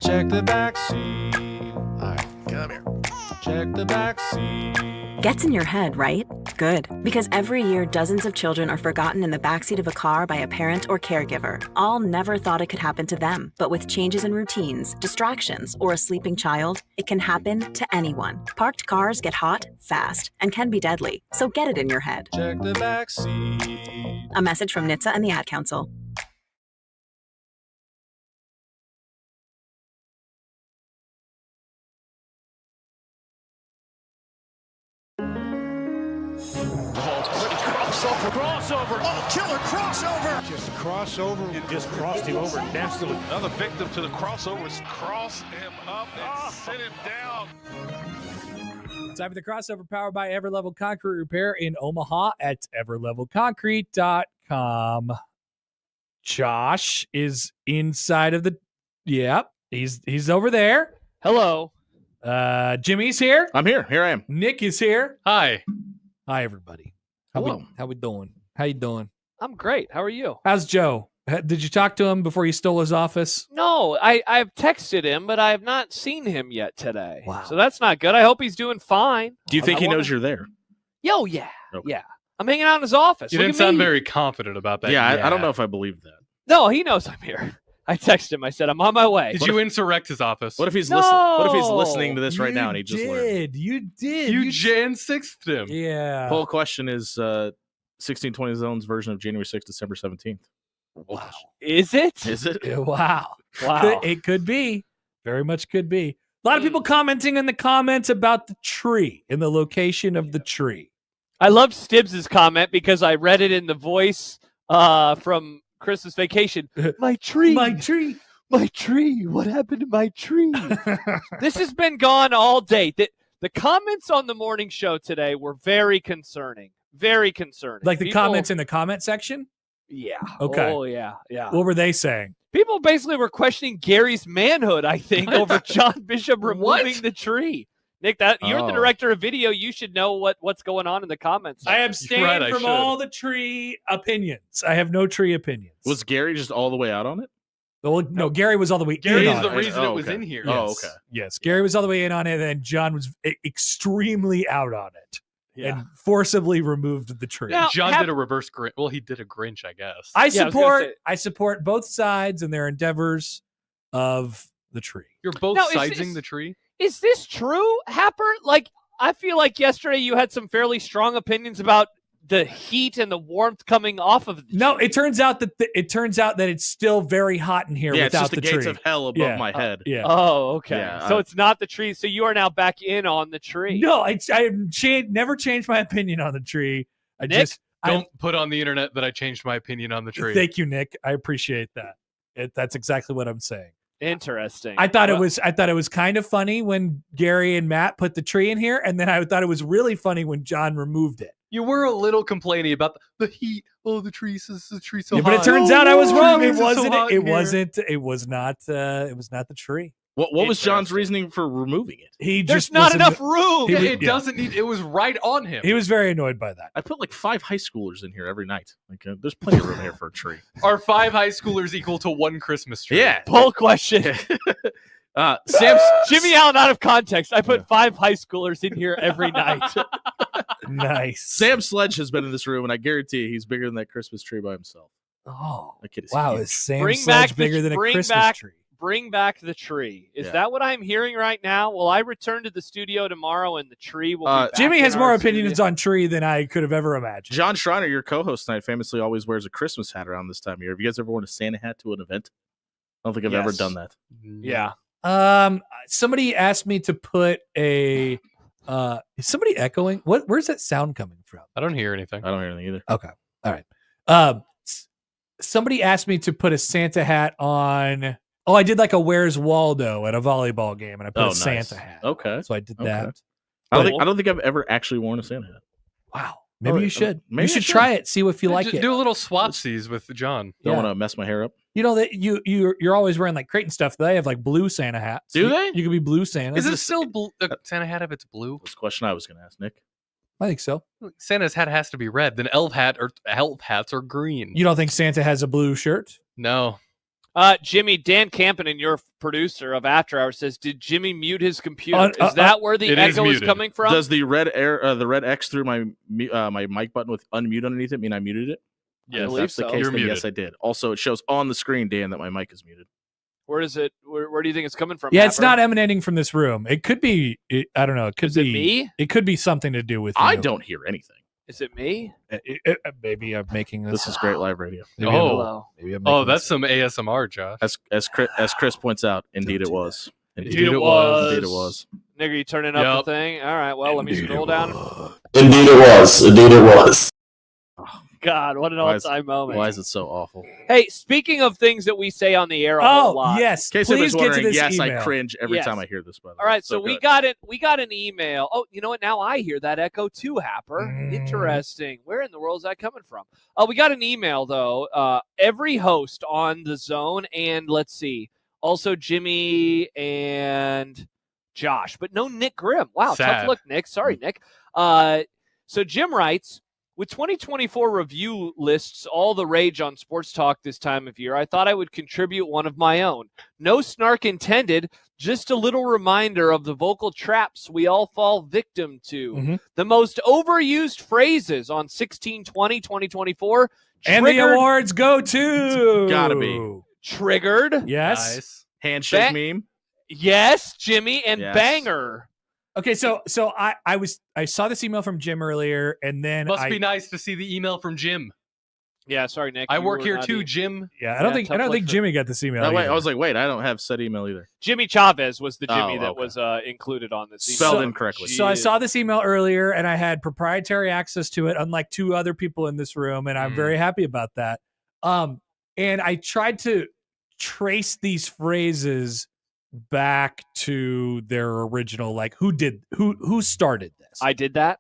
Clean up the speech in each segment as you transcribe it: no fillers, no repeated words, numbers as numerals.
Check the back seat. All right, come here. Check the back seat. Gets in your head, right? Good. Because every year, dozens of children are forgotten in the backseat of a car by a parent or caregiver. All never thought it could happen to them. But with changes in routines, distractions, or a sleeping child, it can happen to anyone. Parked cars get hot, fast, and can be deadly. So get it in your head. Check the back seat. A message from NHTSA and the Ad Council. Crossover. Oh, killer crossover. Just crossover. It just crossed him over nastily. Another victim to the crossovers. Cross him up and sit him down. Time for the crossover powered by Everlevel Concrete Repair in Omaha at everlevelconcrete.com. Josh is inside of the... Yep, he's over there. Hello. Jimmy's here. I'm here. Here I am. Nick is here. Hi. Hi, everybody. Hello. How we doing? How you doing? I'm great. How are you? How's Joe? Did you talk to him before you stole his office? No, I've texted him, but I have not seen him yet today. Wow. So that's not good. I hope he's doing fine. Do you think he knows you're there? Yo, yeah. Okay. Yeah. I'm hanging out in his office. You Look didn't at sound me. very confident about that. Yeah, I don't know if I believe that. No, he knows I'm here. I texted him. I said, I'm on my way. Did you insurrect his office? What if he's No! listening? What if he's listening to this right now and he just learned? You did. You Jan 6'd him. Yeah. Poll question is 1620 Zone's version of January 6th, December 17th. Wow. Is it? Is it? Yeah, wow. Wow. It could be. Very much could be. A lot of people commenting in the comments about the tree and the location of the tree. I loved Stibbs' comment because I read it in the voice from Christmas Vacation. My tree. My tree. My tree. What happened to my tree? This has been gone all day. The comments on the morning show today were very concerning. Very concerning. Like the People- comments in the comment section? Yeah. Okay. Oh, yeah. Yeah. What were they saying? People basically were questioning Gary's manhood, I think, over John Bishop removing the tree. Nick, you're the director of video. You should know what's going on in the comments. I abstain Right, I from should. all the tree opinions. I have no tree opinions. Was Gary just all the way out on it? Well, no, Gary was all the way in Gary's on the it. reason Oh, it was okay. in here. Oh, Yes. okay. Yes, Gary was all the way in on it, and John was extremely out on it and forcibly removed the tree. Now, John did a reverse Grinch. Well, he did a Grinch, I guess. I Yeah, I was gonna say- support both sides and their endeavors of the tree. You're both Now, is sidesing this- the tree? Is this true, Happer? Like, I feel like yesterday you had some fairly strong opinions about the heat and the warmth coming off of the No, tree. it turns out that it's still very hot in here Yeah, it's without just the gates tree. of hell above Yeah. my head. Yeah. Oh, okay. Yeah, So it's not the tree. So you are now back in on the tree. No, I have never changed my opinion on the tree. I Nick? just Don't put on the internet that I changed my opinion on the tree. Thank you, Nick. I appreciate that. That's exactly what I'm saying. Interesting. I thought Well, it was kind of funny when Gary and Matt put the tree in here, and then I thought it was really funny when John removed it. You were a little complaining about the heat. Oh, the tree so Yeah, hot. but it turns out I was Oh, wrong. tree It makes so wasn't. hot It in here. wasn't. It was not. It was not the tree. What was John's Interesting. reasoning for removing it? He There's just not was enough room. He was- It doesn't need. It was right on him. He was very annoyed by that. I put like 5 high schoolers in here every night. Like, there's plenty of room here for a tree. Are 5 high schoolers equal to 1 Christmas tree? Yeah. Poll question. Sam's Jimmy Allen out of context. I put 5 high schoolers in here every night. Nice. Sam Sledge has been in this room, and I guarantee you he's bigger than that Christmas tree by himself. Oh, That kid is wow! huge. Is Sam Bring Sledge back bigger than a Christmas tree? Bring back the tree. Is Yeah. that what I'm hearing right now? Will I return to the studio tomorrow and the tree will be back Jimmy in has our more studio? opinions on tree than I could have ever imagined. John Schreiner, your co-host tonight, famously always wears a Christmas hat around this time of year. Have you guys ever worn a Santa hat to an event? I don't think I've ever Yes. done that. Yeah. Somebody asked me to put a. Is somebody echoing? Where's that sound coming from? I don't hear anything. I don't hear anything either. Okay. All right. Somebody asked me to put a Santa hat on. Oh, I did like a Where's Waldo at a volleyball game, and I put Oh, a nice. Santa hat. Okay. So I did Okay. that. I don't think I've ever actually worn a Santa hat. Wow. Maybe Oh, you should. maybe You I should should. try it. See if you like Just it. do a little swapsies with John. Don't Yeah. want to mess my hair up. You know that you're always wearing like Creighton stuff. They have like blue Santa hats. Do they? You could be blue Santa. Is it still a Santa hat if it's blue? That's the question I was going to ask, Nick. I think so. Santa's hat has to be red. Then elf hats are green. You don't think Santa has a blue shirt? No. Jimmy, Dan Campion, your producer of After Hours, says, "Did Jimmy mute his computer? Is that where the echo is coming from?" Does the red X through my my mic button with unmute underneath it mean I muted it? Yes, If that's the case, You're then muted. yes, I did. Also, it shows on the screen, Dan, that my mic is muted. Where does it? Where do you think it's coming from? Yeah, it's Happer? not emanating from this room. It could be. I don't know. It could Is be it me? It could be something to do with. I you. don't hear anything. Is it me? Maybe I'm making this. This is great live radio. Maybe Oh. Hello. maybe I'm Oh, making that's this- some ASMR, Josh. As Chris points out, indeed it was. Indeed it was. Indeed it was. Nigga, you turning up the thing? All right. Well, let me scroll down. Indeed it was. Indeed it was. God, what an Why is- all-time moment. Why is it so awful? Hey, speaking of things that we say on the air a whole Oh lot. yes, In case please anybody's get to wondering, this yes, email. I cringe every Yes. time I hear this. By the way. All right, so we good. got it. We got an email. Oh, you know what? Now I hear that echo too, Happer. Interesting. Where in the world is that coming from? We got an email though. Every host on the Zone, and let's see, also Jimmy and Josh, but no Nick Grim. Wow, tough Sad. look, Nick. Sorry, Nick. So Jim writes, with 2024 review lists all the rage on sports talk this time of year, I thought I would contribute one of my own. No snark intended, just a little reminder of the vocal traps we all fall victim to. Mhm. The most overused phrases on 16/20/2024. And the awards go to. Gotta be. Triggered. Yes. Nice. Handshake meme. Yes, Jimmy, and Yes. banger. Okay, so I saw this email from Jim earlier, and then Must be nice to see the email from Jim. Yeah, sorry, Nick. I you work were here not too, e- Jim. Yeah, I don't think tough look for- Jimmy got this email. No, wait, either. I was like, wait, I don't have said email either. Jimmy Chavez was the Jimmy Oh, that okay. was included on this email. Spelled incorrectly. So I saw this email earlier, and I had proprietary access to it, unlike two other people in this room, and I'm very happy about that. And I tried to trace these phrases back to their original, like who started this. I did that.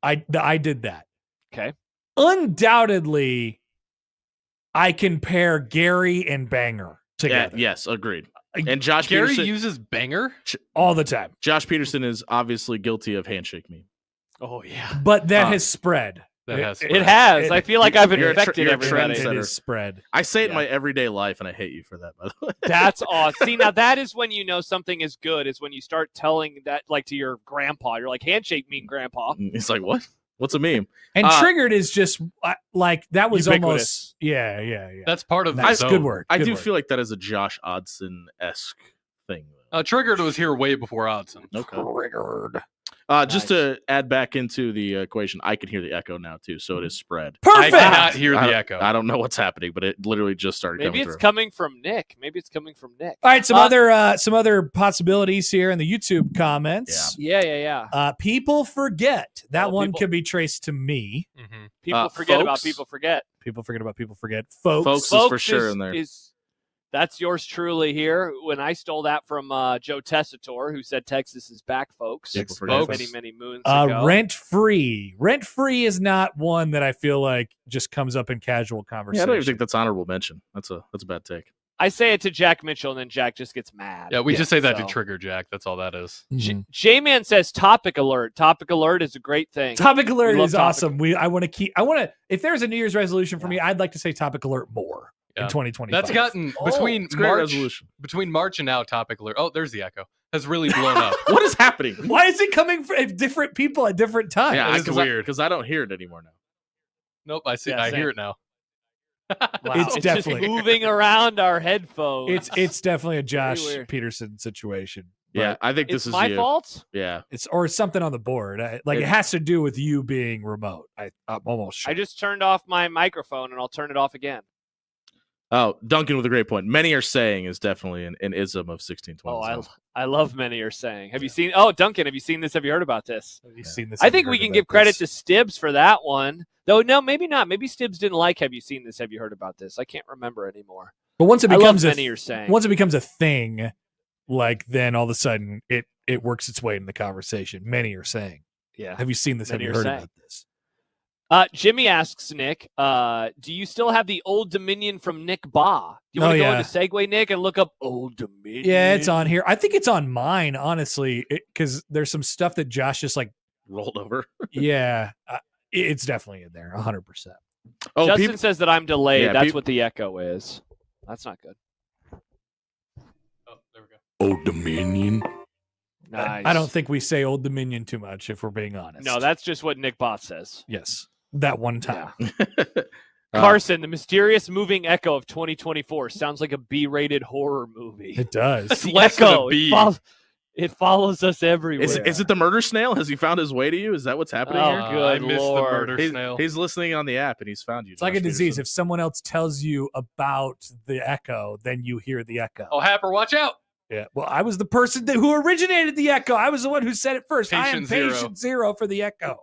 I did that. Okay. Undoubtedly, I can pair Gary and Banger Yeah, together. yes, agreed. And Josh Gary Peterson, uses banger. all the time. Josh Peterson is obviously guilty of handshake meme. Oh yeah. But that has spread. That has It has. I feel like I've You're a tr- infected you're a everybody. trendsetter. It is spread. I say it in Yeah. my everyday life, and I hate you for that, by the way. That's awesome. See, now that is when you know something is good. Is when you start telling that, like, to your grandpa. You're like, handshake meme, grandpa. He's like, what? What's a meme? And triggered is just like that was Ubiquitous. almost yeah. That's part of the That's zone. good word. I good do word. feel like that is a Josh Odson-esque thing. Triggered was here way before Odson. Okay. Triggered. Just to add back into the equation, I can hear the echo now too, so it is spread. Perfect. I cannot hear I the don't- echo. I don't know what's happening, but it literally just started Maybe coming it's through. coming from Nick. Maybe it's coming from Nick. All right, some other possibilities here in the YouTube comments. Yeah. People forget that Oh, one people- could be traced to me. Mm-hmm. People forget about folks? people forget. People forget about people forget. Folks. Folks is for sure in there. That's yours truly here. When I stole that from Joe Tessitore, who said Texas is back, folks. People forget. Many moons ago. Rent free. Rent free is not one that I feel like just comes up in casual Yeah, conversation. I don't even think that's honorable mention. That's a bad take. I say it to Jack Mitchell, and then Jack just gets mad. Yeah, we just say that so. to trigger Jack. That's all that is. Mhm. J-Man says topic alert. Topic alert is a great thing. Topic alert We love is topic. awesome. If there's a New Year's resolution for me, I'd like to say topic alert more in 2025. That's gotten between it's a great March resolution. between March and now. Topic alert. Oh, there's the echo. Has really blown up. What is happening? Why is it coming from different people at different times? Yeah, It is weird. because I don't hear it anymore now. Nope, I see. Yeah, I same. hear it now. Wow. It's It's definitely- just moving around our headphones. It's definitely a Josh weird. Peterson situation. Yeah, But I think It's this is my you. fault. Yeah, it's or something on the board. It It- has to do with you being remote. I'm almost sure. I just turned off my microphone, and I'll turn it off again. Oh, Duncan with a great point. Many are saying is definitely an ism of 1620. Oh, I love many are saying. Have you seen? Oh, Duncan, have you seen this? Have you heard about this? Have you seen this? I Have you think we heard can about give credit this? to Stibbs for that one. Though, no, maybe not. Maybe Stibbs didn't like Have You Seen This? Have you heard about this? I can't remember anymore. But once it I love becomes many are saying. once it becomes a thing, like then all of a sudden it works its way in the conversation. Many are saying, Yeah. "Have you seen this? Many Have you are heard saying. about this?" Jimmy asks Nick, do you still have the Old Dominion from Nick Baugh? Do you want to go into Segway, Nick, and look up Old Dominion? Yeah, it's on here. I think it's on mine, honestly, because there's some stuff that Josh just like rolled over. Yeah, it's definitely in there, 100%. Oh, Justin says that I'm delayed. Yeah, That's what the echo is. That's not good. Old Dominion. Nice. I don't think we say Old Dominion too much, if we're being honest. No, that's just what Nick Bott says. yes, that one time. Carson, the mysterious moving echo of 2024 sounds like a B-rated horror movie. It does. That's The less than a echo, B. it follows us everywhere. Is it the murder snail? Has he found his way to you? Is that what's happening Oh, here? good I missed Lord. the murder snail. He's listening on the app and he's found you. It's like a Josh disease. Peterson. If someone else tells you about the echo, then you hear the echo. Oh, Happer, watch out! Yeah. Well, I was the person who originated the echo. I was the one who said it first. I am Patient zero. patient zero for the echo.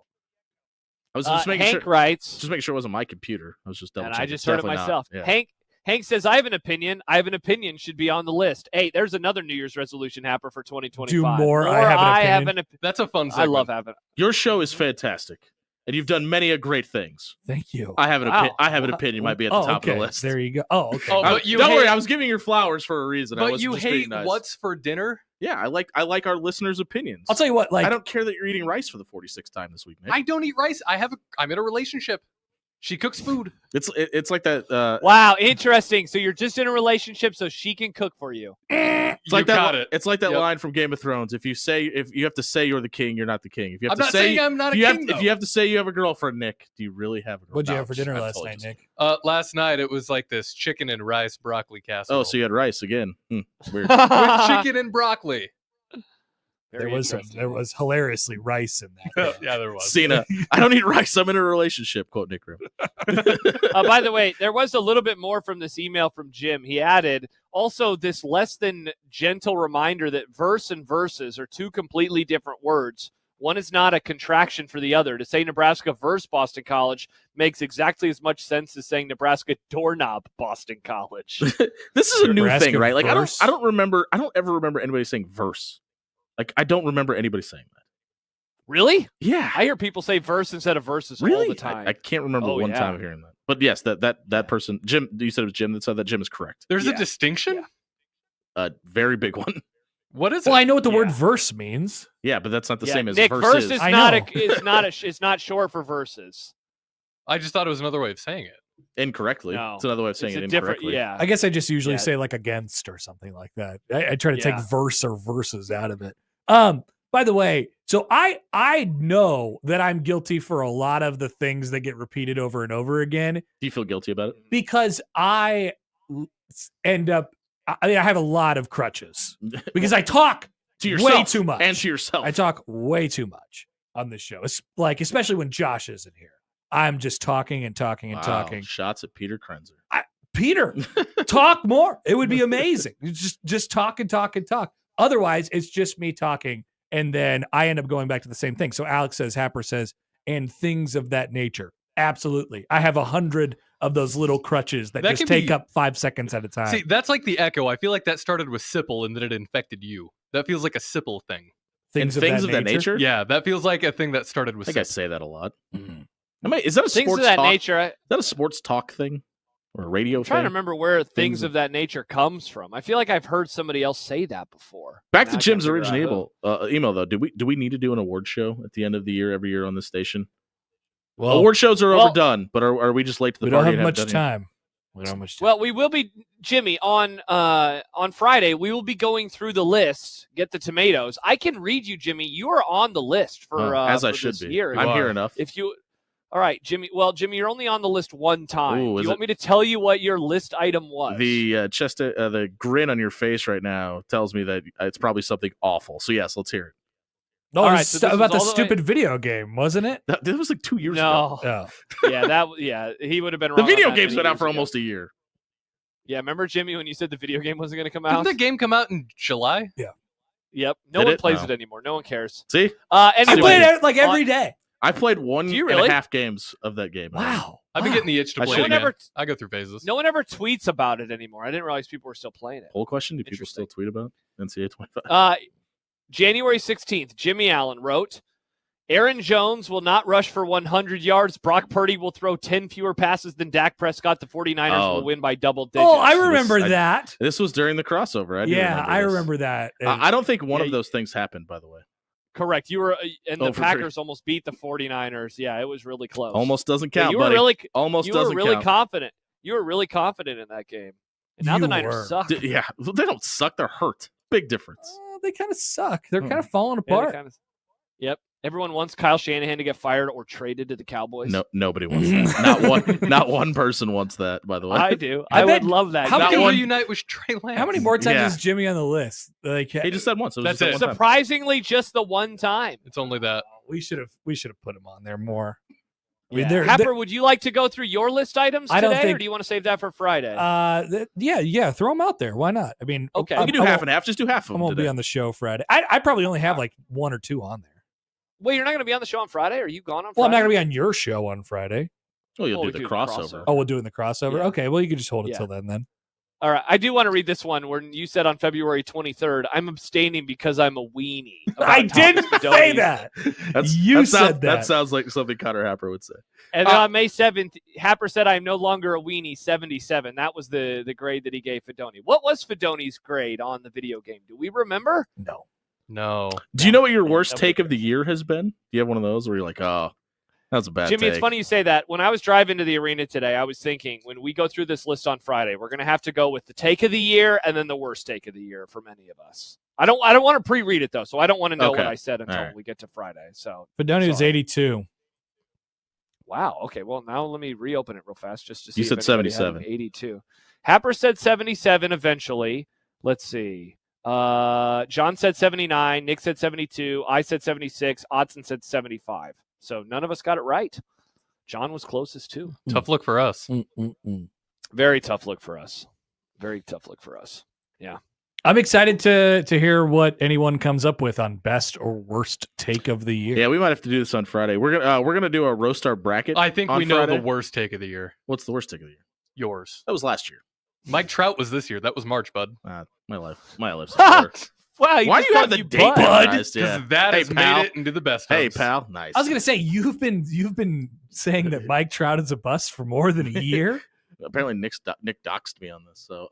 I was just making Hank sure. writes, Just make sure it wasn't my computer. I was just double and checking. I just It's heard it definitely not. myself. Yeah. Hank says, I have an opinion. I have an opinion should be on the list. Hey, there's another New Year's resolution happer for 2025. Do more. I have an opinion. That's a fun I segment. love having Your show is fantastic, and you've done many a great things. Thank you. I have an Wow. I have an opinion. Might be at the top okay. of the list. There you go. Oh, okay. Oh, but you don't worry. hate- I was giving your flowers for a reason. I But wasn't you just being hate nice. what's for dinner? Yeah, I like our listeners' opinions. I'll tell you what. Like, I don't care that you're eating rice for the 46th time this week, Nick. I don't eat rice. I'm in a relationship. She cooks food. It's like that. Wow, interesting. So you're just in a relationship so she can cook for you. It's like that. got it. It's like that Yep. line from Game of Thrones. If you have to say you're the king, you're not the king. If you have I'm to not say saying I'm not a king, if you have to say you have a girlfriend, Nick, do you really have a girl? what'd you No, have for dinner I last told night, you. Nick? Last night it was like this chicken and rice broccoli casserole. Oh, so you had rice again? Weird. with chicken and broccoli. Very interesting. There was hilariously rice in that. Yeah, there was. Cena, I don't eat rice. I'm in a relationship. Quote Nick Grum. By the way, there was a little bit more from this email from Jim. He added also this less than gentle reminder that verse and verses are two completely different words. One is not a contraction for the other. To say Nebraska versus Boston College makes exactly as much sense as saying Nebraska doorknob Boston College. This is a new Nebraska thing, right? Like verse? I don't ever remember anybody saying verse. Like I don't remember anybody saying that. Really? Yeah. I hear people say verse instead of verses Really? all the time. I can't remember Oh, one yeah. time of hearing that. But yes, that person, Jim, you said it was Jim that said that. Jim is correct. There's Yeah. a distinction? Yeah. A very big one. What is Well, it? I know what the word Yeah. verse means. Yeah, but that's not the Yeah, same as Nick, verses. verse is I not know. it's not short for verses. I just thought it was another way of saying it. Incorrectly. No. It's another way of saying It's it a different, incorrectly. yeah. I guess I just usually Yeah. say like against or something like that. I try to Yeah. take verse or verses out of it. By the way, so I know that I'm guilty for a lot of the things that get repeated over and over again Do you feel guilty about it? because I end up. I mean, I have a lot of crutches because I talk To yourself way too much. and to yourself. I talk way too much on this show. It's like, especially when Josh isn't here. I'm just talking and talking and Wow, talking. Shots at Peter Krenzer. Peter, talk more. It would be amazing. You just talk and talk and talk. Otherwise, it's just me talking, and then I end up going back to the same thing. So Alex says, Happer says, and things of that nature. Absolutely. I have 100 of those little crutches that That just can take be- up 5 seconds at a time. See, that's like the echo. I feel like that started with Sipple and then it infected you. That feels like a Sipple thing. Things of that nature? Yeah, that feels like a thing that started I with think I Sipple. say that a lot. Mm. Is that a Things sports of that talk? nature. Is that a sports talk thing? Or a radio I'm trying to thing? remember where Things things of- of that nature comes from. I feel like I've heard somebody else say that before. Back Now to I Jim's can't figure out original email though. Do we need to do an award show at the end of the year every year on this station? Well, Award shows are well- overdone, but are we just late to the we don't party? have and much haven't done time. We don't have much who. time. Well, we will be, Jimmy, on Friday. We will be going through the list. Get the tomatoes. I can read you, Jimmy. You are on the list it? for As I for should this be. year. I'm You here are. enough. If you, all right, Jimmy. Well, Jimmy, you're only on the list one time. Ooh, Do is you want it- me to tell you what your list item was? The grin on your face right now tells me that it's probably something awful. So yes, let's hear it. No, all it right, was so this about is the all the way- stupid video game, wasn't it? That was like 2 years ago. No. Oh. Yeah, he would have been wrong. The on video that game's many been out years for ago. almost a year. Yeah, remember Jimmy when you said the video game wasn't going to come Didn't out? the game come out in July? Yep. No Did one it? plays No. it anymore. No one cares. See, I Anyway, played it like every day. I played one Do you and really? a half games of that game. Wow. I've been getting the itch to I play should- it No one again. ever- I go through phases. no one ever tweets about it anymore. I didn't realize people were still playing it. Poll question: do people Interesting. still tweet about NCAA 25? January 16th, Jimmy Allen wrote, Aaron Jones will not rush for 100 yards. Brock Purdy will throw 10 fewer passes than Dak Prescott. The 49ers Oh. will win by double digits. Oh, I remember I- that. This was during the crossover. I do I this. remember that. I don't think one Yeah, of those things happened. By the way, Correct. You were, and the Oh, for Packers almost beat the 49ers. Yeah, it was really close. almost doesn't Yeah, count. you were buddy. really, almost you were doesn't really count. confident. You were really confident in that game. And now the You Niners were. suck. Yeah, they don't suck. They're hurt. Big difference. They kind of suck. They're kind of falling Yeah, apart. Yep. Everyone wants Kyle Shanahan to get fired or traded to the Cowboys. No, nobody wants that. Not one person wants that. By the way, I do. I would love that. How Not many- reunite with Trey Lance. How many more times Yeah. is Jimmy on the list? Like, he just said once. It was That's just that it. one time. Surprisingly, just the one time. It's only that. we should have put him on there more. I mean, Yeah. they're- Happer, would you like to go through your list items I today, don't think- or do you want to save that for Friday? Yeah, throw them out there. Why not? I mean, Okay. You I can do half and half. Just do half of I them won't be today. on the show Friday. I probably only have like 1 or 2 on there. Wait, you're not going to be on the show on Friday? Are you gone on Friday? Well, I'm not going to be on your show on Friday. Well, you'll Well, do we the do the crossover. crossover. Oh, we'll do it in the crossover. Yeah. Okay, well, you can just hold it Yeah. till then. All right. I do want to read this one where you said on February 23rd, I'm abstaining because I'm a weenie. about I Thomas didn't Fidone. say that. You said that. That sounds like something Connor Happer would say. And then on May 7th, Happer said, I'm no longer a weenie, 77. That was the grade that he gave Fidone. What was Fidone's grade on the video game? Do we remember? No. Do you know what your worst Nobody take of the year has been? Do you have one of those where you're like, oh, that's a bad Jimmy, take? it's funny you say that. When I was driving to the arena today, I was thinking, when we go through this list on Friday, we're going to have to go with the take of the year and then the worst take of the year for many of us. I don't want to pre-read it, though, so I don't want to know Okay. what I said until All right. we get to Friday. So, Fidone was sorry. 82. Wow. Okay. Well, now let me reopen it real fast just to see. You if said anybody had him 77. 82. Happer said 77 eventually. Let's see. John said 79. Nick said 72. I said 76. Odson said 75. So none of us got it right. John was closest too. Tough look for us. Very tough look for us. Very tough look for us. Yeah. I'm excited to hear what anyone comes up with on best or worst take of the year. Yeah, we might have to do this on Friday. We're gonna do a roast our bracket. I think on we know Friday. the worst take of the year. What's the worst take of the year? Yours. That was last year. Mike Trout was this year. That was March, bud. My life's a blur. Wow. Why do you have the date bud? memorized? Because Yeah. that Hey, has pal. made it into the best. Hey, house. pal. Nice. I was gonna say you've been saying that Mike Trout is a bust for more than a year. Apparently, Nick doxed me on this. So,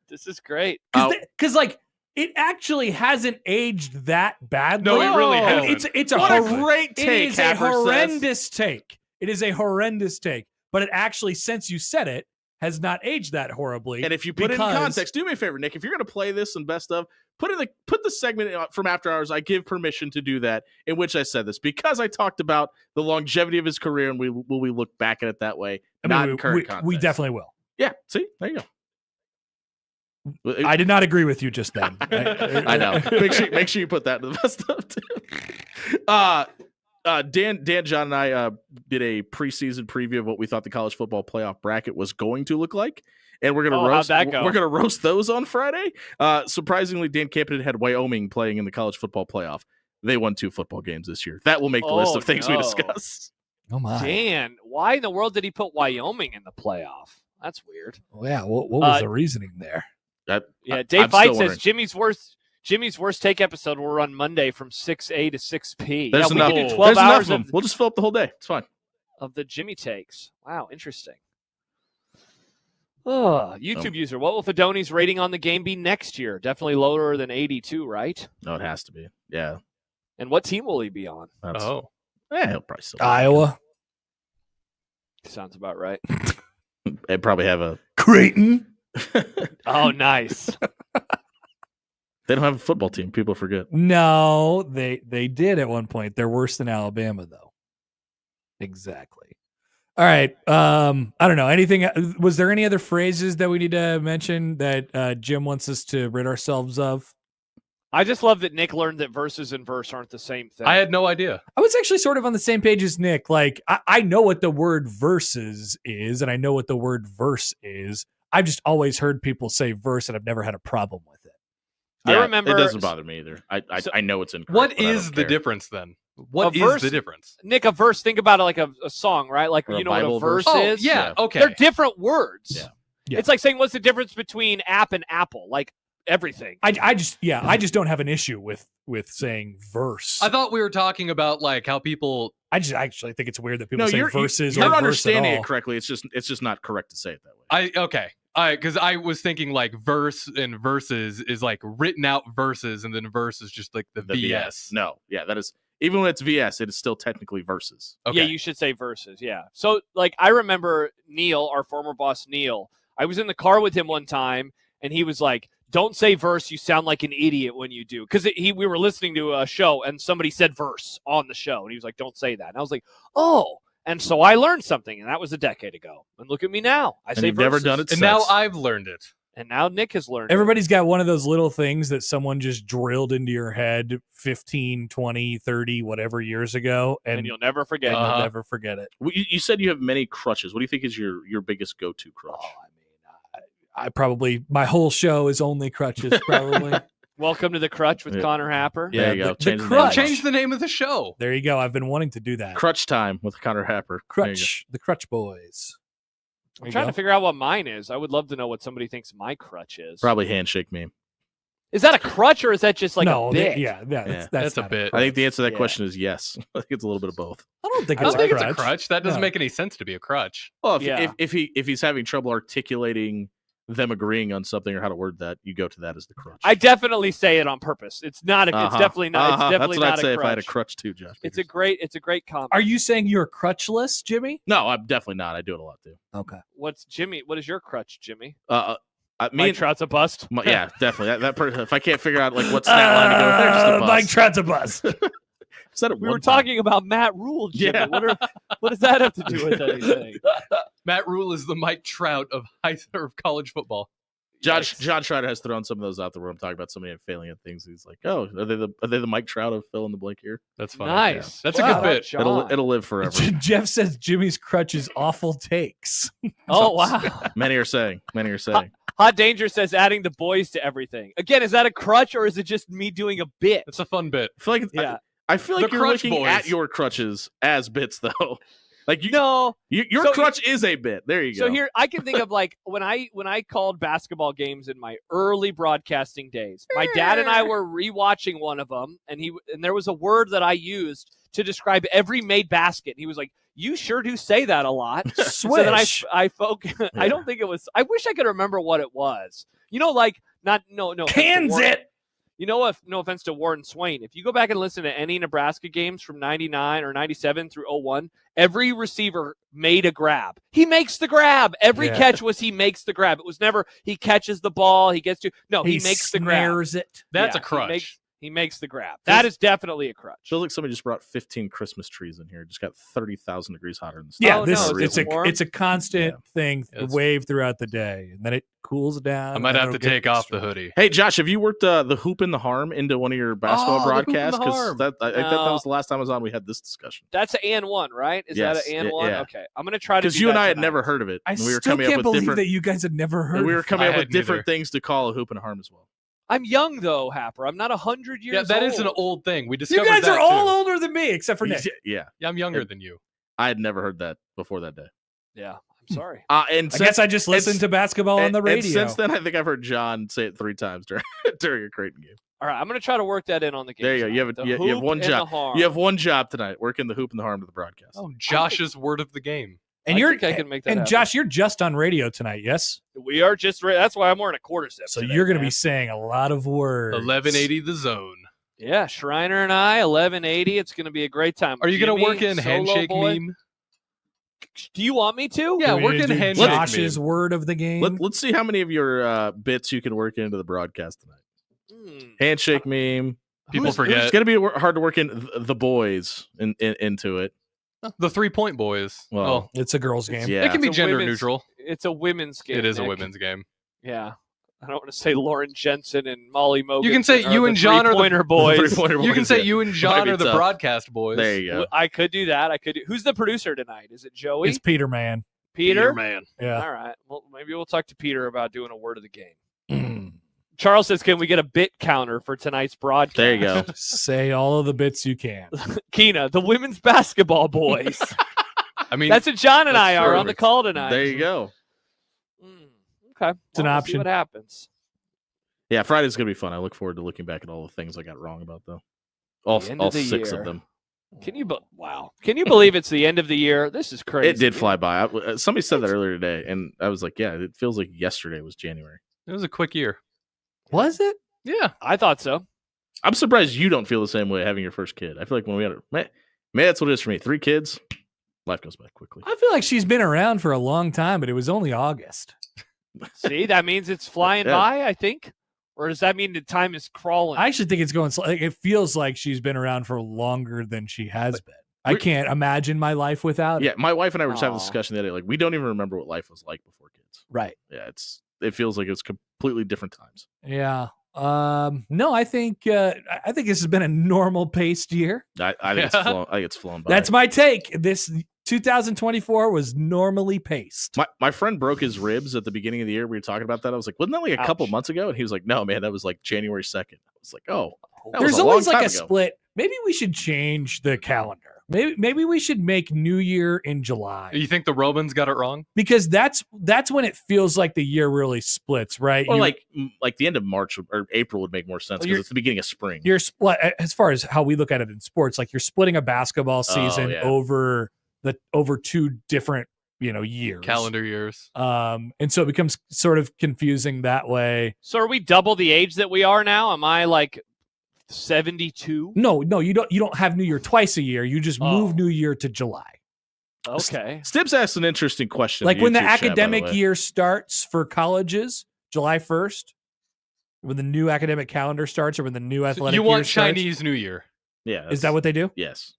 This is great. Because like it actually hasn't aged that badly. No, it really I mean, hasn't. it's a what a hor- great take. It is a Happer says. horrendous take. It is a horrendous take. But it actually, since you said it, has not aged that horribly. And if you put it in because- context, do me a favor, Nick. If you're going to play this and best of, put the segment from After Hours. I give permission to do that, in which I said this because I talked about the longevity of his career, and we look back at it that way, not in current context. we definitely will. Yeah. See, there you go. I did not agree with you just then. I know. Make sure you put that in the best of too. Dan, John, and I did a preseason preview of what we thought the college football playoff bracket was going to look like, and we're gonna roast. how'd that go? We're gonna roast those on Friday. Surprisingly, Dan Campion had Wyoming playing in the college football playoff. They won 2 football games this year. That will make the list Oh, of things we no. discuss. Oh my. Dan, why in the world did he put Wyoming in the playoff? That's weird. Well, yeah. What was the reasoning there? Yeah, Dave I'm Fight still says wondering. Jimmy's worst take episode will run Monday from 6A to 6P. There's yeah, enough. we can do 12 There's enough hours of them. We'll just fill up the whole day. It's fine. of the Jimmy takes. Wow, interesting. Oh, YouTube user, what will Fidone's rating on the game be next year? Definitely lower than 82, right? No, it has to be. Yeah. And what team will he be on? Oh. He'll probably still. Iowa. Sounds about right. They'd probably have a. Creighton. Oh, nice. They don't have a football team. People forget. No, they did at one point. They're worse than Alabama, though. Exactly. All right. I don't know. Anything? Was there any other phrases that we need to mention that Jim wants us to rid ourselves of? I just love that Nick learned that verses and verse aren't the same thing. I had no idea. I was actually sort of on the same page as Nick. Like, I know what the word verses is, and I know what the word verse is. I've just always heard people say verse, and I've never had a problem with it. I Yeah, remember- it doesn't bother me either. I know it's incorrect. What but I is don't the care. difference then? What A is verse- the difference? Nick, a verse, think about it like a song, right? Like, Or a you know what Bible a verse verse? Oh, is? yeah. Okay. They're different words. Yeah. Yeah. It's like saying, what's the difference between app and apple? Like, everything. I just don't have an issue with saying verse. I thought we were talking about like how people. I just actually think it's weird that people No, say you're verses you're or verse at understanding all. it correctly. It's just not correct to say it that way. Because I was thinking like verse and verses is like written out verses, and then verse is just like the VS. No, yeah, that is even when it's VS, it is still technically verses. Okay. Yeah, you should say verses. Yeah. So, like, I remember Neil, our former boss, Neil. I was in the car with him one time, and he was like, Don't say verse. You sound like an idiot when you do. Because we were listening to a show and somebody said verse on the show. And he was like, don't say that. And I was like, oh. And so I learned something. And that was a decade ago. And look at me now. I say you've verses. never done it And since. now I've learned it. And now Nick has learned Everybody's got one of those little things that someone just drilled into your head 15, 20, 30, whatever years ago. it. And you'll never forget and it. you'll never forget it. Well, you said you have many crutches. What do you think is your biggest go-to crutch? Oh, I probably, my whole show is only crutches, probably. Welcome to the Crutch with Yeah. Connor Happer. Yeah, there you go. the Change the crutch. name. Change the name of the show. There you go. I've been wanting to do that. Crutch time with Connor Happer. There you go. Crutch, the Crutch Boys. There I'm you trying go. to figure out what mine is. I would love to know what somebody thinks my crutch is. Probably handshake meme. Is that a crutch or is that just like no, a bit? yeah, Yeah, that's a not bit. I think the answer to that Yeah. question is yes. I think it's a little bit of both. I don't think I it's don't think a it's crutch. a crutch. That doesn't No. make any sense to be a crutch. Well, Yeah. if he's having trouble articulating them agreeing on something or how to word that, you go to that as the crutch. I definitely say it on purpose. It's not. It's definitely not. It's definitely That's what not I'd say a if crutch. I had a crutch too, Josh. It's a great comment. Are you saying you're crutchless, Jimmy? No, I'm definitely not. I do it a lot too. Okay. What's Jimmy? What is your crutch, Jimmy? Me Mike and, Trout's a bust. yeah, definitely. That person. If I can't figure out like what stat line to go with, they're just a bust. Mike Trout's a bust. Said it We one were time. talking about Matt Rule, Jimmy. Yeah. What does that have to do with anything? Matt Rule is the Mike Trout of college football. John Trout has thrown some of those out there where I'm talking about somebody failing at things. He's like, oh, are they the Mike Trout of fill in the blank here? That's fine. Nice. That's Wow. a good bit. John. It'll live forever. Jeff says Jimmy's crutch is awful takes. Oh wow. Many are saying. Hot Danger says adding the boys to everything. Again, is that a crutch or is it just me doing a bit? It's a fun bit. I feel like Yeah. I feel like The you're crutch looking boys. at your crutches as bits though. Like No. your So crutch is a bit. There you go. So here I can think of like when I called basketball games in my early broadcasting days. My dad and I were rewatching one of them, and there was a word that I used to describe every made basket. He was like, "You sure do say that a lot." So then Swish. I don't think it was. I wish I could remember what it was. You know, like not no. Cans it. You know, if no offense to Warren Swain, if you go back and listen to any Nebraska games from 99 or 97 through 01, every receiver made a grab. He makes the grab. Every Yeah. catch was he makes the grab. It was never he catches the ball, he gets to. No, he makes the grab. snares it. That's Yeah, a crutch. He makes the grab. That is definitely a crutch. Feels like somebody just brought 15 Christmas trees in here. Just got 30,000 degrees hotter than Yeah, Oh, this no, it's warm? a constant thing, Yeah, it's- wave throughout the day, and then it cools down. I might have to take off the hoodie. Hey Josh, have you worked the hoop and the harm into one of your basketball Oh, the hoop and the broadcasts? Because harm. I think that No. was the last time I was on. We had this discussion. That's an and one, right? Is Yes, that an and yeah, one? yeah. Okay, I'm gonna try to. Because do you and that I had tonight. never heard of it. I and we were still coming can't up with believe different. that you guys had never heard. and we were of coming I up with hadn't either. different things to call a hoop and a harm as well. I'm young though, Happer. I'm not 100 years Yeah, that old. is an old thing. We it. discovered You guys that are all too. older than me, except for Nick. Yeah, Yeah, I'm younger than you. I had never heard that before that day. Yeah, I'm sorry. And I guess I just listened to basketball on the radio. And since then, I think I've heard John say it 3 times during a Creighton game. All right, I'm gonna try to work that in on the game. There you go. You have tonight. you The have hoop one and job. the harm. You have one job tonight, working the hoop and the harm to the broadcast. Oh, Josh's word of the game. and I you're think I can make that and happen. Josh, you're just on radio tonight, yes? We are just ready. That's why I'm wearing a quarter zip. So today, you're going to man. be saying a lot of words. 1180 the zone. Yeah, Schreiner and I, 1180. It's going to be a great time. Are you going Jimmy, to work in Solo handshake Boy. meme? Do you want me to? Yeah, Do we work need in to do handshake Josh's meme. word of the game. Let's see how many of your bits you can work into the broadcast tonight. Hmm. Handshake meme. People forget. It's going to be hard to work in the boys into it. The 3-point boys. Well, It's a girls' game. yeah. it can be It's a gender women's- neutral. It's a women's game. It is a Nick. women's game. Yeah. I don't want to say Lauren Jensen and Molly Mogan. You can say you and John are the pointer boys. three-pointer You can boys, say yeah. you and Might John be are the tough. broadcast boys. There you go. I could do that. I could. Who's the producer tonight? Is it Joey? It's Peter Man. Peter. man. Yeah. All right. Well, maybe we'll talk to Peter about doing a word of the game. Mm. Charles says, "Can we get a bit counter for tonight's broadcast?" There you go. Say all of the bits you can. Keena, the women's basketball boys. I mean, That's what John and That's I are on the perfect. call tonight. There you go. Okay. It's an We'll see option. what happens? Yeah, Friday's going to be fun. I look forward to looking back at all the things I got wrong about, though. All The end all of the 6 year. of them. Can you? Wow. Can you believe it's the end of the year? This is crazy. It did fly by. Somebody said that earlier today, and I was like, yeah, it feels like yesterday was January. it was a quick year. Was it? Yeah. I thought so. I'm surprised you don't feel the same way having your first kid. I feel like when we had man, that's what it is for me. 3 kids, life goes by quickly. I feel like she's been around for a long time, but it was only August. See, that means it's flying Yeah. by. I think. Or does that mean the time is crawling? I actually think it's going slow. It feels like she's been around for longer than she has been. I can't imagine my life without it. Yeah, my wife and I were just having a discussion the other day. Like, we don't even remember what life was like before kids. Right. Yeah, it feels like it's completely different times. Yeah. No, I think this has been a normal paced year. I think it's flown by. That's my take. This 2024 was normally paced. My friend broke his ribs at the beginning of the year. We were talking about that. I was like, wasn't that like a couple months ago? And he was like, no, man, that was like January 2nd. I was like, oh, there's always like a split. Maybe we should change the calendar. Maybe we should make New Year in July. You think the Romans got it wrong? Because that's when it feels like the year really splits, right? Or like the end of March or April would make more sense because it's the beginning of spring. You're split as far as how we look at it in sports. Like you're splitting a basketball season over 2 different years, calendar years. And so it becomes sort of confusing that way. So are we double the age that we are now? Am I like 72? No, you don't have New Year twice a year. You just move New Year to July. Okay. Stibbs asked an interesting question. Like when the YouTube chat, academic year starts for colleges, July 1st, when the new academic calendar starts, or when the new athletic year starts. You want Chinese New Year? Yeah. Is that what they do? Yes.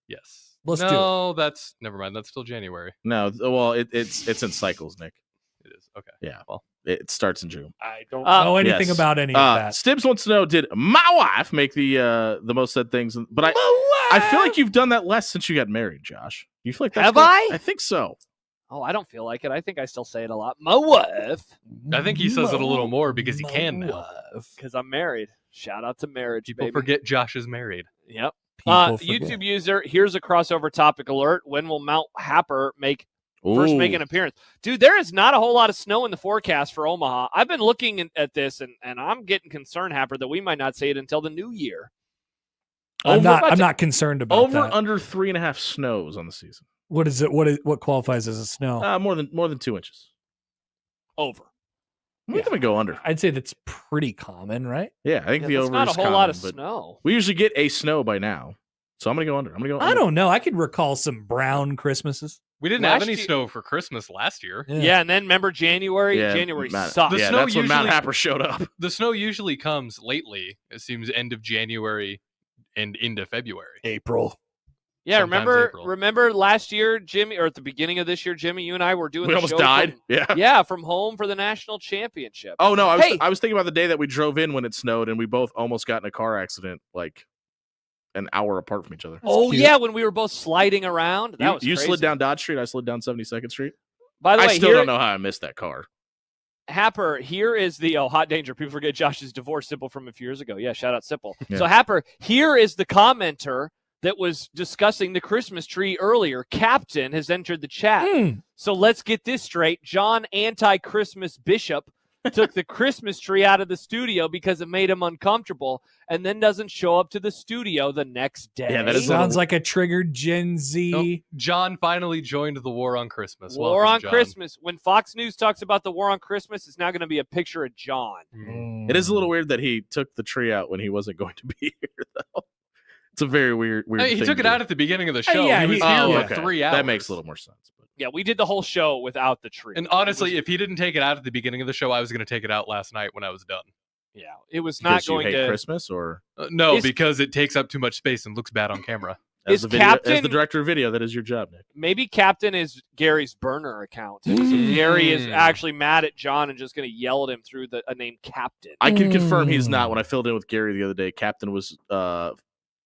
Let's do it. No, that's never mind. That's still January. No, well, it's in cycles, Nick. It is. Okay. Yeah. Well, it starts in June. I don't know anything about any of that. Stibbs wants to know: did my wife make the most said things? But I feel like you've done that less since you got married, Josh. You feel like that's Have I? I think so. Oh, I don't feel like it. I think I still say it a lot. My wife. I think he says it a little more because he can now. Because I'm married. Shout out to marriage, People baby. forget Josh is married. Yep. People forget. YouTube user, here's a crossover topic alert. When will Mount Happer first make an appearance? Dude, there is not a whole lot of snow in the forecast for Omaha. I've been looking at this, and I'm getting concerned, Happer, that we might not see it until the new year. I'm not concerned about that. Under 3.5 snows on the season. What is it? What qualifies as a snow? More than 2 inches. Over. I'm gonna go under. I'd say that's pretty common, right? Yeah, I think the that's over not is a whole common, lot of but snow. We usually get a snow by now, so I'm gonna go under. I don't know. I could recall some brown Christmases. We didn't have any snow for Christmas last year. Yeah, and then remember January? Yeah, January Matt- sucked. Yeah, snow that's when Mount usually- Happer showed up. The snow usually comes lately. It seems end of January and into February. April. Yeah, Sometimes April. remember last year, Jimmy, or at the beginning of this year, Jimmy, you and I were doing We the almost show died. Yeah, from home for the national championship. Oh no, Hey! I was thinking about the day that we drove in when it snowed, and we both almost got in a car accident like an hour apart from each other. Yeah, when we were both sliding around. That was you crazy. slid down Dodge Street. I slid down 72nd Street. By the way, I still don't know how I missed that car. Happer, here is the hot danger. People forget Josh's divorce Sipple from a few years ago. Yeah, shout out Sipple. Yeah. So Happer, here is the commenter that was discussing the Christmas tree earlier. Captain has entered the chat. So let's get this straight. John, anti-Christmas bishop, took the Christmas tree out of the studio because it made him uncomfortable, and then doesn't show up to the studio the next day. Yeah, that is Sounds like a triggered Gen Z. Nope. John finally joined the war on Christmas. War Welcome, on John. Christmas. When Fox News talks about the war on Christmas, it's now going to be a picture of John. It is a little weird that he took the tree out when he wasn't going to be here, though. It's a very weird Hey, he thing took to it do. out at the beginning of the show. yeah, he was he- here oh, for 3 hours. That makes a little more sense. But Yeah, we did the whole show without the tree. And honestly, if he didn't take it out at the beginning of the show, I was going to take it out last night when I was done. Yeah, it was not because going you hate to. Christmas, or No, Is- because it takes up too much space and looks bad on camera. Is as Captain- the director of video, that is your job, Nick. Maybe Captain is Gary's burner account. So Gary is actually mad at John and just going to yell at him through a name Captain. I can confirm he's not. When I filled in with Gary the other day, Captain was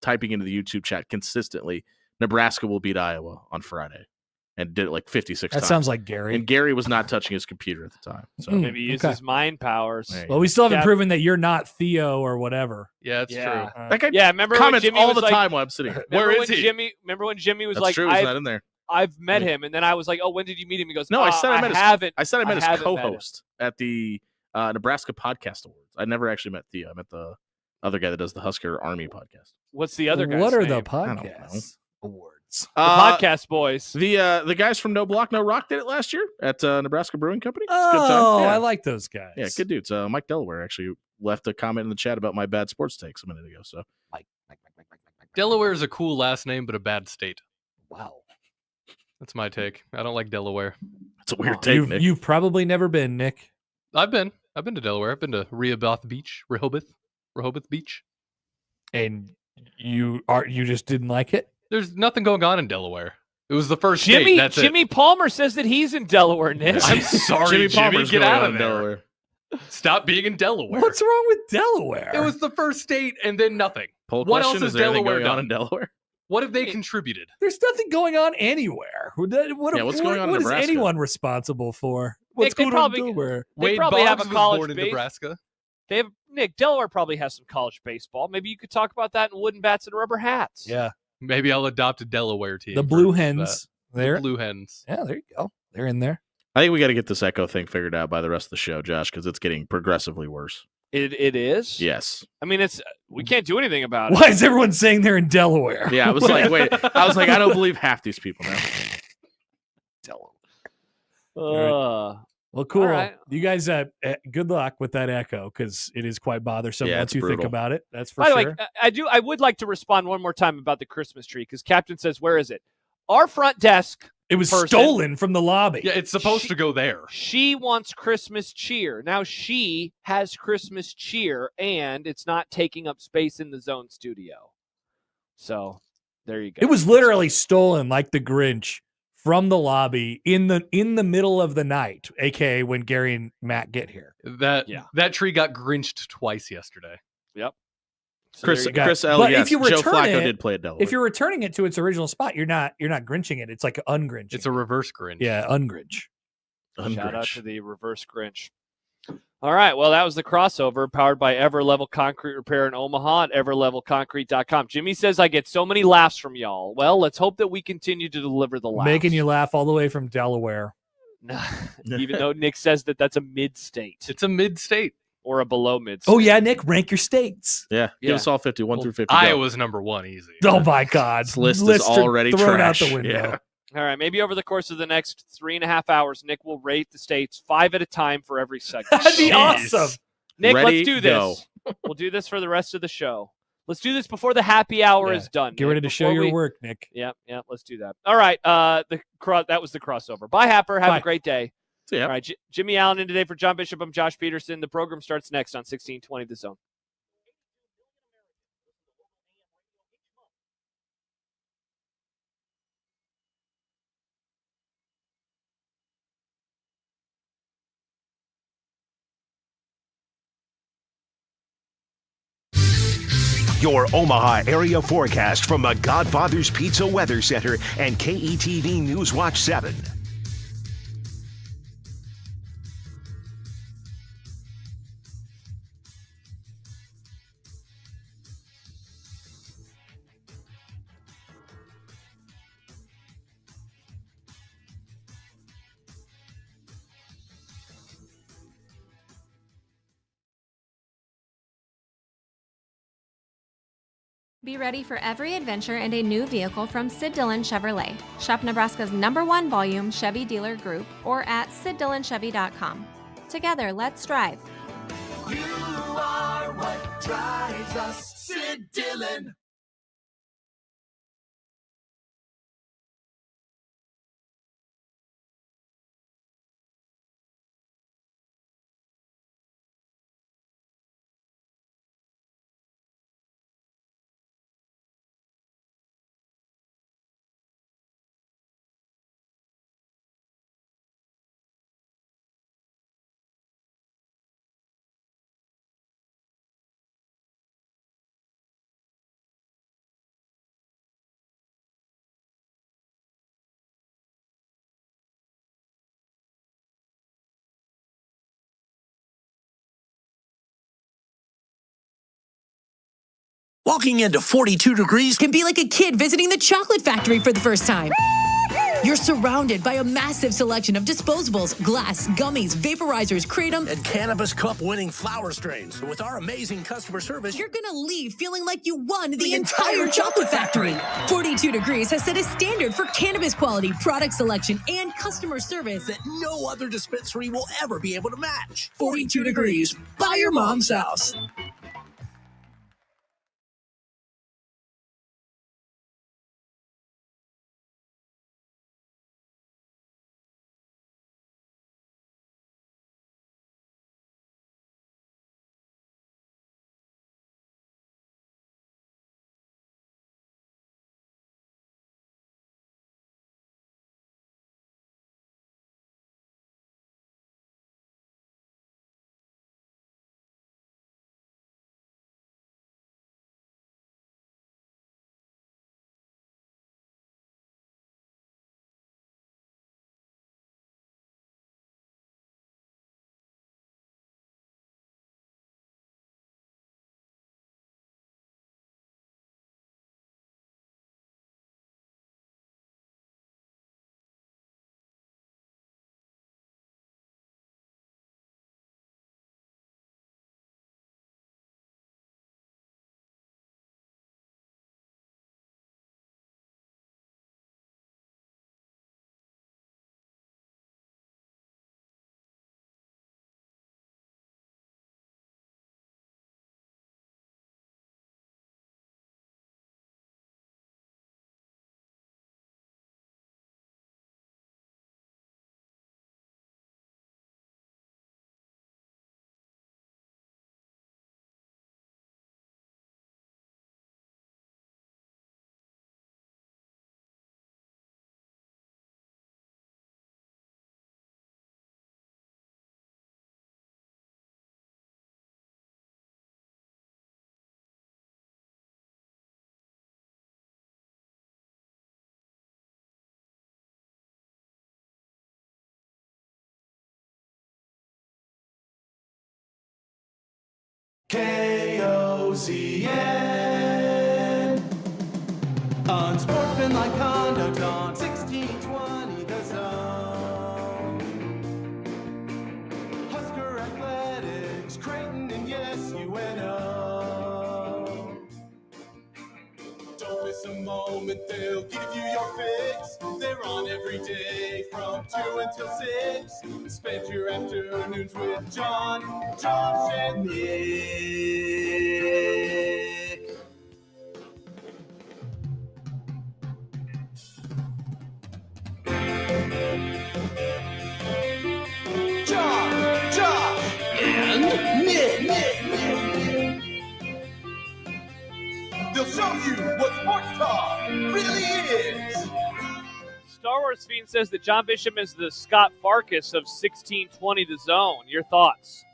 typing into the YouTube chat consistently, Nebraska will beat Iowa on Friday, and did it like 56 That times. sounds like Gary. And Gary was not touching his computer at the time. So Maybe use okay. his mind powers. Hey. Well, we still haven't Cap- proven that you're not Theo or whatever. Yeah, it's Yeah. true. that guy Yeah, remember when comments Jimmy all was the like, time while I'm sitting here. Remember Where when is he? Remember when Jimmy was That's like, true. He's not in there. I've met him, and then I was like, oh, when did you meet him? He goes, No, I said I met his- haven't. I said I met his haven't met him. co-host at the Nebraska Podcast Awards. I never actually met Theo. I met the other guy that does the Husker Army podcast. What's the other guy's What are name? the I don't podcast awards? The podcast boys. The guys from No Block No Rock did it last year at Nebraska Brewing Company. It's a good time. Oh, Yeah. I like those guys. Yeah, good dudes. Mike Delaware actually left a comment in the chat about my bad sports takes a minute ago. So Delaware is a cool last name, but a bad state. Wow. That's my take. I don't like Delaware. it's a weird take, Nick. You've probably never been, Nick. I've been. I've been to Delaware. I've been to Rehoboth Beach. And you just didn't like it? There's nothing going on in Delaware. It was the first Jimmy state. That's Jimmy Palmer says that he's in Delaware, Nick. I'm sorry, Jimmy. Get out of there. Delaware. Stop being in Delaware. What's wrong with Delaware? It was the first state and then nothing. Poll What question, else has is there anything Delaware going on done? in Delaware? What have they contributed? There's nothing going on anywhere. What's going on in What is Nebraska? anyone responsible for? What's Nick, they going probably- on in Delaware? They Wade probably have Boggs a was college born in base. Nebraska. They have Nick. Delaware probably has some college baseball. Maybe you could talk about that in wooden bats and rubber hats. Yeah. Maybe I'll adopt a Delaware team. The for Blue that. Hens. The Blue Hens. Yeah, there you go. They're in there. I think we got to get this echo thing figured out by the rest of the show, Josh, because it's getting progressively worse. It is. Yes. I mean, we can't do anything about it. Why is everyone saying they're in Delaware? Yeah, I was like, wait. I was like, I don't believe half these people now. Well, cool. All right. You guys, good luck with that echo because it is quite bothersome Yeah, once it's you think brutal. about it. That's for By the sure. way, I would like to respond one more time about the Christmas tree because Captain says, "Where is it?" Our front desk. It was person- stolen from the lobby. Yeah, it's supposed to go there. She wants Christmas cheer. Now she has Christmas cheer, and it's not taking up space in the Zone studio. So there you go. It was literally stolen like the Grinch from the lobby in the middle of the night, aka when Gary and Matt get here. That tree got Grinched twice yesterday. Yep. So Chris there you go. Chris L. But Yes, if you Joe return Flacco it- did play at Delaware. If you're returning it to its original spot, you're not Grinching it. It's like ungrinching. It's a reverse Grinch. Yeah, ungrinch. Shout out to the reverse Grinch. All right. Well, that was the crossover powered by Everlevel Concrete Repair in Omaha at everlevelconcrete.com. Jimmy says I get so many laughs from y'all. Well, let's hope that we continue to deliver the laughs. Making you laugh all the way from Delaware. Even though Nick says that that's a mid-state. It's a mid-state. Or a below mid-state. Oh, yeah, Nick, rank your states. Yeah, give us all 50, 1 through 50. go. Iowa's number one, easy. Oh, my God. This list is already thrown trash. out the window. Yeah. All right, maybe over the course of the next 3.5 hours, Nick will rate the states 5 at a time for every segment. That'd be awesome. Nick, Ready, let's do go. this. We'll do this for the rest of the show. Let's do this before the happy hour Yeah. is done. Get Nick, ready to show before your we- work, Nick. Yeah, let's do that. All right, that was the crossover. Bye, Happer. Have Bye. a great day. See ya. All right, Jimmy Allen in today for John Bishop. I'm Josh Peterson. The program starts next on 1620 The Zone. Your Omaha area forecast from the Godfather's Pizza Weather Center and KETV News Watch 7. Be ready for every adventure and a new vehicle from Sid Dillon Chevrolet. Shop Nebraska's #1 volume Chevy dealer group or at SidDillonChevy.com. Together, let's drive. You are what drives us, Sid Dillon. Walking into 42 degrees can be like a kid visiting the chocolate factory for the first time. You're surrounded by a massive selection of disposables, glass, gummies, vaporizers, kratom, and Cannabis Cup winning flower strains. With our amazing customer service, you're gonna leave feeling like you won the entire chocolate factory. 42 degrees has set a standard for cannabis quality, product selection, and customer service that no other dispensary will ever be able to match. 42 degrees, buy your mom's house. KOZN. Unsportsmanlike conduct on 1620 The Zone. Husker Athletics, Creighton, and yes, UNO. Don't miss a moment, they'll give you your fix. They're on every day from 2 until 6. Spend your afternoons with John, Josh, and Nick. John, Josh, and Nick. They'll show you what sports talk really is. Star Wars Fiend says that John Bishop is the Scott Farkas of 1620 The Zone. Your thoughts?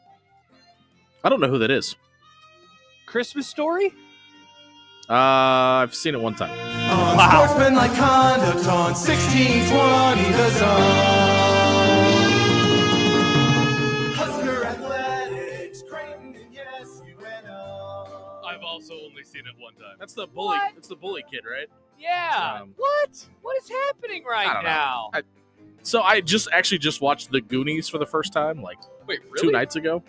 I don't know who that is. Christmas Story? I've seen it one time. Unsportsmanlike conduct on 1620 The Zone. Husker Athletics, Creighton, and yes, UNO. I've also only seen it one time. That's the bully. What? That's the bully kid, right? Yeah. What? What is happening I right don't know. now? So I just watched The Goonies for the first time, like Wait, 2 nights ago.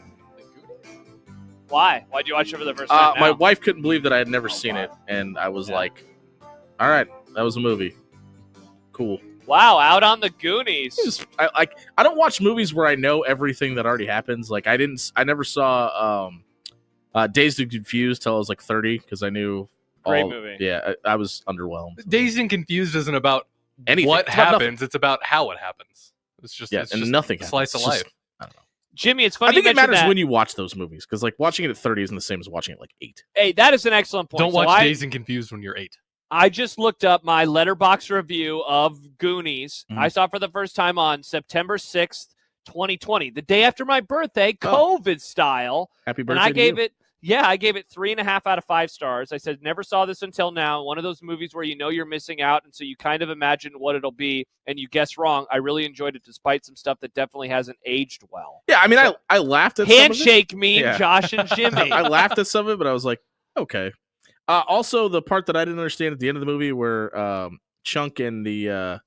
Why? Why'd you watch it for the first time My now? wife couldn't believe that I had never seen it, and I was like, "All right, that was a movie. Cool." Wow, out on the Goonies. I don't watch movies where I know everything that already happens. Like I never saw Dazed and Confused till I was like 30 because I knew. Great movie. Yeah, I was underwhelmed. Dazed and Confused isn't about Anything. what It's about happens. nothing. It's about how it happens. It's just Yeah, it's and just nothing a slice of happens. It's life. just- I don't know. Jimmy, it's funny I think you it mentioned matters that. when you watch those movies because like watching it at 30 isn't the same as watching it like 8. Hey, that is an excellent point. Don't So watch Dazed and Confused when you're 8. I just looked up my Letterboxd review of Goonies. Mhm. I saw it for the first time on September 6th, 2020, the day after my birthday, Oh. COVID style. Happy And birthday! I gave to you. it 3.5 out of 5 stars. I said, never saw this until now. One of those movies where you know you're missing out, and so you kind of imagine what it'll be, and you guess wrong. I really enjoyed it, despite some stuff that definitely hasn't aged well. Yeah, I mean, I laughed at some of it. Handshake meme, Yeah. Josh and Jimmy. I laughed at some of it, but I was like, okay. Also, the part that I didn't understand at the end of the movie where Chunk and the guy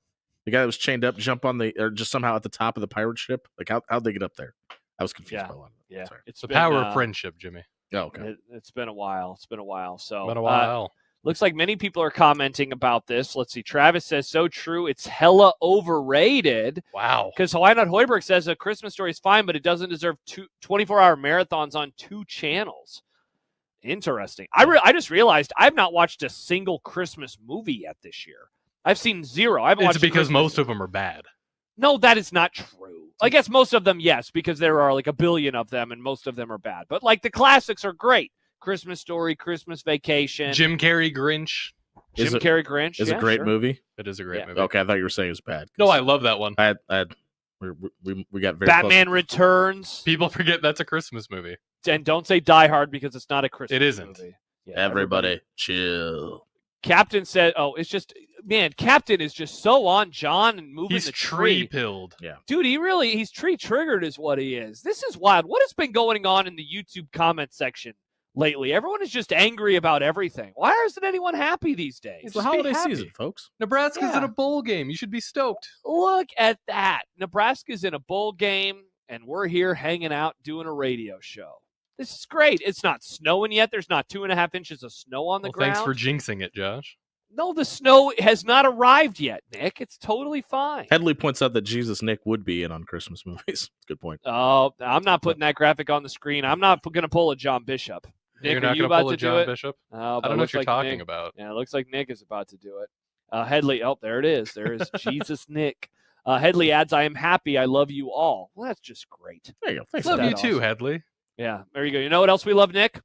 that was chained up jump on or just somehow at the top of the pirate ship. Like, how'd they get up there? I was confused by a lot of that. Yeah, Sorry. it's The been, power of friendship, Jimmy. Oh, okay. It's been a while. It's been a while. So Been a while. looks like many people are commenting about this. Let's see. Travis says, so true. It's hella overrated. Wow. Because Why Not Hoiberg says A Christmas Story is fine, but it doesn't deserve 24-hour marathons on 2 channels. Interesting. I just realized I've not watched a single Christmas movie yet this year. I've seen 0. I haven't It's watched a because Christmas- most of them are bad. No, that is not true. I guess most of them, yes, because there are like a billion of them, and most of them are bad. But like the classics are great. Christmas Story, Christmas Vacation. Jim Carrey Grinch. Is it- Carrey Grinch. Is yeah, a great sure. movie. It is a great Yeah. movie. Okay, I thought you were saying it was bad. No, I love that one. We got very Batman close. Returns. People forget that's a Christmas movie. And don't say Die Hard because it's not a Christmas It isn't. movie. Yeah, Everybody chill. Captain said, oh, it's just, man, Captain is just so on John and moving He's the tree tree. pilled. Yeah. Dude, he's tree triggered is what he is. This is wild. What has been going on in the YouTube comment section lately? Everyone is just angry about everything. Why isn't anyone happy these days? It's the Just be holiday happy. season, folks. Nebraska's in Yeah. a bowl game. You should be stoked. Look at that. Nebraska's in a bowl game, and we're here hanging out doing a radio show. This is great. It's not snowing yet. There's not 2.5 inches of snow on the Well, ground. thanks for jinxing it, Josh. No, the snow has not arrived yet, Nick. It's totally fine. Headley points out that Jesus Nick would be in on Christmas movies. Good point. Oh, I'm not putting that graphic on the screen. I'm not going to pull a John Bishop. Nick, You're are not you going to about pull to a do John it? Bishop? Oh, I but don't it know what looks you're like talking Nick- about. Yeah, it looks like Nick is about to do it. Headley, oh, there it is. There is Jesus Nick. Headley adds, I am happy. I love you all. Well, that's just great. There you go. Thanks. Love for you that. too, awesome. Headley. Yeah, there you go. You know what else we love, Nick?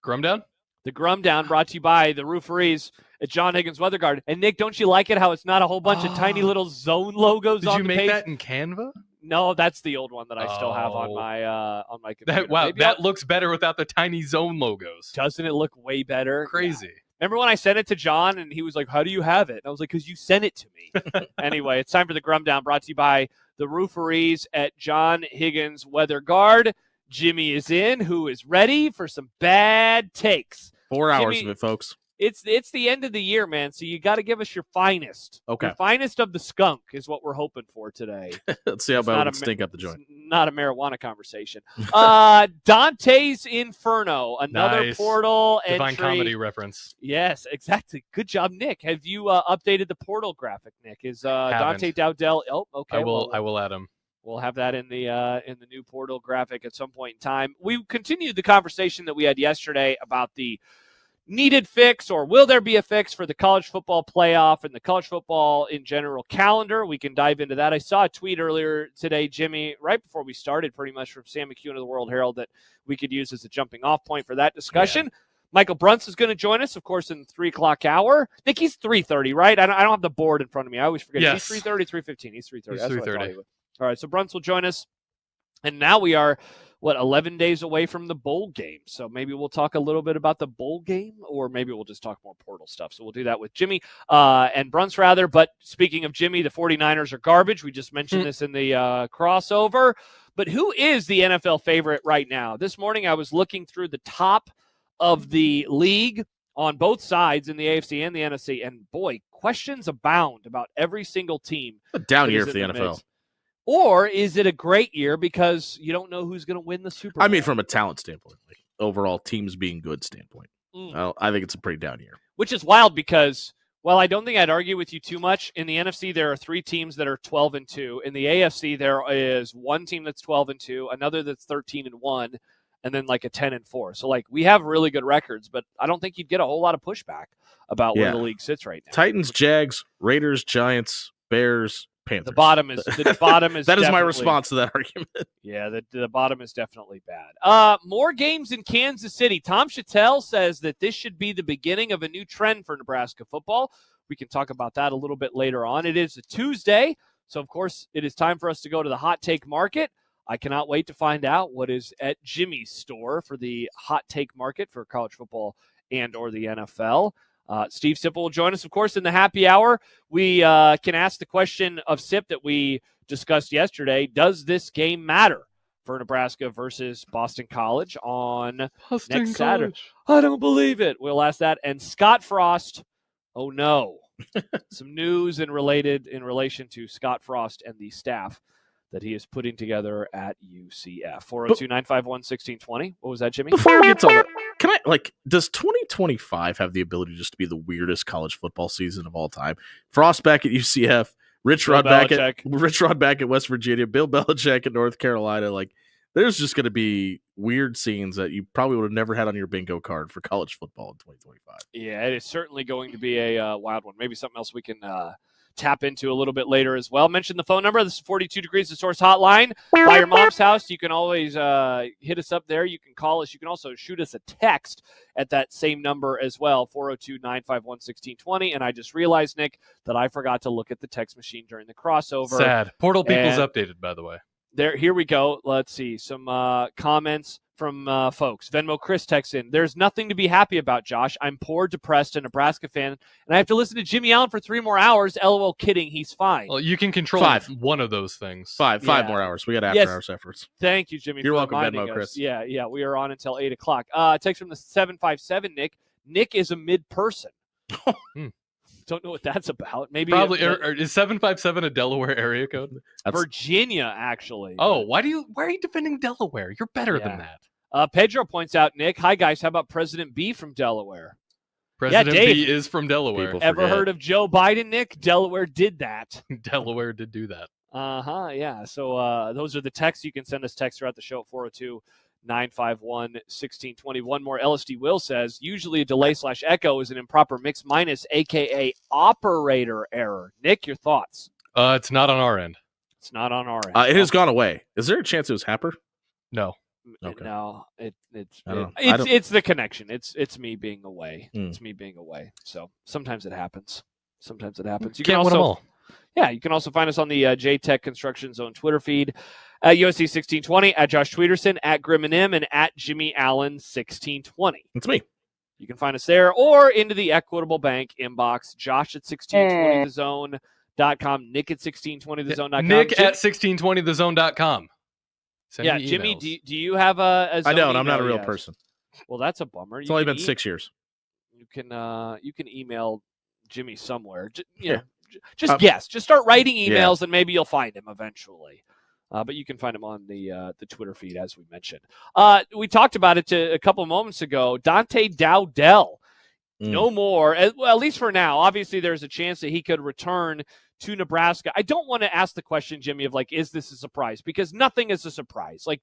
Grum down? The Grum Down, brought to you by the Rooferees at John Higgins Weather Guard. And Nick, don't you like it how it's not a whole bunch of tiny little zone logos Did on you the make page? that in Canva? No, that's the old one that I still have on Oh. my computer. That, wow, Maybe that looks better without the tiny zone logos. doesn't it look way better? Crazy. Remember when I sent it to John and he was like, how do you have it? And I was like, because you sent it to me. Anyway, it's time for the Grum Down, brought to you by the Rooferees at John Higgins Weather Guard. Jimmy is in, who is ready for some bad takes. 4 hours Jimmy, of it, folks. It's the end of the year, man, so you got to give us your finest. Okay. Your finest of the skunk is what we're hoping for today. Let's see how bad we can stink up the joint. Not a marijuana conversation. Dante's Inferno, another portal Divine entry. Comedy reference. Yes, exactly. Good job, Nick. Have you updated the portal graphic, Nick? Is Dante Dowdell? Oh, okay. I will add him. We'll have that in the new portal graphic at some point in time. We continued the conversation that we had yesterday about the needed fix, or will there be a fix for the college football playoff and the college football in general calendar. We can dive into that. I saw a tweet earlier today, Jimmy, right before we started, pretty much from Sam McCune of the World Herald, that we could use as a jumping off point for that discussion. Yeah. Michael Bruntz is going to join us, of course, in the 3 o'clock hour. Nick, he's 3:30, right? I don't have the board in front of me. I always forget. Yes. He's 3:30, 3:15. He's 3:30. He's That's 3:30. what I thought he was. All right, so Bruntz will join us. And now we are, 11 days away from the bowl game. So maybe we'll talk a little bit about the bowl game, or maybe we'll just talk more portal stuff. So we'll do that with Jimmy and Bruntz, rather. But speaking of Jimmy, the 49ers are garbage. We just mentioned this in the crossover. But who is the NFL favorite right now? This morning I was looking through the top of the league on both sides in the AFC and the NFC. And, boy, questions abound about every single team. A down year for the NFL. Midst. Or is it a great year because you don't know who's going to win the Super Bowl? I mean, from a talent standpoint, like overall teams being good standpoint. I think it's a pretty down year. Which is wild because, well, I don't think I'd argue with you too much. In the NFC, there are 3 teams that are 12-2. In the AFC, there is one team that's 12-2, another that's 13-1, and then like a 10-4. So, like, we have really good records, but I don't think you'd get a whole lot of pushback about where the league sits right now. Titans, Jags, Raiders, Giants, Bears, Panthers. The bottom is that is my response to that argument. Yeah, the bottom is definitely bad. More games in Kansas City. Tom Chattel says that this should be the beginning of a new trend for Nebraska football. We can talk about that a little bit later on. It is a Tuesday, so of course it is time for us to go to the hot take market. I cannot wait to find out what is at Jimmy's store for the hot take market for college football and or the NFL. Steve Sipple will join us, of course, in the happy hour. We can ask the question of Sip that we discussed yesterday. Does this game matter for Nebraska versus Boston College on next Saturday? I don't believe it. We'll ask that. And Scott Frost, oh no. Some news in relation to Scott Frost and the staff that he is putting together at UCF. 402-951-1620. What was that, Jimmy? Before we get to all that, can I, does 2025 have the ability just to be the weirdest college football season of all time? Frost back at UCF, Rich Rod back at West Virginia, Bill Belichick at North Carolina. There's just going to be weird scenes that you probably would have never had on your bingo card for college football in 2025. Yeah, it is certainly going to be a wild one. Maybe something else we can tap into a little bit later as well. Mention the phone number. This is 42 Degrees, the Source hotline. By your mom's house, you can always hit us up there. You can call us. You can also shoot us a text at that same number as well, 402-951-1620. And I just realized, Nick, that I forgot to look at the text machine during the crossover. Sad. Portal People's updated, by the way. Here we go. Let's see. Some comments from folks. Venmo Chris texts in. There's nothing to be happy about, Josh. I'm poor, depressed, a Nebraska fan, and I have to listen to Jimmy Allen for 3 more hours. LOL, kidding. He's fine. Well, you can control 5. One of those things. 5 more hours. We got after hours efforts. Thank you, Jimmy. You're for welcome, reminding Venmo us. Chris. Yeah. We are on until 8 o'clock. Text from the 757, Nick. Nick is a mid person. Don't know what that's about. Maybe probably is 757 a Delaware area code? Virginia, actually. Oh, why are you defending Delaware? You're better than that. Pedro points out, Nick, hi guys, how about President B from Delaware? President B is from Delaware. Ever heard of Joe Biden, Nick? Delaware did that. Delaware did do that. Yeah. So those are the texts. You can send us texts throughout the show at 402-951-1620. One more. LSD Will says, usually a delay/echo is an improper mix minus, a.k.a. operator error. Nick, your thoughts? It's not on our end. It's not on our end. It has gone away. Is there a chance it was Happer? No. Okay. No, it's the connection. It's me being away. It's me being away. So sometimes it happens. You can't win them all. Yeah, you can also find us on the JTech Construction Zone Twitter feed at USC 1620, at Josh Tweederson, at Grim and M, and at Jimmy Allen 1620. That's me. You can find us there or into the Equitable Bank inbox. Josh at 1620thezone.com, Nick at 1620thezone.com. Nick at 1620thezone.com. Send me Jimmy, emails. do you have a I zone don't. I'm not email a real yet? person. Well, that's a bummer. It's only been 6 years. You can email Jimmy somewhere. Yeah. Just guess. Just start writing Yeah. emails, and maybe you'll find him eventually. But you can find him on the Twitter feed, as we mentioned. We talked about it a couple moments ago. Dante Dowdell, no more. Well, at least for now. Obviously, there's a chance that he could return to Nebraska. I don't want to ask the question, Jimmy, of like, is this a surprise? Because nothing is a surprise. Like,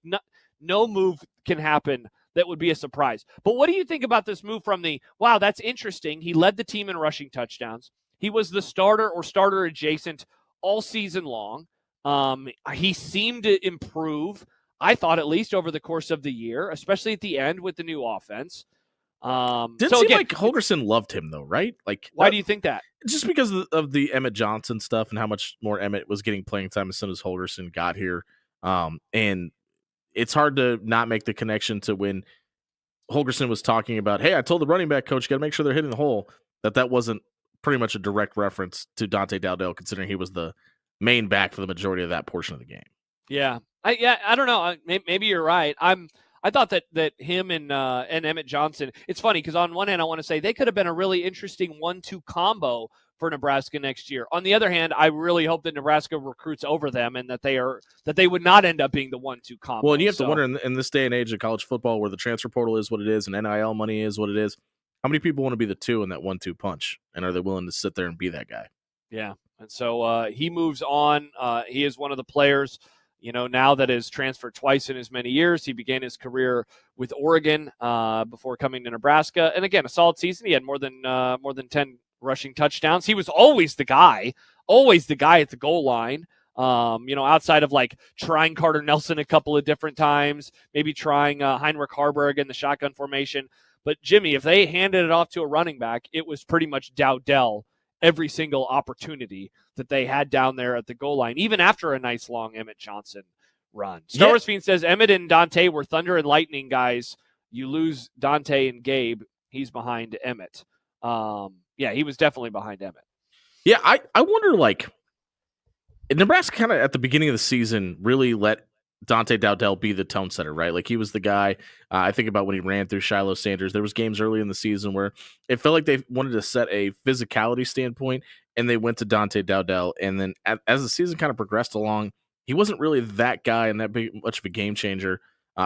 no move can happen that would be a surprise. But what do you think about this move from wow, that's interesting. He led the team in rushing touchdowns. He was the starter or starter adjacent all season long. He seemed to improve, I thought, at least over the course of the year, especially at the end with the new offense. Didn't so seem again, like Holgerson loved him though, right? Like, why do you think that? Just because of the Emmett Johnson stuff and how much more Emmett was getting playing time as soon as Holgerson got here. And it's hard to not make the connection to when Holgerson was talking about, hey, I told the running back coach, got to make sure they're hitting the hole, that wasn't pretty much a direct reference to Dante Dowdell, considering he was the main back for the majority of that portion of the game. Yeah. I don't know. Maybe you're right. I thought that him and Emmett Johnson, it's funny because on one hand, I want to say they could have been a really interesting 1-2 combo for Nebraska next year. On the other hand, I really hope that Nebraska recruits over them and that they would not end up being the 1-2 combo. Well, and you have to wonder in this day and age of college football where the transfer portal is what it is and NIL money is what it is, how many people want to be the 2 in that 1-2 punch? And are they willing to sit there and be that guy? Yeah. And so he moves on. He is one of the players, now that has transferred twice in as many years. He began his career with Oregon before coming to Nebraska. And again, a solid season. He had more than 10 rushing touchdowns. He was always the guy at the goal line. Outside of like trying Carter Nelson a couple of different times, maybe trying Heinrich Harburg in the shotgun formation. But Jimmy, if they handed it off to a running back, it was pretty much Dowdell every single opportunity that they had down there at the goal line, even after a nice long Emmett Johnson run. Star Wars Fiend says Emmett and Dante were thunder and lightning guys. You lose Dante and Gabe, he's behind Emmett. He was definitely behind Emmett. Yeah, I wonder, like, Nebraska kind of at the beginning of the season really let Dante Dowdell be the tone setter, right? Like, he was the guy. I think about when he ran through Shiloh Sanders. There was games early in the season where it felt like they wanted to set a physicality standpoint, and they went to Dante Dowdell. And then as the season kind of progressed along, he wasn't really that guy and that much of a game changer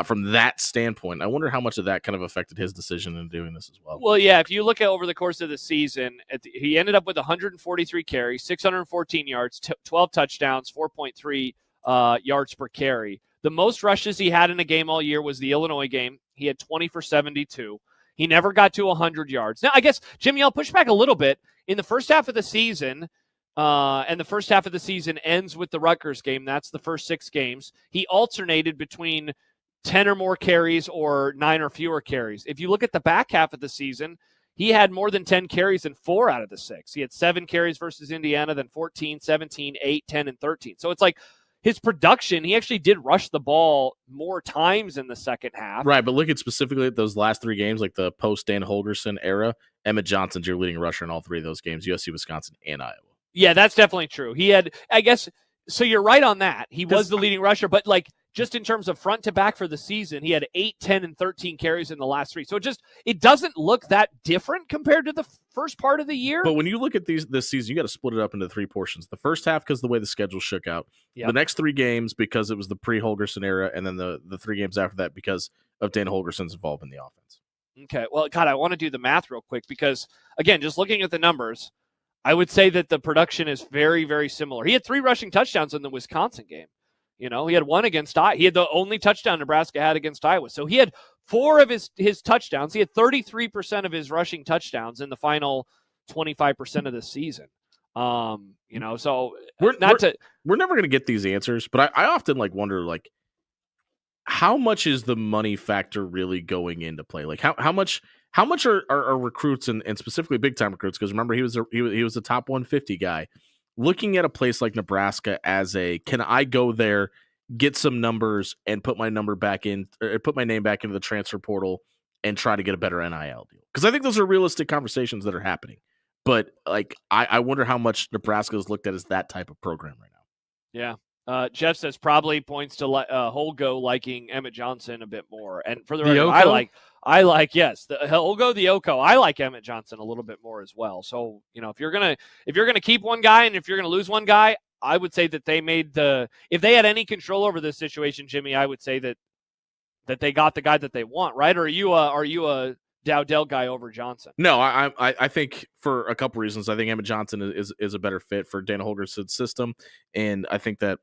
from that standpoint. I wonder how much of that kind of affected his decision in doing this as well. Well, yeah, if you look at over the course of the season, he ended up with 143 carries, 614 yards, 12 touchdowns, 4.3 yards per carry. The most rushes he had in a game all year was the Illinois game. He had 20 for 72. He never got to 100 yards. Now, I guess, Jimmy, I'll push back a little bit. In the first half of the season, and the first half of the season ends with the Rutgers game. That's the first 6 games. He alternated between 10 or more carries or 9 or fewer carries. If you look at the back half of the season, he had more than 10 carries in 4 out of the 6. He had 7 carries versus Indiana, then 14, 17, 8, 10, and 13. So it's like his production, he actually did rush the ball more times in the second half. Right, but look at specifically at those last 3 games, like the post-Dan Holgerson era, Emmett Johnson's your leading rusher in all 3 of those games, USC, Wisconsin, and Iowa. Yeah, that's definitely true. He had, I guess, so you're right on that. He was the leading rusher, but like just in terms of front to back for the season, he had 8, 10, and 13 carries in the last 3. So it doesn't look that different compared to the first part of the year. But when you look at this season, you got to split it up into 3 portions. The first half, because the way the schedule shook out. Yep. The next 3 games, because it was the pre-Holgerson era, and then the 3 games after that, because of Dan Holgerson's involvement in the offense. Okay. Well, God, I want to do the math real quick because, again, just looking at the numbers, I would say that the production is very, very similar. He had 3 rushing touchdowns in the Wisconsin game. He had 1 against Iowa. He had the only touchdown Nebraska had against Iowa. So he had 4 of his touchdowns. He had 33% of his rushing touchdowns in the final 25% of the season. So we're never going to get these answers, but I often wonder how much is the money factor really going into play? Like how much are recruits and specifically big time recruits? Because remember he was a top 150 guy. Looking at a place like Nebraska as can I go there, get some numbers, and put my name back into the transfer portal and try to get a better NIL deal? Because I think those are realistic conversations that are happening. But I wonder how much Nebraska is looked at as that type of program right now. Yeah, Jeff says probably points to Holgo liking Emmett Johnson a bit more. And for the The record, Oko? I like yes, the Holgo, the Oko. I like Emmett Johnson a little bit more as well. So, if you're gonna keep one guy and if you're gonna lose one guy, I would say that they made if they had any control over this situation, Jimmy, I would say that they got the guy that they want, right? Or are you a Dowdell guy over Johnson? No, I think for a couple reasons. I think Emmett Johnson is a better fit for Dan Holgerson's system, and I think that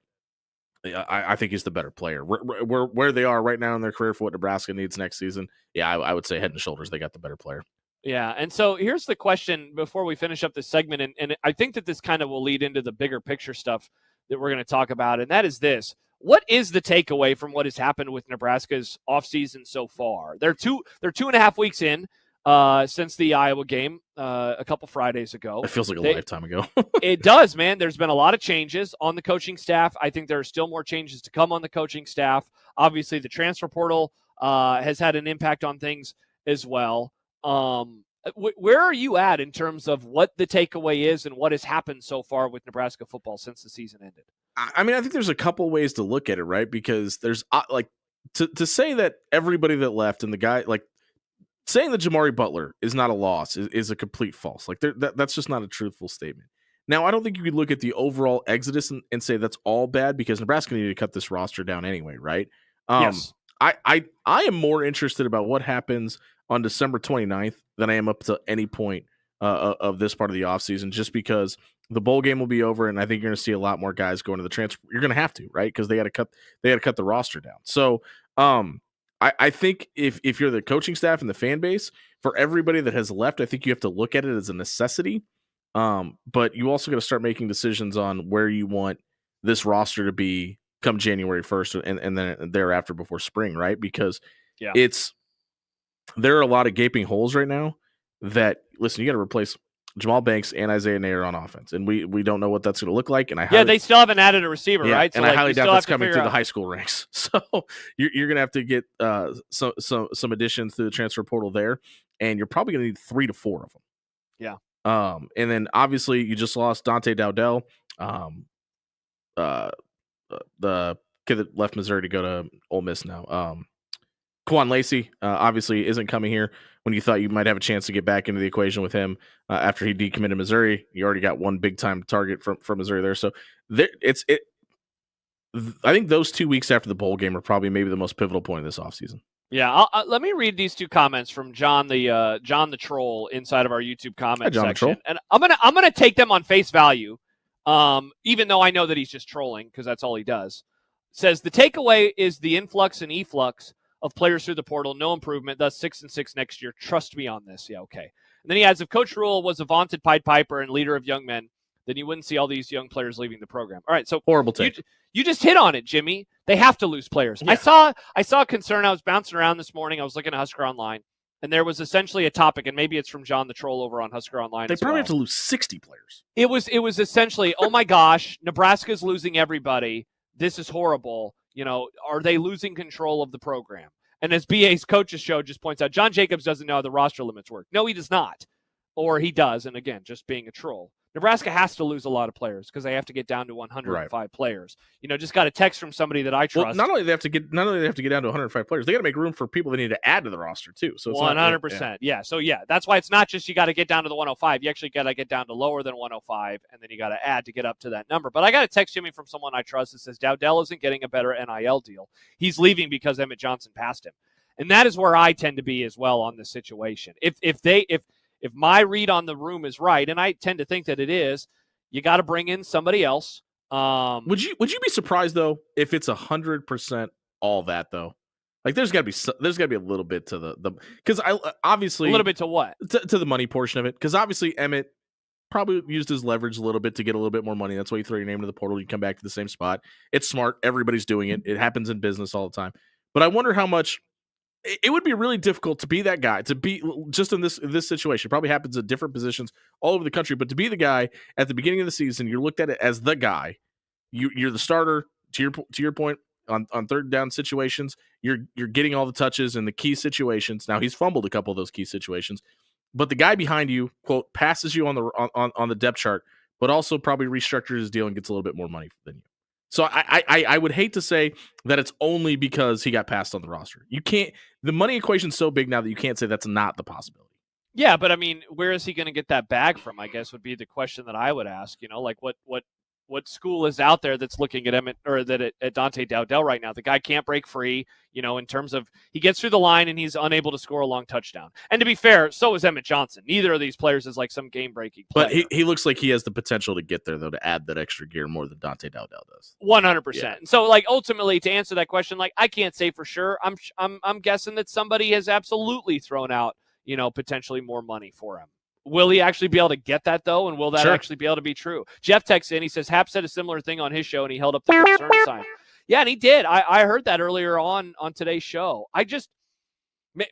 I think he's the better player. Where they are right now in their career for what Nebraska needs next season, I would say head and shoulders they got the better player. Yeah, and so here's the question before we finish up this segment, and I think that this kind of will lead into the bigger picture stuff that we're going to talk about, and that is this. What is the takeaway from what has happened with Nebraska's offseason so far? They're 2.5 weeks in since the Iowa game a couple Fridays ago. It feels like a lifetime ago. It does, man. There's been a lot of changes on the coaching staff. I think there are still more changes to come on the coaching staff. Obviously, the transfer portal has had an impact on things as well. Where are you at in terms of what the takeaway is and what has happened so far with Nebraska football since the season ended? I mean, I think there's a couple ways to look at it, right? Because there's to say that everybody that left and the guy saying that Jamari Butler is not a loss is a complete false. That's just not a truthful statement. Now, I don't think you could look at the overall exodus and say that's all bad because Nebraska needed to cut this roster down anyway, right? Yes. I am more interested about what happens on December 29th than I am up to any point of this part of the offseason, just because the bowl game will be over, and I think you're going to see a lot more guys going to the transfer. You're going to have to, right? Because they got to cut the roster down. So I think if you're the coaching staff and the fan base, for everybody that has left, I think you have to look at it as a necessity. But you also got to start making decisions on where you want this roster to be come January 1st and then thereafter before spring, right? Because there are a lot of gaping holes right now that, listen, you got to replace Jamal Banks and Isaiah Nair on offense, and we don't know what that's going to look like. And they still haven't added a receiver, right? So and I highly doubt that's coming through the high school ranks. So you're going to have to get some additions to the transfer portal there, and you're probably going to need 3 to 4 of them. Yeah. And then obviously you just lost Dante Dowdell, the kid that left Missouri to go to Ole Miss now. Quan Lacey obviously isn't coming here when you thought you might have a chance to get back into the equation with him after he decommitted Missouri. You already got one big time target from Missouri there. So I think those 2 weeks after the bowl game are probably maybe the most pivotal point of this offseason. Yeah, let me read these 2 comments from John the Troll inside of our YouTube comment section, and I'm gonna take them on face value, even though I know that he's just trolling because that's all he does. Says the takeaway is the influx and efflux of players through the portal, no improvement, thus 6-6 next year. Trust me on this. Yeah, okay. And then he adds, if Coach Rule was a vaunted Pied Piper and leader of young men, then you wouldn't see all these young players leaving the program. All right, so horrible take. You just hit on it, Jimmy. They have to lose players. Yeah. I saw a concern. I was bouncing around this morning. I was looking at Husker Online, and there was essentially a topic, and maybe it's from John the Troll over on Husker Online. They probably have to lose 60 players. It was essentially, oh my gosh, Nebraska's losing everybody. This is horrible. Are they losing control of the program? And as BA's Coaches Show just points out, John Jacobs doesn't know how the roster limits work. No, he does not. Or he does, and again, just being a troll. Nebraska has to lose a lot of players because they have to get down to 105 players. Just got a text from somebody that I trust. Well, not only do they have to get down to 105 players, they got to make room for people they need to add to the roster too. So it's 100%. Yeah. So that's why it's not just you got to get down to the 105. You actually got to get down to lower than 105, and then you got to add to get up to that number. But I got a text, Jimmy, from someone I trust that says Dowdell isn't getting a better NIL deal. He's leaving because Emmett Johnson passed him, and that is where I tend to be as well on this situation. If my read on the room is right, and I tend to think that it is, you got to bring in somebody else. Would you be surprised though if it's 100% all that though? Like there's got to be a little bit to the because I obviously a little bit to what to the money portion of it, because obviously Emmett probably used his leverage a little bit to get a little bit more money. That's why you throw your name into the portal. You come back to the same spot. It's smart. Everybody's doing it. It happens in business all the time. But I wonder how much. It would be really difficult to be that guy, to be just in this situation. It probably happens at different positions all over the country, but to be the guy at the beginning of the season, you're looked at it as the guy. You're the starter. To your point on third down situations, you're getting all the touches in the key situations. Now he's fumbled a couple of those key situations, but the guy behind you, quote, passes you on the depth chart, but also probably restructures his deal and gets a little bit more money than you. So I would hate to say that it's only because he got passed on the roster. You can't. The money equation's so big now that you can't say that's not the possibility. Yeah, but I mean, where is he going to get that bag from? I guess would be the question that I would ask. Like what school is out there that's looking at him at Dante Dowdell right now? The guy can't break free. In terms of he gets through the line and he's unable to score a long touchdown. And to be fair, so is Emmett Johnson. Neither of these players is like some game breaking player. But he looks like he has the potential to get there though, to add that extra gear more than Dante Dowdell does. 100%. And so, like, ultimately, to answer that question, like, I can't say for sure. I'm guessing that somebody has absolutely thrown out, potentially more money for him. Will he actually be able to get that, though? And will that actually be able to be true? Jeff texts in. He says, Hap said a similar thing on his show, and he held up the concern sign. Yeah, and he did. I heard that earlier on today's show. I just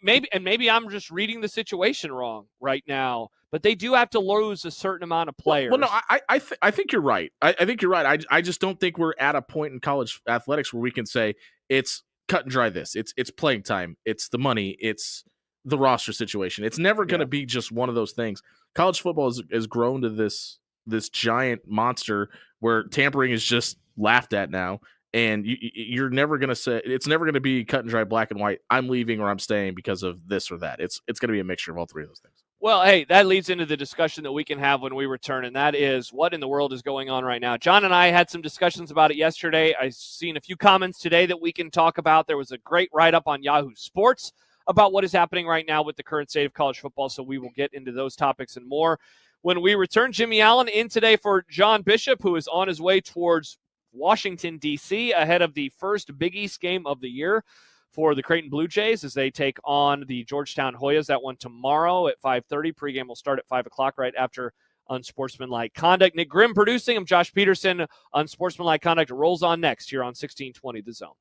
maybe I'm just reading the situation wrong right now, but they do have to lose a certain amount of players. Well, no, I think you're right. I think you're right. I just don't think we're at a point in college athletics where we can say it's cut and dry. It's playing time. It's the money. It's the roster situation. It's never going to be just one of those things. College football has grown to this giant monster where tampering is just laughed at now. And you're never going to say it's never going to be cut and dry, black and white. I'm leaving or I'm staying because of this or that. It's going to be a mixture of all three of those things. Well, hey, that leads into the discussion that we can have when we return, and that is what in the world is going on right now. John and I had some discussions about it yesterday. I've seen a few comments today that we can talk about. There was a great write-up on Yahoo Sports about what is happening right now with the current state of college football, so we will get into those topics and more when we return. Jimmy Allen in today for John Bishop, who is on his way towards Washington, D.C., ahead of the first Big East game of the year for the Creighton Blue Jays as they take on the Georgetown Hoyas. That one tomorrow at 5:30. Pregame will start at 5 o'clock right after Unsportsmanlike Conduct. Nick Grim producing. I'm Josh Peterson. Unsportsmanlike Conduct rolls on next here on 1620 The Zone.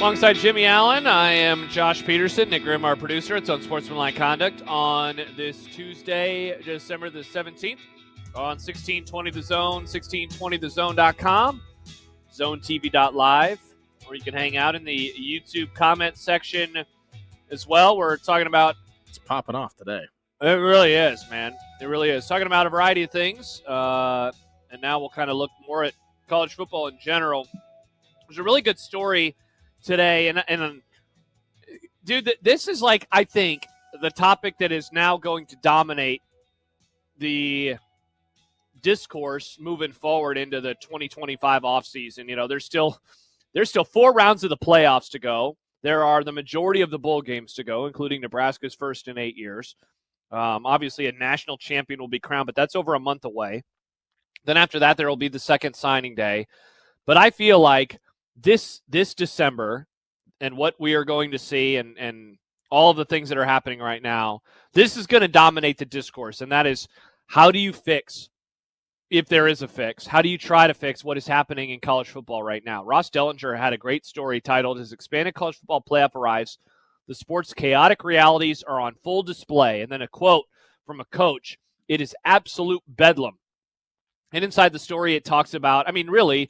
Alongside Jimmy Allen, I am Josh Peterson, Nick Grum, our producer. It's Unsportsmanlike Conduct on this Tuesday, December the 17th, on 1620 The Zone, 1620thezone.com, zonetv.live, or you can hang out in the YouTube comment section as well. We're talking about... It's popping off today. It really is, man. It really is. Talking about a variety of things, and now we'll kind of look more at college football in general. There's a really good story today, and dude, this is like, I think, the topic that is now going to dominate the discourse moving forward into the 2025 offseason. You know, there's still 4 rounds of the playoffs to go. There are the majority of the bowl games to go, including Nebraska's first in 8 years. Obviously, a national champion will be crowned, but that's over a month away. Then after that, there will be the second signing day. But I feel like this December and what we are going to see and all of the things that are happening right now, this is going to dominate the discourse. And that is, how do you fix, if there is a fix, how do you try to fix what is happening in college football right now? Ross Dellinger had a great story titled, "His Expanded College Football Playoff Arrives. The sport's chaotic realities are on full display." And then a quote from a coach, "It is absolute bedlam." And inside the story, it talks about, I mean, really,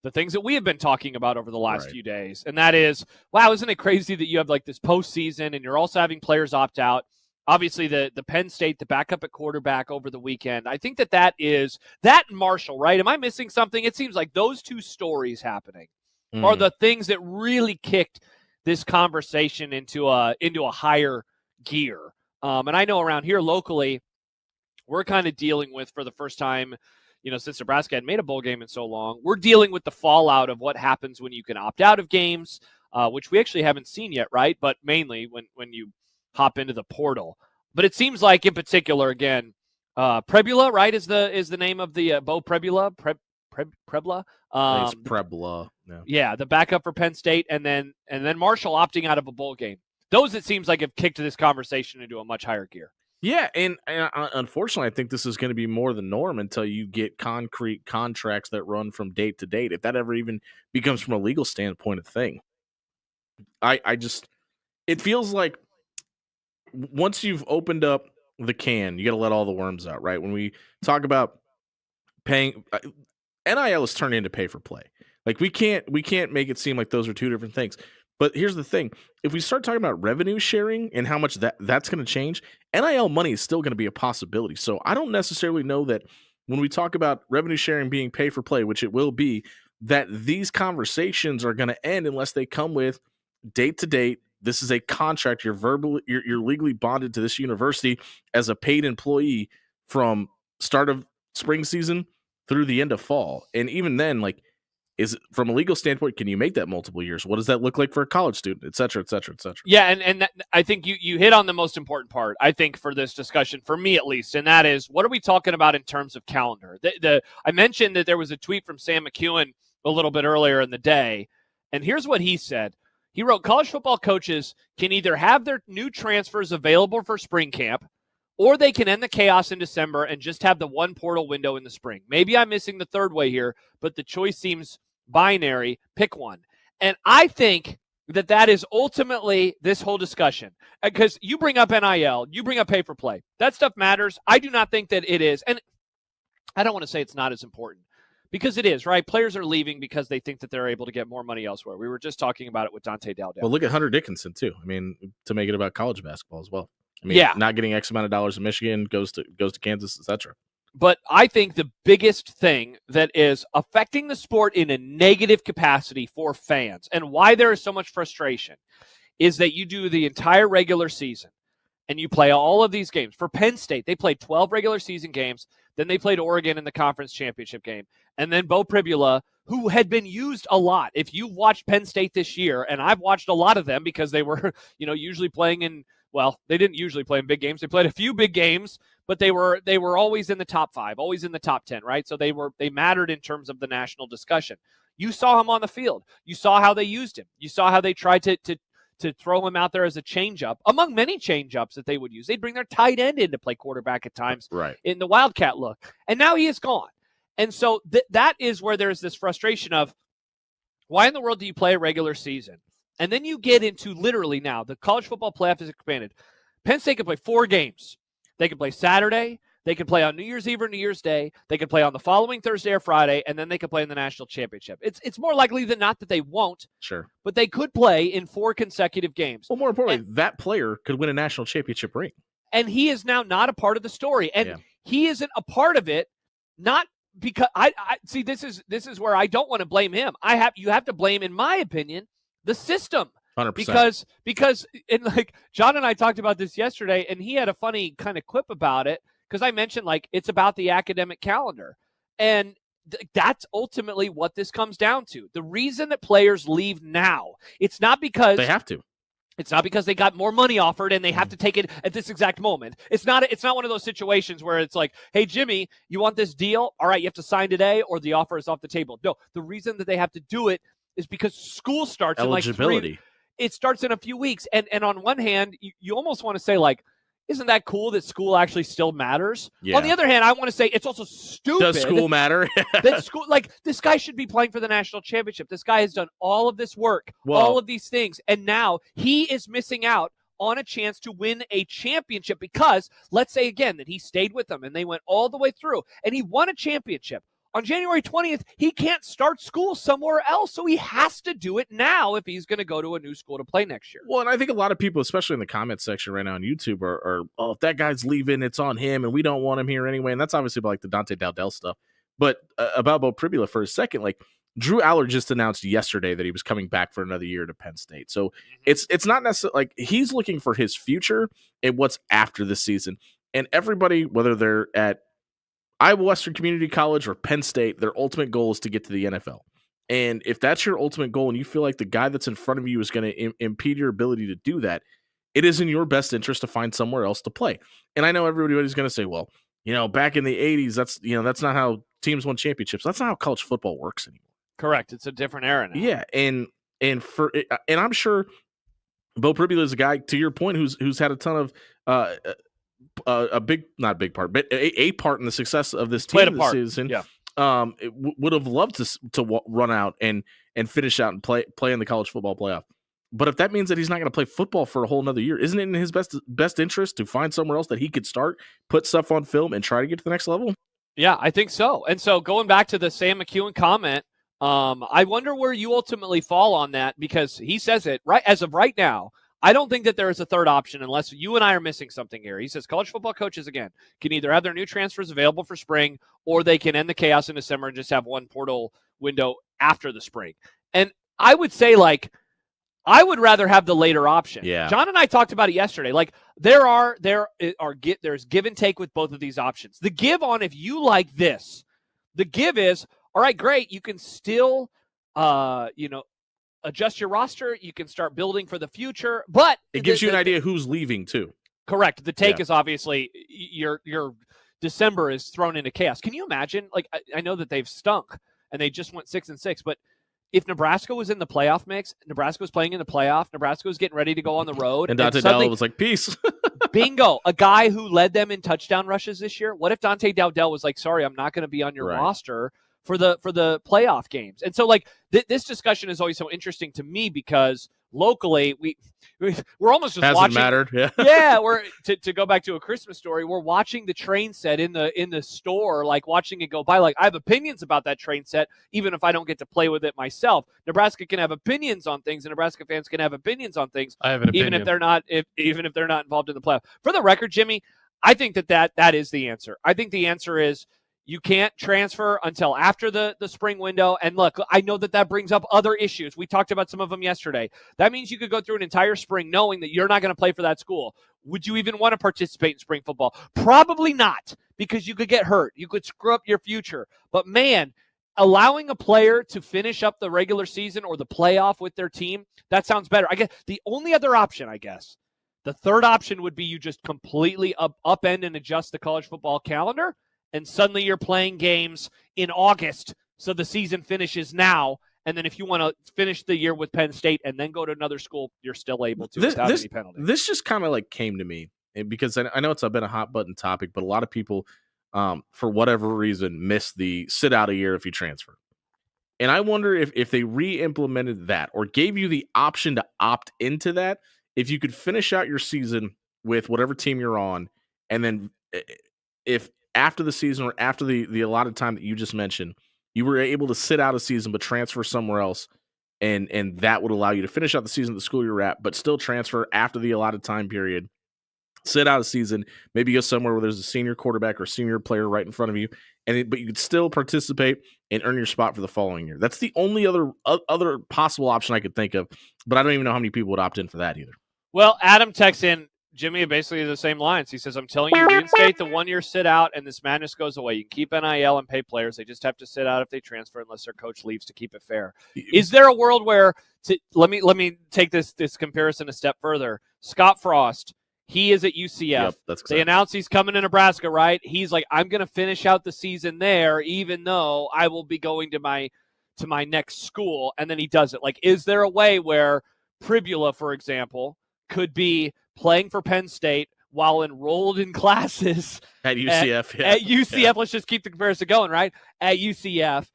the things that we have been talking about over the last few days. And that is, wow, isn't it crazy that you have like this postseason and you're also having players opt out? Obviously, the Penn State, the backup at quarterback over the weekend. I think that is that and Marshall, right? Am I missing something? It seems like those two stories happening are the things that really kicked this conversation into a higher gear. And I know around here locally, we're kind of dealing with, for the first time, you know, since Nebraska had made a bowl game in so long, we're dealing with the fallout of what happens when you can opt out of games, which we actually haven't seen yet, right? But mainly when you hop into the portal. But it seems like, in particular, again, Prebula, right, is the name of the Bo Prebula, Prebla. I think it's Prebla. Yeah, the backup for Penn State, and then Marshall opting out of a bowl game. Those, it seems like, have kicked this conversation into a much higher gear. Yeah, and unfortunately, I think this is going to be more the norm until you get concrete contracts that run from date to date. If that ever even becomes, from a legal standpoint, a thing. It feels like once you've opened up the can, you got to let all the worms out, right? When we talk about paying, NIL is turned into pay for play. Like we can't make it seem like those are two different things. But here's the thing. If we start talking about revenue sharing and how much that's going to change, NIL money is still going to be a possibility. So I don't necessarily know that when we talk about revenue sharing being pay for play, which it will be, that these conversations are going to end unless they come with date to date. This is a contract. You're legally bonded to this university as a paid employee from start of spring season through the end of fall. And even then, like, is from a legal standpoint, can you make that multiple years? What does that look like for a college student, et cetera, et cetera, et cetera? Yeah, and I think you hit on the most important part, I think, for this discussion, for me at least, and that is, what are we talking about in terms of calendar? I mentioned that there was a tweet from Sam McEwen a little bit earlier in the day, and here's what he said. He wrote, college football coaches can either have their new transfers available for spring camp, or they can end the chaos in December and just have the one portal window in the spring. Maybe I'm missing the third way here, but the choice seems binary. Pick one. And I think that is ultimately this whole discussion, because you bring up NIL, you bring up pay for play. That stuff matters. I do not think that it is. And I don't want to say it's not as important, because it is, right? Players are leaving because they think that they're able to get more money elsewhere. We were just talking about it with Dante Dowdell. Well, look at Hunter Dickinson too. I mean, to make it about college basketball as well. I mean, not getting X amount of dollars in Michigan, goes to Kansas, etc. But I think the biggest thing that is affecting the sport in a negative capacity for fans, and why there is so much frustration, is that you do the entire regular season and you play all of these games. For Penn State, they played 12 regular season games. Then they played Oregon in the conference championship game. And then Bo Prebula, who had been used a lot. If you've watched Penn State this year, and I've watched a lot of them because they were, usually playing in, well, they didn't usually play in big games. They played a few big games, but they were always in the top 5, always in the top 10, right? So they mattered in terms of the national discussion. You saw him on the field. You saw how they used him. You saw how they tried to throw him out there as a changeup, among many changeups that they would use. They'd bring their tight end in to play quarterback at times, right, in the Wildcat look. And now he is gone. And so that is where there's this frustration of, why in the world do you play a regular season And then you get into literally now, the college football playoff is expanded. Penn State can play 4 games. They can play Saturday. They can play on New Year's Eve or New Year's Day. They can play on the following Thursday or Friday, and then they can play in the national championship. It's more likely than not that they won't. Sure. But they could play in 4 consecutive games. Well, more importantly, that player could win a national championship ring. And he is now not a part of the story. And he isn't a part of it, not because I see this is where I don't want to blame him. You have to blame, in my opinion, the system. 100%. Because and like John and I talked about this yesterday, and he had a funny kind of quip about it. Because I mentioned, like, it's about the academic calendar. And that's ultimately what this comes down to. The reason that players leave now, it's not because they have to. It's not because they got more money offered and they have to take it at this exact moment. It's not one of those situations where it's like, hey, Jimmy, you want this deal? All right, you have to sign today or the offer is off the table. No, the reason that they have to do it is because school starts eligibility. in it starts in a few weeks. And on one hand, you almost want to say, like, isn't that cool that school actually still matters? Yeah. On the other hand, I want to say it's also stupid. Does school matter? That school, like, this guy should be playing for the national championship. This guy has done all of this work, all of these things, and now he is missing out on a chance to win a championship because, let's say again, that he stayed with them and they went all the way through and he won a championship. On January 20th, he can't start school somewhere else, so he has to do it now if he's going to go to a new school to play next year. Well, and I think a lot of people, especially in the comment section right now on YouTube, are oh, if that guy's leaving, it's on him, and we don't want him here anyway. And that's obviously about, like, the Dante Dowdell stuff. But about Bo Pribula for a second, like, Drew Aller just announced yesterday that he was coming back for another year to Penn State. So it's not necessarily like he's looking for his future and what's after this season. And everybody, whether they're at Iowa Western Community College or Penn State, their ultimate goal is to get to the NFL. And if that's your ultimate goal and you feel like the guy that's in front of you is going to impede your ability to do that, it is in your best interest to find somewhere else to play. And I know everybody's going to say, well, back in the 80s, that's not how teams won championships. That's not how college football works anymore. Correct. It's a different era now. Yeah, and I'm sure Bo Pribula is a guy, to your point, who's had a ton of not a big part, but a part in the success of this team this season. Yeah. Would have loved to run out and finish out and play in the college football playoff. But if that means that he's not going to play football for a whole nother year, isn't it in his best interest to find somewhere else that he could start, put stuff on film, and try to get to the next level? Yeah, I think so. And so going back to the Sam McEwen comment, I wonder where you ultimately fall on that, because he says it right as of right now. I don't think that there is a third option unless you and I are missing something here. He says college football coaches, again, can either have their new transfers available for spring or they can end the chaos in December and just have one portal window after the spring. And I would say, like, I would rather have the later option. Yeah. John and I talked about it yesterday. Like, there's give and take with both of these options. The give on, if you like this, the give is, all right, great. You can still, adjust your roster. You can start building for the future, but it gives you an idea who's leaving too. Correct. The take is obviously your December is thrown into chaos. Can you imagine? Like, I know that they've stunk and they just went 6-6, but if Nebraska was in the playoff mix, Nebraska was playing in the playoff, Nebraska was getting ready to go on the road, and Dante Dowdell was like, peace. Bingo. A guy who led them in touchdown rushes this year. What if Dante Dowdell was like, sorry, I'm not going to be on your roster for the playoff games? And so, like, this discussion is always so interesting to me because locally we're almost just hasn't watching. Mattered. We're to go back to A Christmas Story. We're watching the train set in the store, like watching it go by. Like, I have opinions about that train set, even if I don't get to play with it myself. Nebraska can have opinions on things, and Nebraska fans can have opinions on things. I have an opinion. Even if they're not involved in the playoff. For the record, Jimmy, I think that is the answer. I think the answer is, you can't transfer until after the spring window. And look, I know that brings up other issues. We talked about some of them yesterday. That means you could go through an entire spring knowing that you're not going to play for that school. Would you even want to participate in spring football? Probably not, because you could get hurt. You could screw up your future. But man, allowing a player to finish up the regular season or the playoff with their team, that sounds better. I guess the only other option, the third option would be you just completely upend and adjust the college football calendar. And suddenly you're playing games in August, so the season finishes now. And then if you want to finish the year with Penn State and then go to another school, you're still able to without any penalty. This just kind of like came to me, because I know it's been a hot button topic, but a lot of people, for whatever reason, miss the sit out a year if you transfer. And I wonder if they re-implemented that or gave you the option to opt into that, if you could finish out your season with whatever team you're on, and then if after the season or after the allotted time that you just mentioned, you were able to sit out a season but transfer somewhere else, and that would allow you to finish out the season at the school you're at, but still transfer after the allotted time period, sit out a season, maybe go somewhere where there's a senior quarterback or senior player right in front of you, but you could still participate and earn your spot for the following year. That's the only other possible option I could think of, but I don't even know how many people would opt in for that either. Well, Adam texts in Jimmy basically the same lines. He says, I'm telling you, reinstate the 1 year sit out and this madness goes away. You can keep NIL and pay players. They just have to sit out if they transfer unless their coach leaves to keep it fair. Is there a world where let me take this comparison a step further. Scott Frost, he is at UCF. Yep, that's they announced he's coming to Nebraska, right? He's like, I'm going to finish out the season there, even though I will be going to my next school. And then he does it. Like, is there a way where Pribula, for example, could be playing for Penn State while enrolled in classes at UCF? At UCF, let's just keep the comparison going, right? At UCF,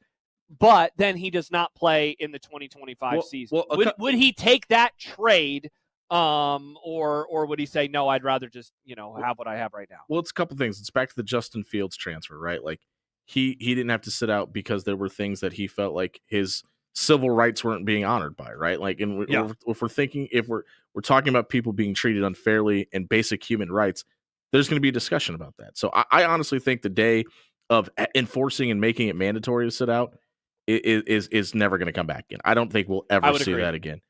but then he does not play in the 2025 season. Would he take that trade? Or would he say, no, I'd rather just, have what I have right now? Well, it's a couple things. It's back to the Justin Fields transfer, right? Like he didn't have to sit out because there were things that he felt like his civil rights weren't being honored by, right? Like, and if we're talking about people being treated unfairly and basic human rights, there's going to be a discussion about that. So I honestly think the day of enforcing and making it mandatory to sit out is never going to come back again. I don't think we'll ever see that again.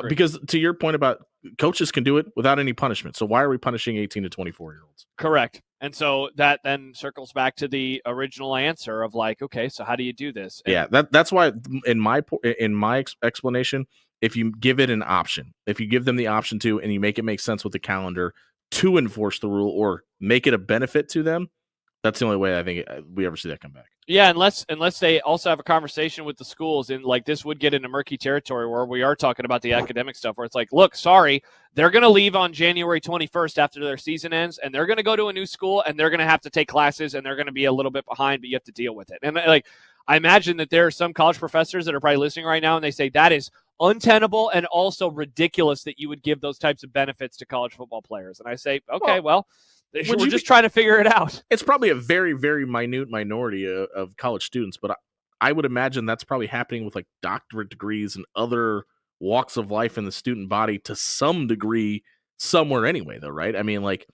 Because to your point about coaches can do it without any punishment. So why are we punishing 18 to 24-year-olds? Correct. And so that then circles back to the original answer of like, okay, so how do you do this? And that's why in my explanation, if you give it an option, if you give them the option to, and you make it make sense with the calendar to enforce the rule or make it a benefit to them, that's the only way I think we ever see that come back. Yeah, unless they also have a conversation with the schools, and like this would get into murky territory where we are talking about the academic stuff where it's like, look, sorry, they're going to leave on January 21st after their season ends, and they're going to go to a new school, and they're going to have to take classes, and they're going to be a little bit behind, but you have to deal with it. And like, I imagine that there are some college professors that are probably listening right now, and they say that is untenable and also ridiculous that you would give those types of benefits to college football players. And I say, okay, well we're just trying to figure it out. It's probably a very, very minute minority of college students, but I would imagine that's probably happening with like doctorate degrees and other walks of life in the student body to some degree somewhere anyway, though, right? I mean, like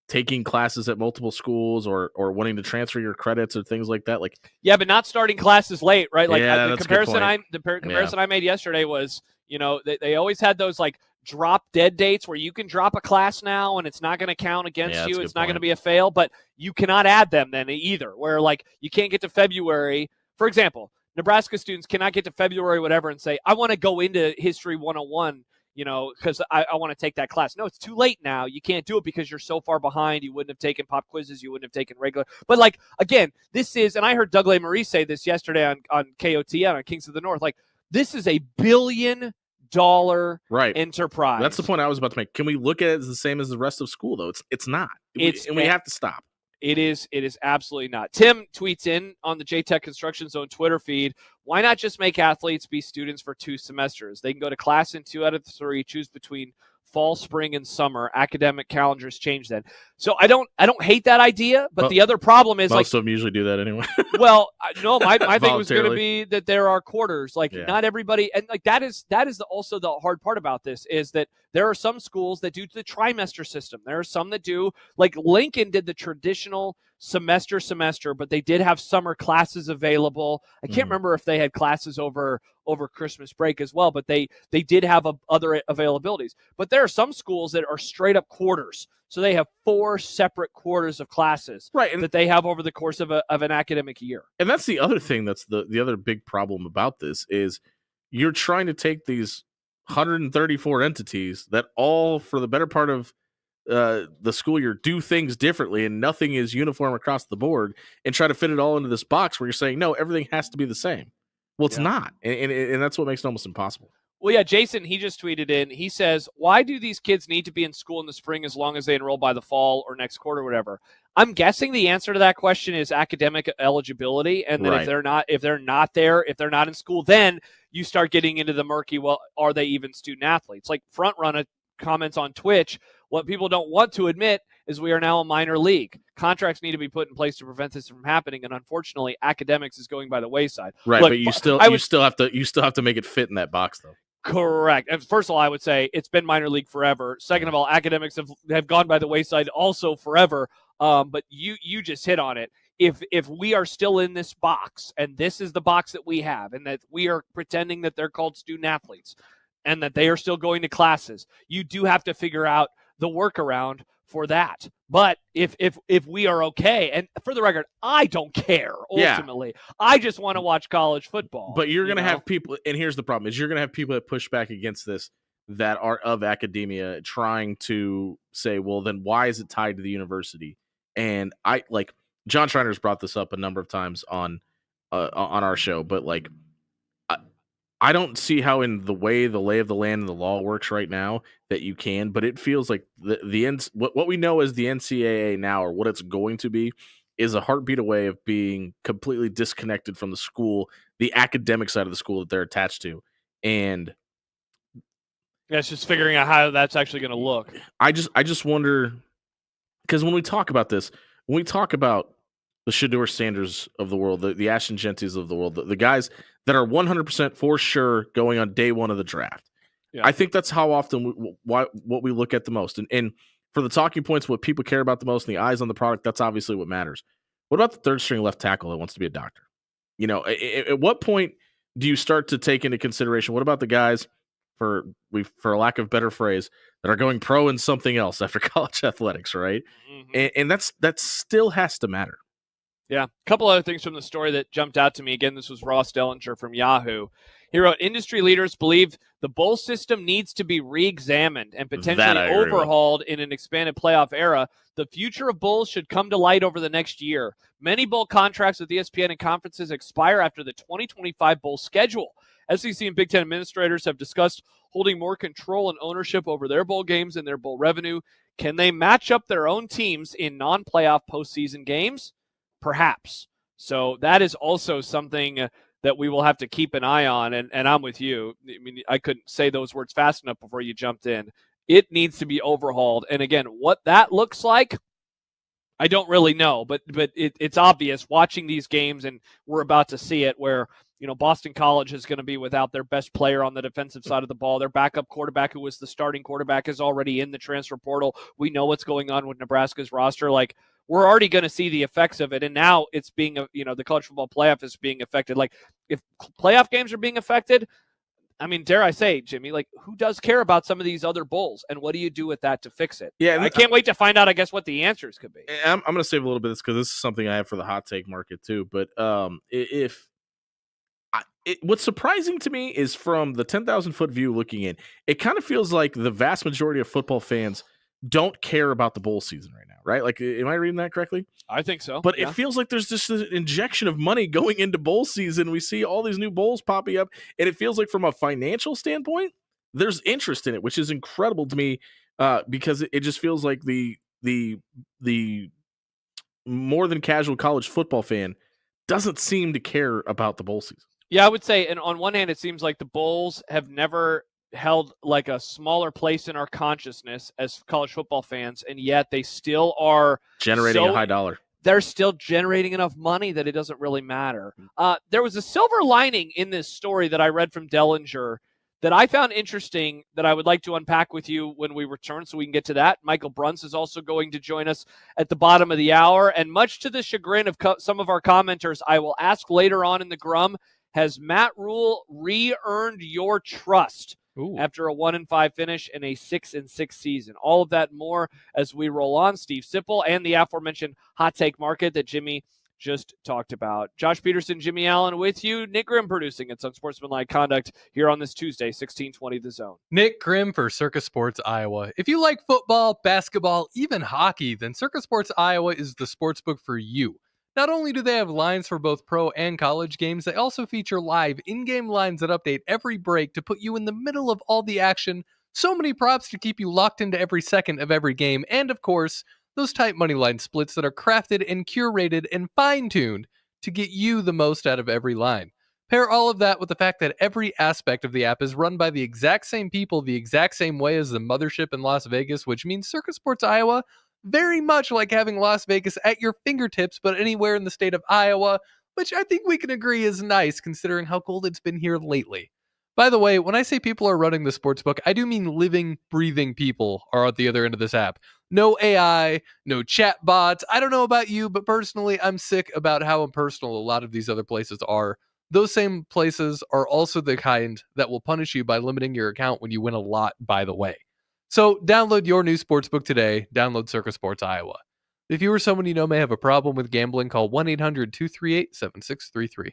taking classes at multiple schools or wanting to transfer your credits or things like that. Like, yeah, but not starting classes late, right? Like the comparison I made yesterday was, they always had those like drop dead dates where you can drop a class now and it's not going to count against you. It's not going to be a fail, but you cannot add them then either, where like you can't get to February. For example, Nebraska students cannot get to February, whatever, and say, I want to go into History 101, because I want to take that class. No, it's too late now. You can't do it because you're so far behind. You wouldn't have taken pop quizzes. You wouldn't have taken regular. But like, again, this is, and I heard Doug Marie say this yesterday on KOTN on Kings of the North, like this is $1 billion enterprise. That's the point I was about to make. Can we look at it as the same as the rest of school though? It's not. We have to stop. It is absolutely not. Tim tweets in on the JTech Construction Zone Twitter feed, why not just make athletes be students for 2 semesters? They can go to class in 2 out of 3, choose between fall, spring, and summer. Academic calendars change then. So I don't hate that idea, but the other problem is most of them usually do that anyway. Well, no, my thing was going to be that there are quarters. Like not everybody, and like that is also the hard part about this is that there are some schools that do the trimester system. There are some that do, like Lincoln did the traditional semester, but they did have summer classes available. I can't remember if they had classes over Christmas break as well, but they did have other availabilities. But there are some schools that are straight up quarters. So they have 4 separate quarters of classes that they have over the course of an academic year. And that's the other thing that's the other big problem about this is you're trying to take these 134 entities that all for the better part of the school year do things differently and nothing is uniform across the board and try to fit it all into this box where you're saying, no, everything has to be the same. Well, it's not. And that's what makes it almost impossible. Well, yeah, Jason, he just tweeted in. He says, why do these kids need to be in school in the spring as long as they enroll by the fall or next quarter or whatever? I'm guessing the answer to that question is academic eligibility, and that Right. if they're not in school, then you start getting into the murky, well, are they even student athletes? Like Front Runner comments on Twitch, what people don't want to admit is we are now a minor league. Contracts need to be put in place to prevent this from happening, and unfortunately, academics is going by the wayside. Right, Look, but you still have to make it fit in that box, though. Correct. And first of all, I would say it's been minor league forever. Second of all, academics have gone by the wayside also forever. But you just hit on it. If we are still in this box, and this is the box that we have, and that we are pretending that they're called student athletes, and that they are still going to classes, you do have to figure out the workaround for that. But if we are okay, and for the record, I don't care ultimately. Yeah. I just want to watch college football. But you're going to have people, and here's the problem, is you're going to have people that push back against this that are of academia trying to say, well, then why is it tied to the university? And I like John Schreiner's brought this up a number of times on our show, but like I don't see how in the way the lay of the land and the law works right now that you can, but it feels like what we know as the NCAA now, or what it's going to be, is a heartbeat away of being completely disconnected from the school, the academic side of the school that they're attached to. And it's just figuring out how that's actually going to look. I just wonder, because when we talk about this, when we talk about the Shedeur Sanders of the world, the Ashton Genties of the world, the guys that are 100% for sure going on day one of the draft. Yeah. I think that's how often what we look at the most. And for the talking points, what people care about the most and the eyes on the product, that's obviously what matters. What about the third string left tackle that wants to be a doctor? You know, at what point do you start to take into consideration, what about the guys, for lack of better phrase, that are going pro in something else after college athletics, right? Mm-hmm. And that still has to matter. Yeah. A couple other things from the story that jumped out to me. Again, this was Ross Dellinger from Yahoo. He wrote, industry leaders believe the bowl system needs to be re-examined and potentially overhauled in an expanded playoff era. The future of bowls should come to light over the next year. Many bowl contracts with ESPN and conferences expire after the 2025 bowl schedule. SEC and Big Ten administrators have discussed holding more control and ownership over their bowl games and their bowl revenue. Can they match up their own teams in non-playoff postseason games? Perhaps. So that is also something that we will have to keep an eye on. And I'm with you. I mean, I couldn't say those words fast enough before you jumped in. It needs to be overhauled. And again, what that looks like, I don't really know. But it's obvious watching these games, and we're about to see it, where Boston College is going to be without their best player on the defensive side of the ball. Their backup quarterback, who was the starting quarterback, is already in the transfer portal. We know what's going on with Nebraska's roster. Like, we're already going to see the effects of it. And now it's being, the college football playoff is being affected. Like, if playoff games are being affected, I mean, dare I say, Jimmy, like, who does care about some of these other bowls? And what do you do with that to fix it? Yeah, I can't wait to find out, I guess, what the answers could be. I'm going to save a little bit of this because this is something I have for the hot take market too. But what's surprising to me is, from the 10,000-foot view looking in, it kind of feels like the vast majority of football fans don't care about the bowl season right now, right? Like, am I reading that correctly? I think so. But it feels like there's just an injection of money going into bowl season. We see all these new bowls popping up, and it feels like, from a financial standpoint, there's interest in it, which is incredible to me, because it just feels like the more than casual college football fan doesn't seem to care about the bowl season. Yeah, I would say, and on one hand, it seems like the bowls have never held like a smaller place in our consciousness as college football fans, and yet they still are generating a high dollar. They're still generating enough money that it doesn't really matter. There was a silver lining in this story that I read from Dellinger that I found interesting, that I would like to unpack with you when we return, so we can get to that. Michael Bruns is also going to join us at the bottom of the hour, and much to the chagrin of some of our commenters, I will ask later on in the Grum, has Matt Rule re-earned your trust after a 1-5 finish and a 6-6 season? All of that and more as we roll on. Steve Sipple and the aforementioned hot take market that Jimmy just talked about. Josh Peterson, Jimmy Allen with you. Nick Grim producing. It's Unsportsmanlike Conduct here on this Tuesday, 1620 The Zone. Nick Grim for Circus Sports Iowa. If you like football, basketball, even hockey, then Circus Sports Iowa is the sportsbook for you. Not only do they have lines for both pro and college games, they also feature live in-game lines that update every break to put you in the middle of all the action. So many props to keep you locked into every second of every game. And of course, Those tight money line splits that are crafted and curated and fine-tuned to get you the most out of every line. Pair all of that with the fact that every aspect of the app is run by the exact same people the exact same way as the mothership in Las Vegas, which means Circus Sports Iowa, very much like having Las Vegas at your fingertips, but anywhere in the state of Iowa, which I think we can agree is nice considering how cold it's been here lately. By the way, when I say people are running the sportsbook, I do mean living, breathing people are at the other end of this app. No AI, no chat bots. I don't know about you, but personally, I'm sick about how impersonal a lot of these other places are. Those same places are also the kind that will punish you by limiting your account when you win a lot, by the way. So download your new sportsbook today. Download Circus Sports Iowa. If you or someone you know may have a problem with gambling, call 1-800-238-7633.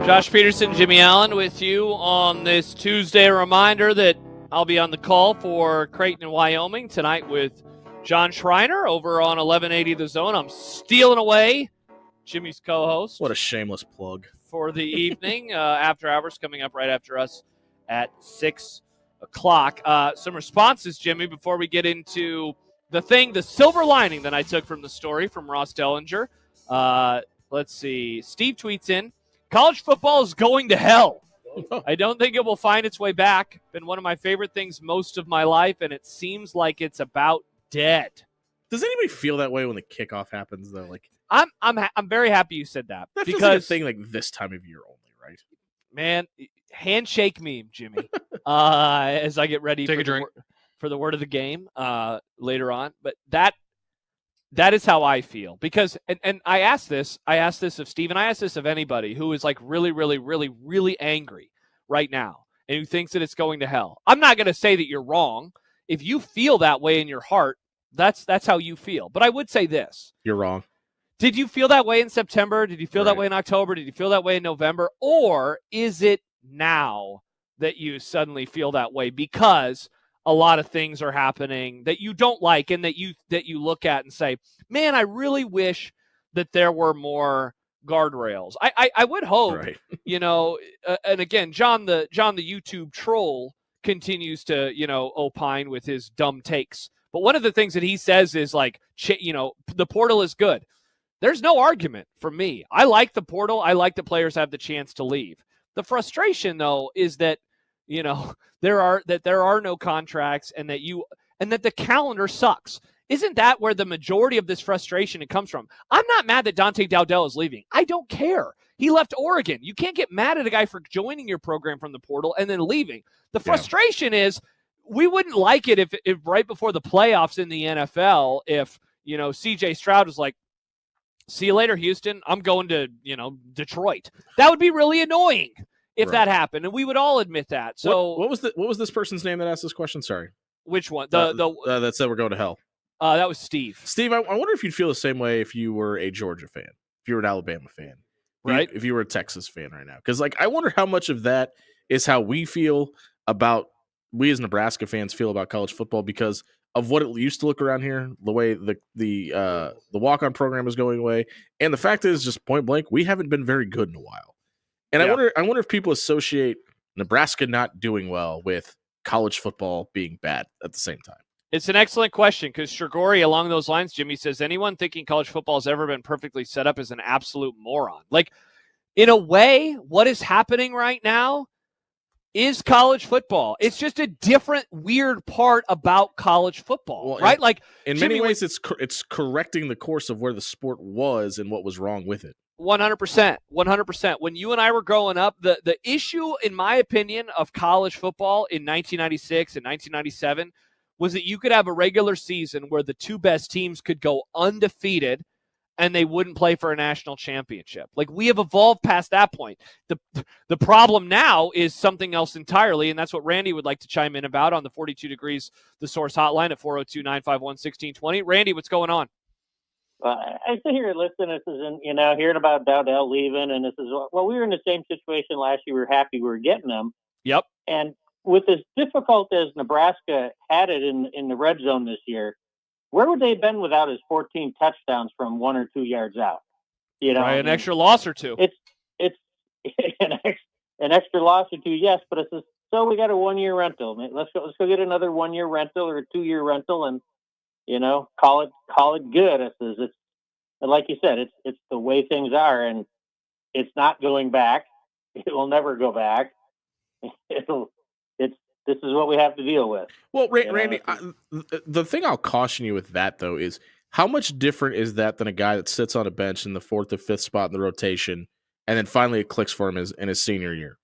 Josh Peterson, Jimmy Allen with you on this Tuesday. A reminder that I'll be on the call for Creighton and Wyoming tonight with John Schreiner over on 1180 The Zone. I'm stealing away Jimmy's co-host. What a shameless plug. For the evening. After Hours coming up right after us at 6 o'clock. Some responses, Jimmy, before we get into the silver lining that I took from the story from Ross Dellinger. Let's see. Steve tweets in, college football is going to hell. I don't think it will find its way back. Been one of my favorite things most of my life, and it seems like it's about dead. Does anybody feel that way when the kickoff happens, though? Like, I'm very happy you said that. That feels because like a thing like this time of year only, right? Man, handshake meme, Jimmy. As I get ready for the word of the game later on, but that is how I feel, because and I asked this of Steve, and I asked this of anybody who is like really, really, really, really angry right now and who thinks that it's going to hell. I'm not going to say that you're wrong. If you feel that way in your heart, that's how you feel. But I would say this: you're wrong. Did you feel that way in September? Did you feel that way in October? Did you feel that way in November? Or is it now that you suddenly feel that way because a lot of things are happening that you don't like and that you look at and say, man, I really wish that there were more guardrails. I would hope, and again, John the YouTube troll continues to, opine with his dumb takes. But one of the things that he says is like, the portal is good. There's no argument from me. I like the portal. I like the players have the chance to leave. The frustration, though, is that, there are no contracts and that the calendar sucks. Isn't that where the majority of this frustration comes from? I'm not mad that Dante Dowdell is leaving. I don't care. He left Oregon. You can't get mad at a guy for joining your program from the portal and then leaving. The frustration is we wouldn't like it if right before the playoffs in the NFL, if, CJ Stroud was like, see you later, Houston. I'm going to, Detroit. That would be really annoying if that happened, and we would all admit that. So, what was this person's name that asked this question? Sorry, which one? That said we're going to hell. That was Steve. Steve, I wonder if you'd feel the same way if you were a Georgia fan, if you were an Alabama fan, right? If you were a Texas fan right now, because I wonder how much of that is how we as Nebraska fans feel about college football because of what it used to look around here, the way the walk-on program is going away, and the fact is, just point blank, we haven't been very good in a while. And I wonder if people associate Nebraska not doing well with college football being bad at the same time. It's an excellent question because Shigori, along those lines, Jimmy says, anyone thinking college football has ever been perfectly set up is an absolute moron. Like, in a way, what is happening right now is college football. It's just a different, weird part about college football, right? In many ways, it's correcting the course of where the sport was and what was wrong with it. 100%. 100%. When you and I were growing up, the issue, in my opinion, of college football in 1996 and 1997 was that you could have a regular season where the two best teams could go undefeated and they wouldn't play for a national championship. Like, we have evolved past that point. The problem now is something else entirely, and that's what Randy would like to chime in about on the 42 Degrees The Source hotline at 402-951-1620. Randy, what's going on? I sit here and listen. This is, hearing about Dowdell leaving, and this is, we were in the same situation last year. We were happy we were getting them. Yep. And with as difficult as Nebraska had it in the red zone this year, where would they have been without his 14 touchdowns from 1 or 2 yards out? Right, an extra loss or two. It's an extra loss or two, yes, but it's so we got a 1-year rental. Let's go get another 1-year rental or a 2-year rental, and call it good. It's like you said, it's the way things are, and it's not going back. It will never go back. This is what we have to deal with. Well, Randy, the thing I'll caution you with that, though, is how much different is that than a guy that sits on a bench in the 4th or 5th spot in the rotation, and then finally it clicks for him in his senior year?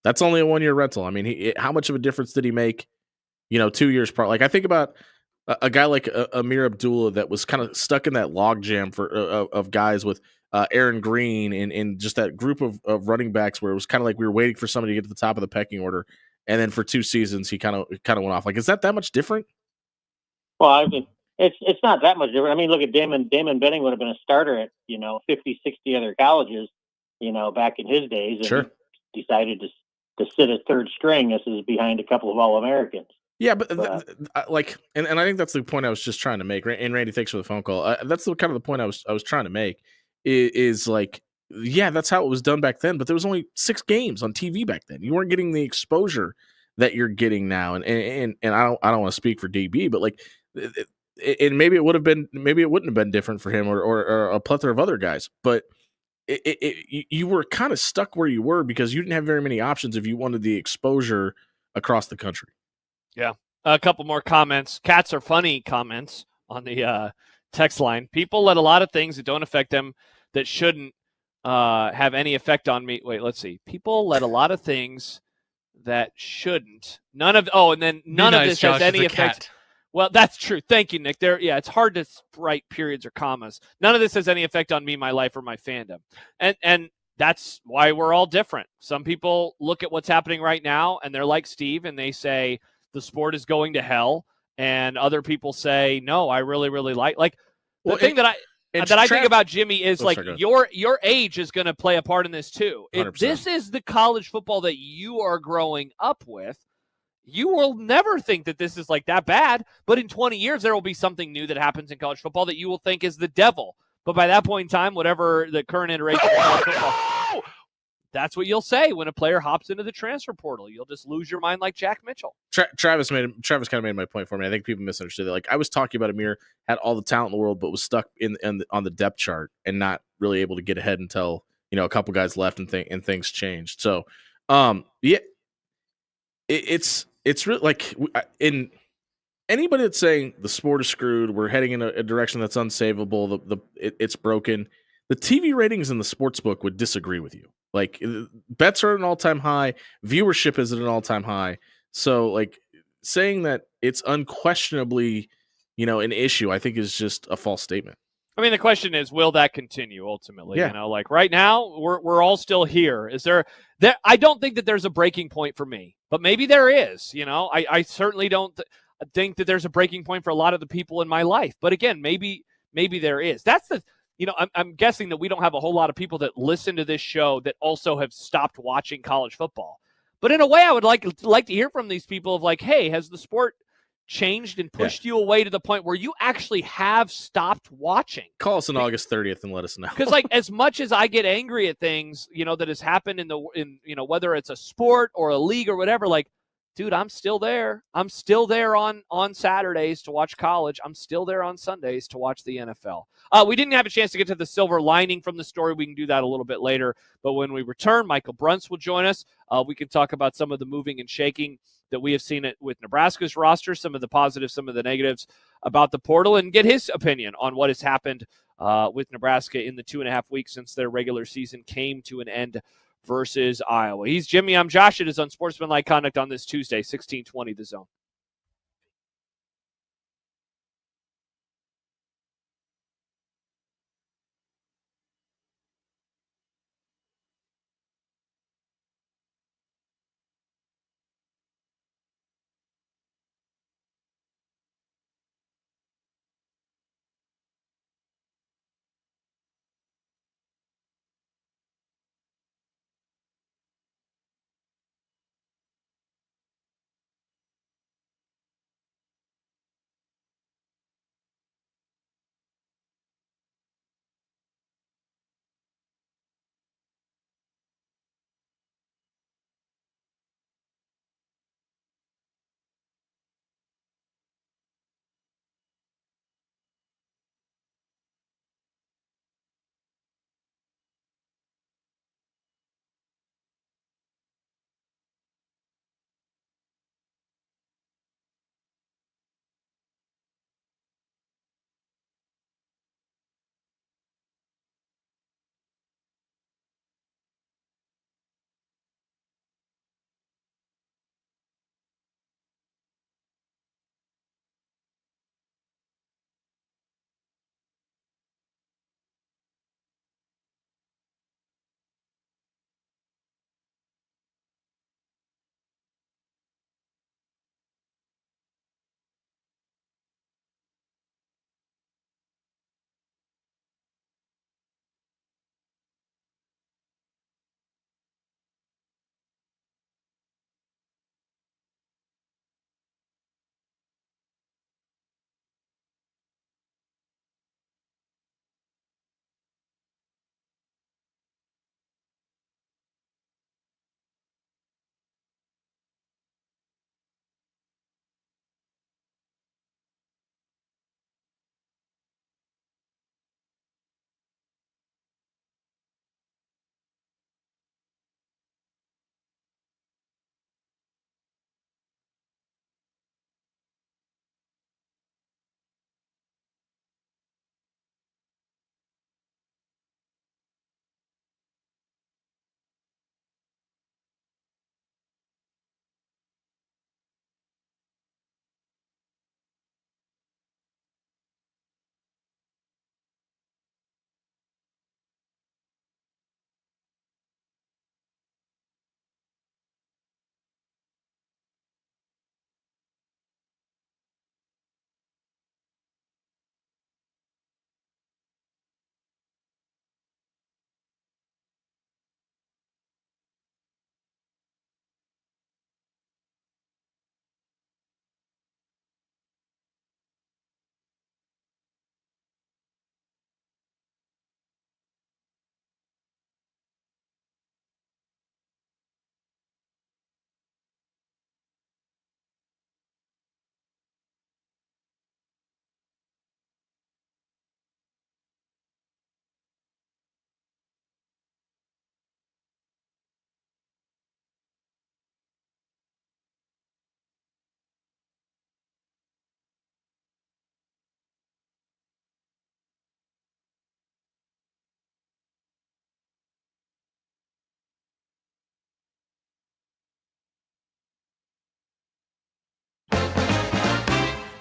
That's only a 1-year rental. I mean, how much of a difference did he make, 2 years apart? Like, I think about a guy like Amir Abdullah that was kind of stuck in that logjam of guys with Aaron Green and just that group of running backs where it was kind of like we were waiting for somebody to get to the top of the pecking order. And then for 2 seasons, he kind of went off. Like, is that much different? Well, I mean, it's not that much different. I mean, look at Damon Benning would have been a starter at 50, 60 other colleges. back in his days, and Sure. he decided to sit at third string. This is behind a couple of All-Americans. Yeah, but and I think that's the point I was just trying to make. And Randy, thanks for the phone call. That's the kind of the point I was trying to make. Is like, yeah, that's how it was done back then. But there was only 6 games on TV back then. You weren't getting the exposure that you're getting now. And I don't want to speak for DB, but like, and maybe it wouldn't have been different for him or a plethora of other guys. But you were kind of stuck where you were because you didn't have very many options if you wanted the exposure across the country. Yeah. A couple more comments. Cats are funny comments on the text line. People let a lot of things that don't affect them that shouldn't have any effect on me. Wait, let's see. People let a lot of things that shouldn't. None of this has any effect. Cat. Well, that's true. Thank you, Nick. It's hard to write periods or commas. None of this has any effect on me, my life, or my fandom. And that's why we're all different. Some people look at what's happening right now and they're like Steve and they say the sport is going to hell. And other people say, no, I really, really like the thing that I think about Jimmy is your age is going to play a part in this too. If this is the college football that you are growing up with, you will never think that this is like that bad. But in 20 years, there will be something new that happens in college football that you will think is the devil. But by that point in time, whatever the current iteration of college football, that's what you'll say when a player hops into the transfer portal. You'll just lose your mind like Jack Mitchell. Travis kind of made my point for me. I think people misunderstood it. Like, I was talking about Amir had all the talent in the world, but was stuck on the depth chart and not really able to get ahead until a couple guys left and things changed. So, yeah, it's really like in anybody that's saying the sport is screwed, we're heading in a direction that's unsavable, it's broken. The TV ratings in the sports book would disagree with you. Like, bets are at an all-time high, viewership is at an all-time high. So, like, saying that it's unquestionably, an issue, I think is just a false statement. I mean, the question is, will that continue ultimately? Yeah. Like right now, we're all still here. Is there? I don't think that there's a breaking point for me, but maybe there is. I certainly don't think that there's a breaking point for a lot of the people in my life. But again, maybe there is. That's the. I'm guessing that we don't have a whole lot of people that listen to this show that also have stopped watching college football. But in a way, I would like to hear from these people of like, hey, has the sport changed and pushed you away to the point where you actually have stopped watching? Call us on August 30th and let us know. Because like, as much as I get angry at things, that has happened in whether it's a sport or a league or whatever, like, dude, I'm still there. I'm still there on Saturdays to watch college. I'm still there on Sundays to watch the NFL. We didn't have a chance to get to the silver lining from the story. We can do that a little bit later. But when we return, Michael Brunts will join us. We can talk about some of the moving and shaking that we have seen it with Nebraska's roster, some of the positives, some of the negatives about the portal, and get his opinion on what has happened with Nebraska in the 2.5 weeks since their regular season came to an end versus Iowa. He's Jimmy. I'm Josh. It is Unsportsmanlike Conduct on this Tuesday, 1620 The Zone.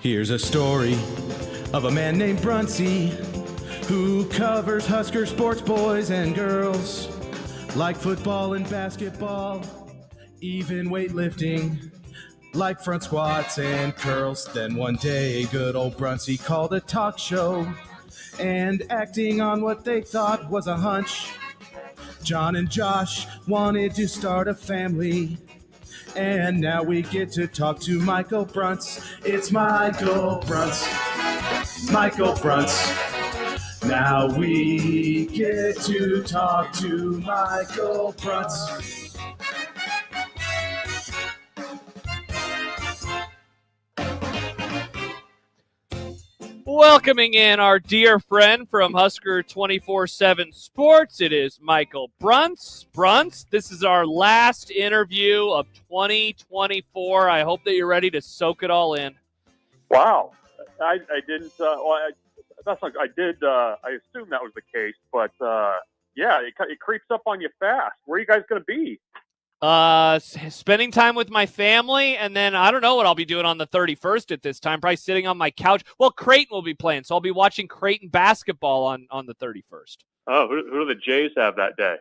Here's a story of a man named Brunsey who covers Husker sports, boys and girls, like football and basketball, even weightlifting, like front squats and curls. Then one day, good old Brunsey called a talk show, and acting on what they thought was a hunch, John and Josh wanted to start a family. And now we get to talk to Michael Brunts. It's Michael Brunts. Michael Brunts. Now we get to talk to Michael Brunts. Welcoming in our dear friend from Husker 24/7 Sports, it is Michael Brunts. Brunts, this is our last interview of 2024. I hope that you're ready to soak it all in. Wow, I didn't. That's not. I did. I assumed that was the case, but yeah, it creeps up on you fast. Where are you guys going to be? Spending time with my family, and then I don't know what I'll be doing on the 31st at this time. Probably sitting on my couch. Well, Creighton will be playing, so I'll be watching Creighton basketball on the 31st. Oh, who do the Jays have that day?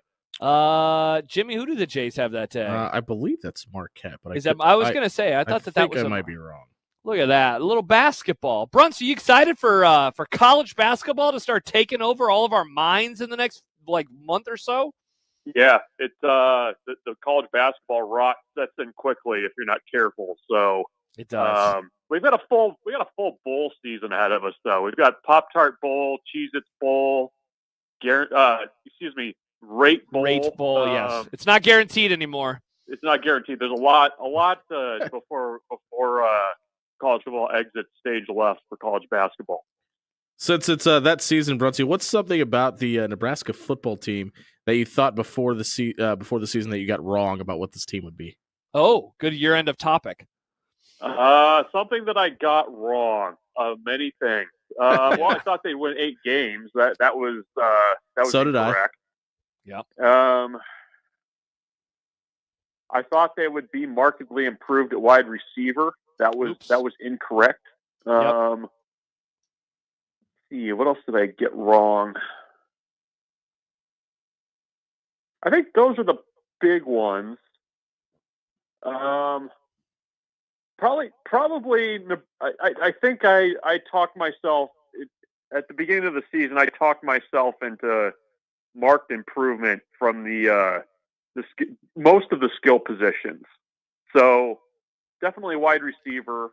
Jimmy, who do the Jays have that day? I believe that's Marquette, but I was going to say, I thought that was. I might be wrong. Look at that, a little basketball. Brunts, are you excited for college basketball to start taking over all of our minds in the next month or so? Yeah, it's the college basketball rot sets in quickly if you're not careful. So it does. We got a full bowl season ahead of us, though. We've got Pop-Tart Bowl, Cheez-Its Bowl, Rate Bowl. Rate Bowl, yes. It's not guaranteed anymore. It's not guaranteed. There's a lot before college football exits stage left for college basketball. Since it's that season, Brunsey, what's something about the Nebraska football team that you thought before the season that you got wrong about what this team would be? Oh, good year-end of topic. Something that I got wrong. Many things. Well, I thought they'd win 8 games. That was so incorrect. Did I. Yep. I thought they would be markedly improved at wide receiver. That was incorrect. Yep. See, what else did I get wrong? I think those are the big ones. Probably. I think I talked myself at the beginning of the season. I talked myself into marked improvement from the most of the skill positions. So definitely wide receiver.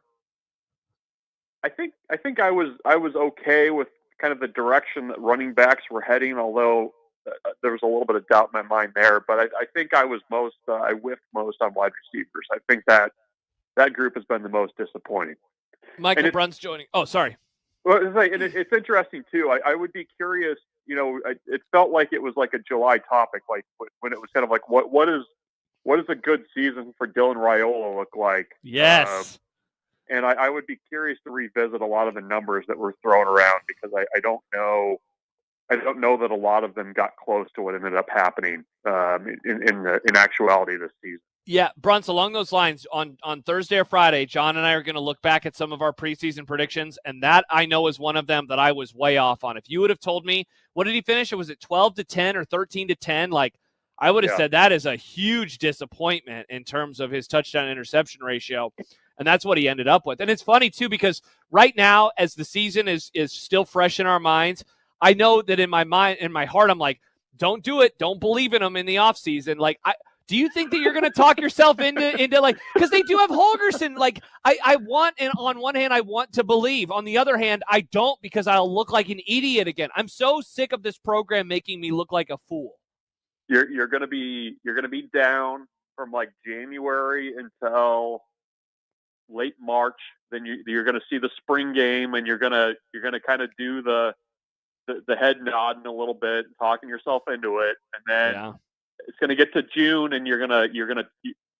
I think I was okay with kind of the direction that running backs were heading, although there was a little bit of doubt in my mind there. But I think I was I whiffed most on wide receivers. I think that group has been the most disappointing. Michael Brunts joining. Oh, sorry. Well, it's interesting too. I would be curious. It felt like it was like a July topic, like when it was kind of like what is a good season for Dylan Raiola look like? Yes. And I would be curious to revisit a lot of the numbers that were thrown around because I don't know that a lot of them got close to what ended up happening in actuality this season. Yeah, Brunts, along those lines, on Thursday or Friday, John and I are going to look back at some of our preseason predictions, and that I know is one of them that I was way off on. If you would have told me, what did he finish? Was it 12-10 or 13-10? Like, I would have said that is a huge disappointment in terms of his touchdown-interception ratio, and that's what he ended up with. And it's funny, too, because right now, as the season is still fresh in our minds, I know that in my mind, in my heart, I'm like, don't do it. Don't believe in him in the offseason. Like, do you think that you're going to talk yourself into like, because they do have Holgerson. Like, I want, and on one hand, I want to believe. On the other hand, I don't, because I'll look like an idiot again. I'm so sick of this program making me look like a fool. You're going to be down from like January until late March. Then you're going to see the spring game, and you're going to kind of do the head nodding a little bit, talking yourself into it, and then it's going to get to June, and you're gonna.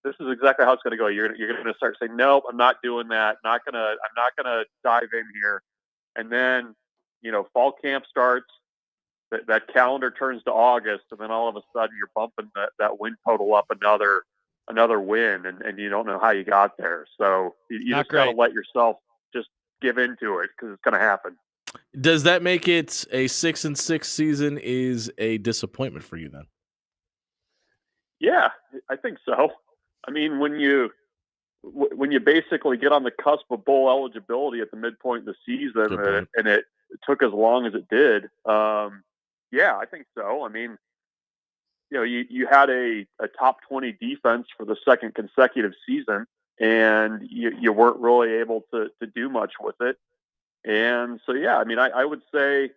This is exactly how it's going to go. You're going to start saying, "Nope, I'm not doing that. I'm not gonna dive in here." And then, fall camp starts. That calendar turns to August, and then all of a sudden you're bumping that win total up another win, and you don't know how you got there. So you just got to let yourself just give into it because it's going to happen. Does that make it a 6-6 season is a disappointment for you then? Yeah, I think so. I mean, when you basically get on the cusp of bowl eligibility at the midpoint of the season, and it took as long as it did, yeah, I think so. I mean, you had a top 20 defense for the second consecutive season, and you weren't really able to do much with it. And so, yeah, I mean, I would say,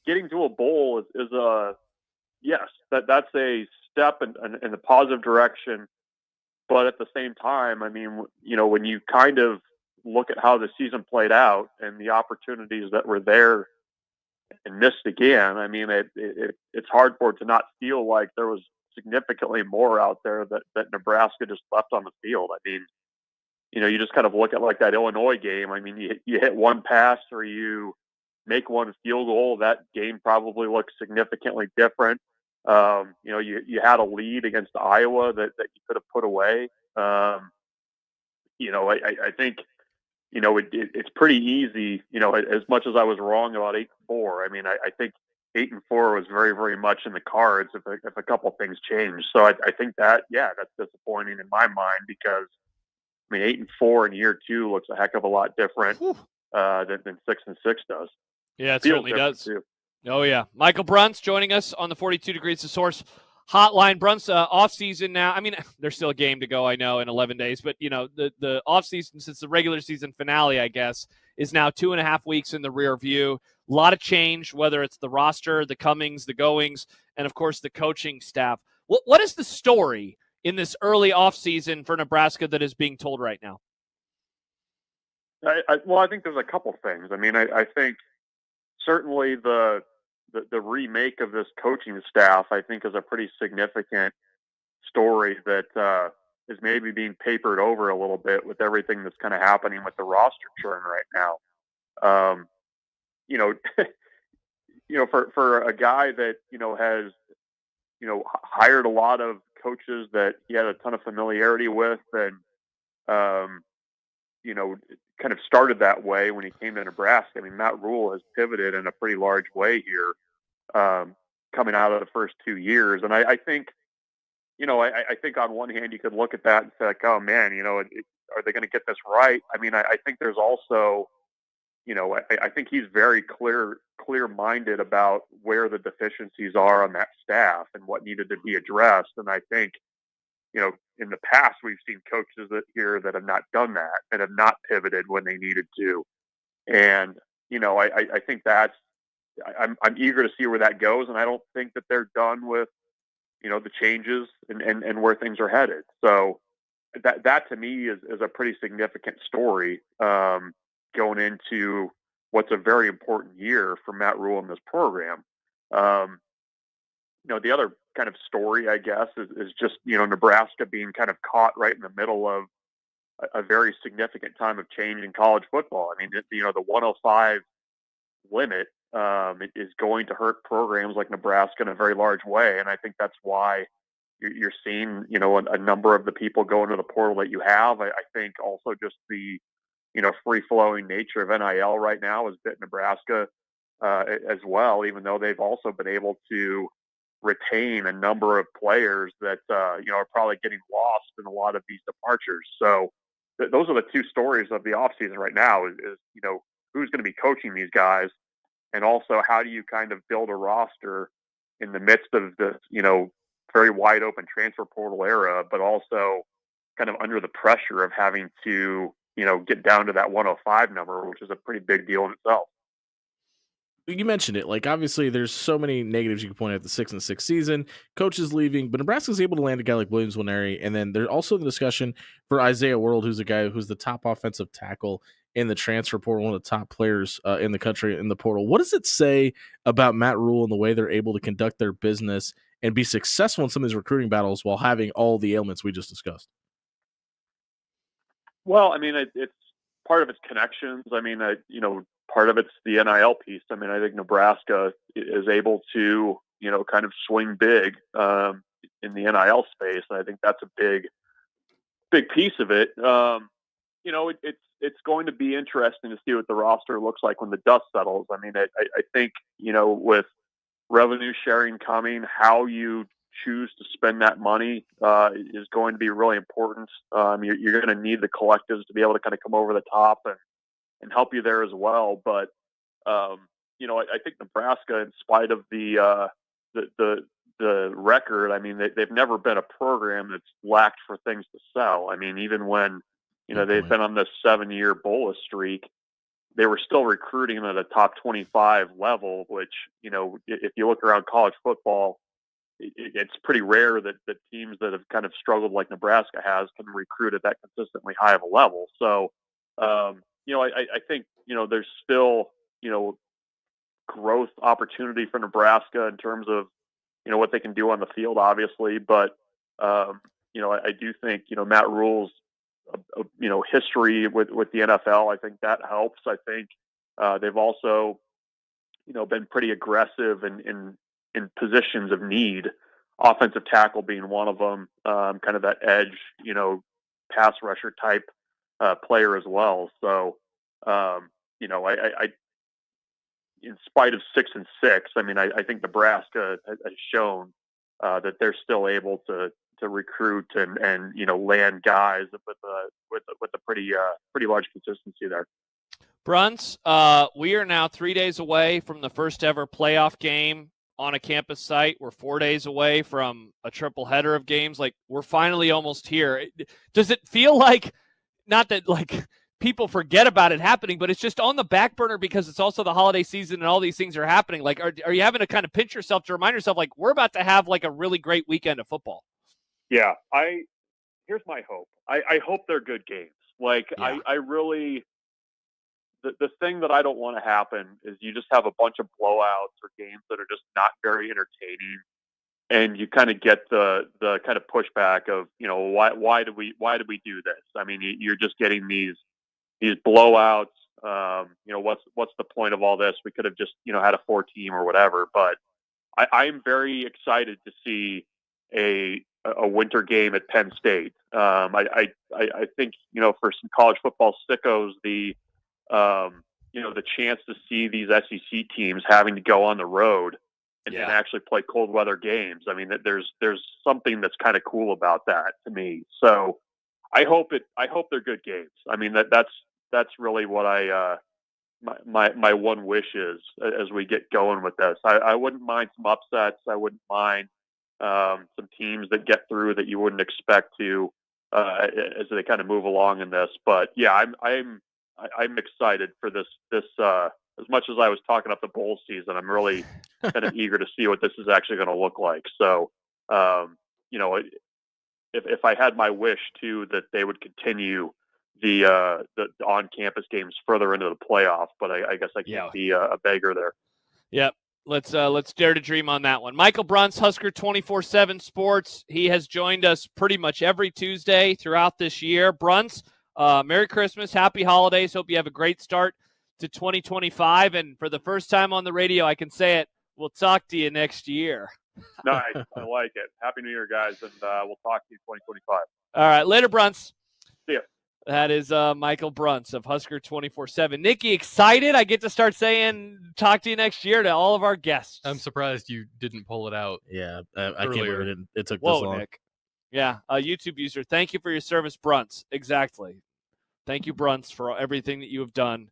getting to a bowl is a yes, that's a step in the positive direction. But at the same time, I mean, when you kind of look at how the season played out and the opportunities that were there and missed again, I mean, it's hard for it to not feel like there was significantly more out there that Nebraska just left on the field. I mean, you just kind of look at like that Illinois game. I mean, you hit one pass or you make one field goal, that game probably looks significantly different. You had a lead against Iowa that you could have put away. I think, it's pretty easy, as much as I was wrong about 8-4. I mean, I think 8-4 was very, very much in the cards if a couple things changed. So I think that, yeah, that's disappointing in my mind because, I mean, 8-4 in year two looks a heck of a lot different than 6-6 does. Yeah, it certainly does. Too. Oh, yeah. Michael Bruntz joining us on the 42 Degrees of Source hotline. Bruntz, off-season now. I mean, there's still a game to go, I know, in 11 days. But, the off-season, since the regular season finale, I guess, is now 2.5 weeks in the rear view. A lot of change, whether it's the roster, the comings, the goings, and, of course, the coaching staff. What is the story in this early off-season for Nebraska that is being told right now? I think there's a couple things. I mean, I think certainly the remake of this coaching staff, I think, is a pretty significant story that is maybe being papered over a little bit with everything that's kind of happening with the roster churn right now. For a guy that, has, hired a lot of coaches that he had a ton of familiarity with and, kind of started that way when he came to Nebraska. I mean, Matt Rule has pivoted in a pretty large way here, coming out of the first 2 years. And I think, I think on one hand you could look at that and say, like, oh man, are they going to get this right? I mean, I think there's also, I think he's very clear-minded about where the deficiencies are on that staff and what needed to be addressed. And I think, in the past, we've seen coaches that have not done that and have not pivoted when they needed to. And, I think I'm eager to see where that goes. And I don't think that they're done with, the changes and where things are headed. So that to me is a pretty significant story, going into what's a very important year for Matt Rule in this program. The other kind of story, I guess, is just, Nebraska being kind of caught right in the middle of a very significant time of change in college football. I mean, the 105 limit is going to hurt programs like Nebraska in a very large way. And I think that's why you're seeing, a number of the people go into the portal that you have. I think also just the, free-flowing nature of NIL right now has bit Nebraska as well, even though they've also been able to retain a number of players that, are probably getting lost in a lot of these departures. So those are the two stories of the offseason right now is who's going to be coaching these guys, and also how do you kind of build a roster in the midst of this, very wide open transfer portal era, but also kind of under the pressure of having to, get down to that 105 number, which is a pretty big deal in itself. You mentioned it. Like, obviously, there's so many negatives you can point at the 6-6 season. Coaches leaving, but Nebraska's able to land a guy like Williams Nwaneri. And then there's also the discussion for Isaiah World, who's a guy who's the top offensive tackle in the transfer portal, one of the top players in the country in the portal. What does it say about Matt Rule and the way they're able to conduct their business and be successful in some of these recruiting battles while having all the ailments we just discussed? Well, I mean, it's part of its connections. I mean, part of it's the NIL piece. I mean, I think Nebraska is able to, kind of swing big in the NIL space. And I think that's a big piece of it. it's going to be interesting to see what the roster looks like when the dust settles. I mean, I think, with revenue sharing coming, how you choose to spend that money is going to be really important. You're going to need the collectives to be able to kind of come over the top and help you there as well. But, I think Nebraska, in spite of the record, I mean, they've never been a program that's lacked for things to sell. I mean, even when, they've been on this 7-year bolus streak, they were still recruiting at a top 25 level, which, if you look around college football, it's pretty rare that teams that have kind of struggled like Nebraska has can recruit at that consistently high of a level. So, I think, there's still, growth opportunity for Nebraska in terms of, what they can do on the field, obviously. But, I do think, Matt Rule's, history with the NFL, I think that helps. I think they've also, been pretty aggressive in positions of need, offensive tackle being one of them, kind of that edge, pass rusher type player as well. So, I in spite of 6-6, I mean, I think Nebraska has shown that they're still able to recruit and land guys with a pretty large consistency there. Bruns, we are now 3 days away from the first ever playoff game on a campus site. We're 4 days away from a triple header of games. Like, we're finally almost here. Does it feel like, not that like people forget about it happening, but it's just on the back burner because it's also the holiday season and all these things are happening? Like, are you having to kind of pinch yourself to remind yourself, like, we're about to have like a really great weekend of football? Yeah, here's my hope. I hope they're good games. Like, yeah. I really, the thing that I don't want to happen is you just have a bunch of blowouts or games that are just not very entertaining, and you kind of get the kind of pushback of, why do we do this? I mean, you're just getting these blowouts. What's the point of all this? We could have just, had a 4-team or whatever. But I'm very excited to see a winter game at Penn State. I think, for some college football sickos, the chance to see these SEC teams having to go on the road and actually play cold weather games. I mean, there's something that's kind of cool about that to me. So I hope they're good games. I mean, that's really what my one wish is as we get going with this. I wouldn't mind some upsets. I wouldn't mind some teams that get through that you wouldn't expect to as they kind of move along in this. But yeah, I'm excited for this. As much as I was talking up the bowl season, I'm really kind of eager to see what this is actually going to look like. So, if I had my wish too, that they would continue the on-campus games further into the playoff, but I guess I can't be a beggar there. Yep. Let's dare to dream on that one. Michael Bruns, Husker 24/7 Sports. He has joined us pretty much every Tuesday throughout this year. Bruns, Merry Christmas, Happy Holidays. Hope you have a great start to 2025. And for the first time on the radio, I can say it, we'll talk to you next year. Nice. I like it. Happy New Year, guys, and we'll talk to you 2025. All right. Later, Bruns. See ya. That is Michael Bruns of Husker 24/7. Nikki, excited? I get to start saying talk to you next year to all of our guests. I'm surprised you didn't pull it out. Yeah, I can't believe it took this long. Nick. Yeah, a YouTube user. Thank you for your service, Bruns. Exactly. Thank you, Bruns, for everything that you have done,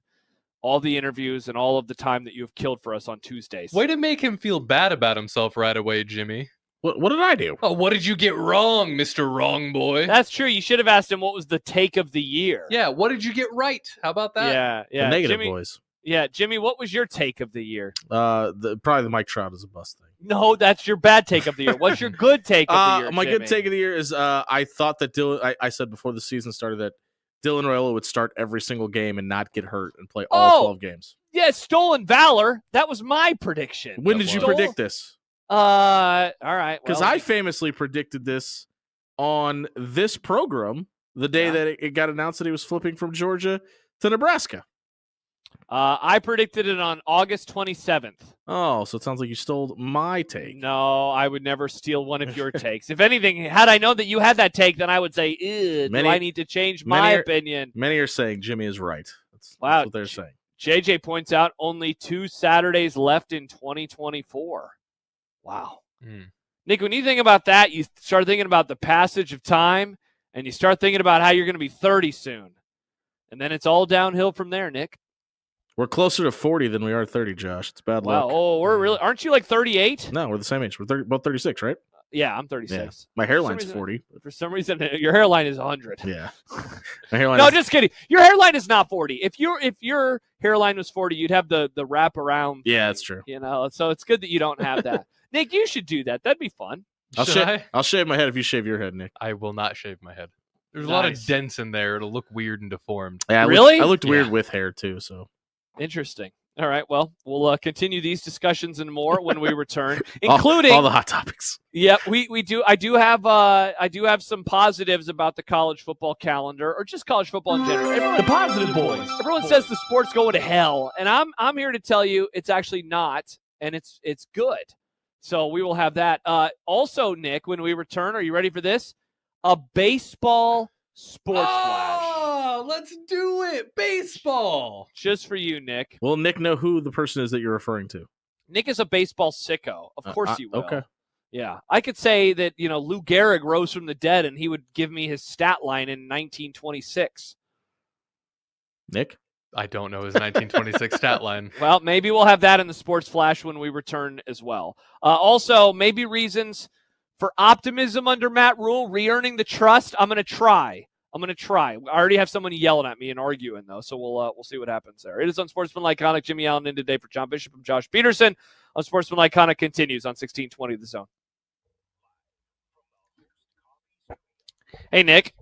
all the interviews, and all of the time that you have killed for us on Tuesdays. Way to make him feel bad about himself right away, Jimmy. What did I do? Oh, what did you get wrong, Mr. Wrong Boy? That's true. You should have asked him what was the take of the year. Yeah, what did you get right? How about that? Yeah. The negative Jimmy, boys. Yeah, Jimmy, what was your take of the year? Probably the Mike Trout is a bust thing. No, that's your bad take of the year. What's your good take of the year, My Jimmy? good take of the year is I thought that Dylan, I said before the season started that Dylan Raiola would start every single game and not get hurt and play all 12 games. Yeah, stolen valor. That was my prediction. When did you predict this? All right. Because I famously predicted this on this program the day that it got announced that he was flipping from Georgia to Nebraska. I predicted it on August 27th. Oh, so it sounds like you stole my take. No, I would never steal one of your takes. If anything, had I known that you had that take, then I would say, do I need to change my opinion? Many are saying Jimmy is right. That's what they're saying. JJ points out only 2 Saturdays left in 2024. Wow. Nick, when you think about that, you start thinking about the passage of time, and you start thinking about how you're going to be 30 soon. And then it's all downhill from there, Nick. We're closer to 40 than we are 30, Josh. It's bad luck. Oh, we're really. Aren't you like 38? No, we're the same age. We're both 36, right? Yeah, I'm 36. Yeah. My hairline's 40. For some reason, your hairline is 100. Yeah. My hairline. No, just kidding. Your hairline is not 40. If your hairline was 40, you'd have the wrap around. Yeah, that's true. So it's good that you don't have that. Nick, you should do that. That'd be fun. I'll shave my head if you shave your head, Nick. I will not shave my head. There's a lot of dents in there. It'll look weird and deformed. Yeah, really? I looked weird with hair too. So interesting. All right. Well, we'll continue these discussions and more when we return, including all the hot topics. Yeah, we do. I do have some positives about the college football calendar, or just college football in general. The positive boys. Everyone says the sport's going to hell, and I'm here to tell you it's actually not, and it's good. So we will have that. Also, Nick, when we return, are you ready for this? A baseball sports flash. Oh, let's do it. Baseball. Just for you, Nick. Will Nick know who the person is that you're referring to? Nick is a baseball sicko. Of course he will. Okay. Yeah. I could say that, Lou Gehrig rose from the dead and he would give me his stat line in 1926. Nick? I don't know his 1926 stat line. Well, maybe we'll have that in the sports flash when we return as well. Also, maybe reasons for optimism under Matt Rule, re-earning the trust. I'm going to try. I already have someone yelling at me and arguing, though, so we'll see what happens there. It is Unsportsmanlike Iconic. Jimmy Allen in today for John Bishop and Josh Peterson. Unsportsmanlike Iconic continues on 1620 The Zone. Hey, Nick.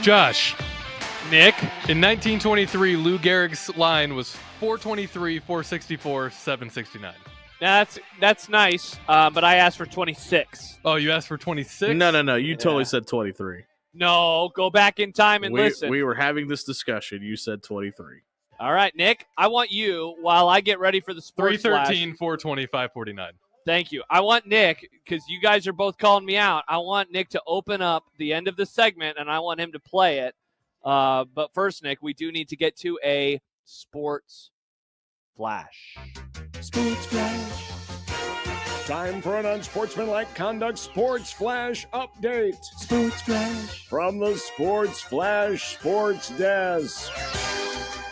Josh. Nick. In 1923, Lou Gehrig's line was 423, 464, 769. That's nice, but I asked for 26. Oh, you asked for 26? No. You totally said 23. No, go back in time and listen. We were having this discussion. You said 23. All right, Nick, I want you, while I get ready for the sports 313, 420, 549. Thank you. I want Nick, because you guys are both calling me out, I want Nick to open up the end of the segment, and I want him to play it. But first, Nick, we do need to get to a sports flash. Sports flash. Time for an unsportsmanlike conduct sports flash update. Sports flash. From the Sports Flash Sports Desk.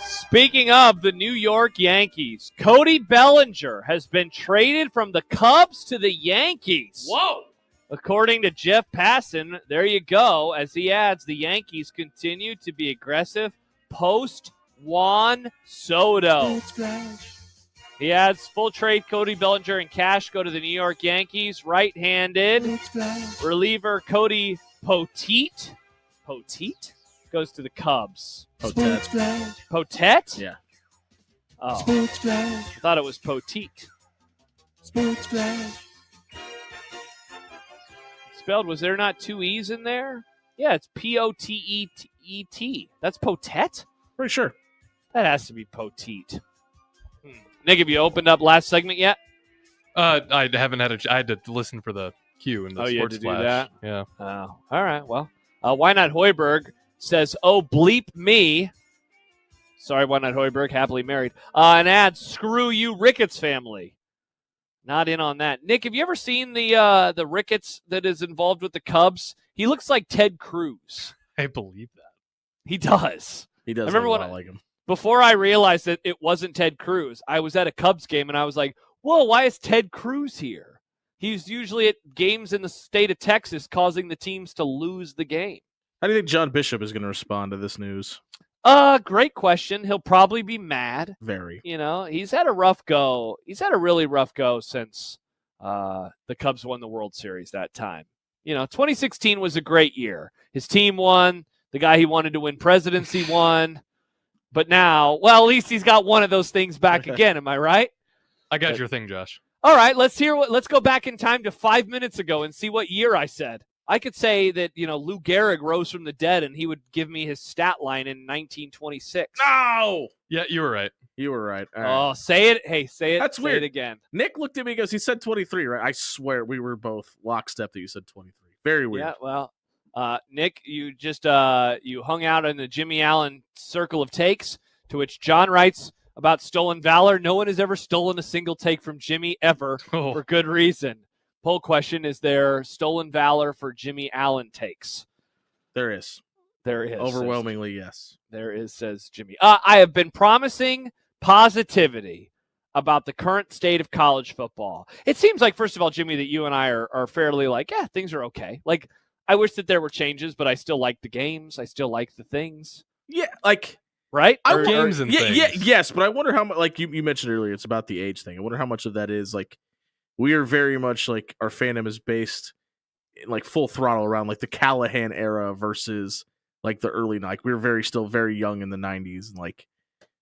Speaking of the New York Yankees, Cody Bellinger has been traded from the Cubs to the Yankees. Whoa! According to Jeff Passan, there you go, as he adds, the Yankees continue to be aggressive post Juan Soto. He adds full trade Cody Bellinger and cash go to the New York Yankees. Right-handed reliever Cody Poteet goes to the Cubs. Potet? Yeah. Oh. I thought it was Poteet. Sports flash. Spelled, was there not two E's in there? Yeah, it's Poteet. That's Potet? Pretty sure. That has to be Poteet. Nick, have you opened up last segment yet? I haven't had I had to listen for the cue in the you had sports to do flash. that? Yeah. Oh, all right. Well, Why Not Hoiberg says, oh, bleep me. Sorry, Why Not Hoiberg, happily married. And adds, screw you, Ricketts family. Not in on that. Nick, have you ever seen the Ricketts that is involved with the Cubs? He looks like Ted Cruz. I believe that. He does. He does. I remember when I like him. Before I realized that it wasn't Ted Cruz, I was at a Cubs game and I was like, whoa, why is Ted Cruz here? He's usually at games in the state of Texas causing the teams to lose the game. How do you think John Bishop is going to respond to this news? Great question. He'll probably be mad. Very. You know, he's had a rough go. He's had a really rough go since the Cubs won the World Series that time. You know, 2016 was a great year. His team won. The guy he wanted to win presidency won. But now, well, at least he's got one of those things back again. Am I right? I got your thing, Josh. All right, let's go back in time to 5 minutes ago and see what year I said. I could say that, Lou Gehrig rose from the dead and he would give me his stat line in 1926. No! Yeah, you were right. You were right. All Oh, right. say it. Hey, say it. That's say weird. it again. Nick looked at me and goes, he said 23, right? I swear we were both lockstep that you said 23. Very weird. Yeah, well, Nick, you just you hung out in the Jimmy Allen circle of takes, to which John writes about stolen valor. No one has ever stolen a single take from Jimmy ever for good reason. Poll question, is there stolen valor for Jimmy Allen takes? There is. There is. Overwhelmingly, yes. There is, says Jimmy. I have been promising positivity about the current state of college football. It seems like, first of all, Jimmy, that you and I are fairly like, yeah, things are okay. Like, I wish that there were changes, but I still like the games. I still like the things. Yeah, like... Right? Games and things. Yes, but I wonder how much, like you mentioned earlier, it's about the age thing. I wonder how much of that is, like, we are very much, like, our fandom is based in, like, full throttle around, like, the Callahan era versus, like, the early, like, we were still very young in the 90s, and, like,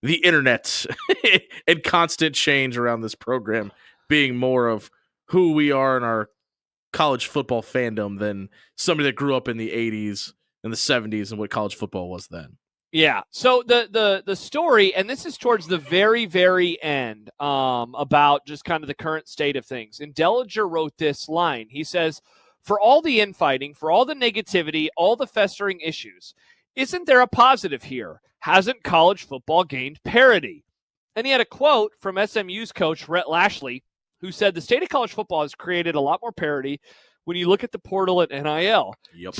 the internet and constant change around this program being more of who we are in our college football fandom than somebody that grew up in the 80s and the 70s and what college football was then. Yeah. So the story, and this is towards the very, very end, about just kind of the current state of things. And Dellinger wrote this line. He says, for all the infighting, for all the negativity, all the festering issues, isn't there a positive here? Hasn't college football gained parity? And he had a quote from SMU's coach, Rhett Lashley, who said the state of college football has created a lot more parity when you look at the portal at NIL. Yep.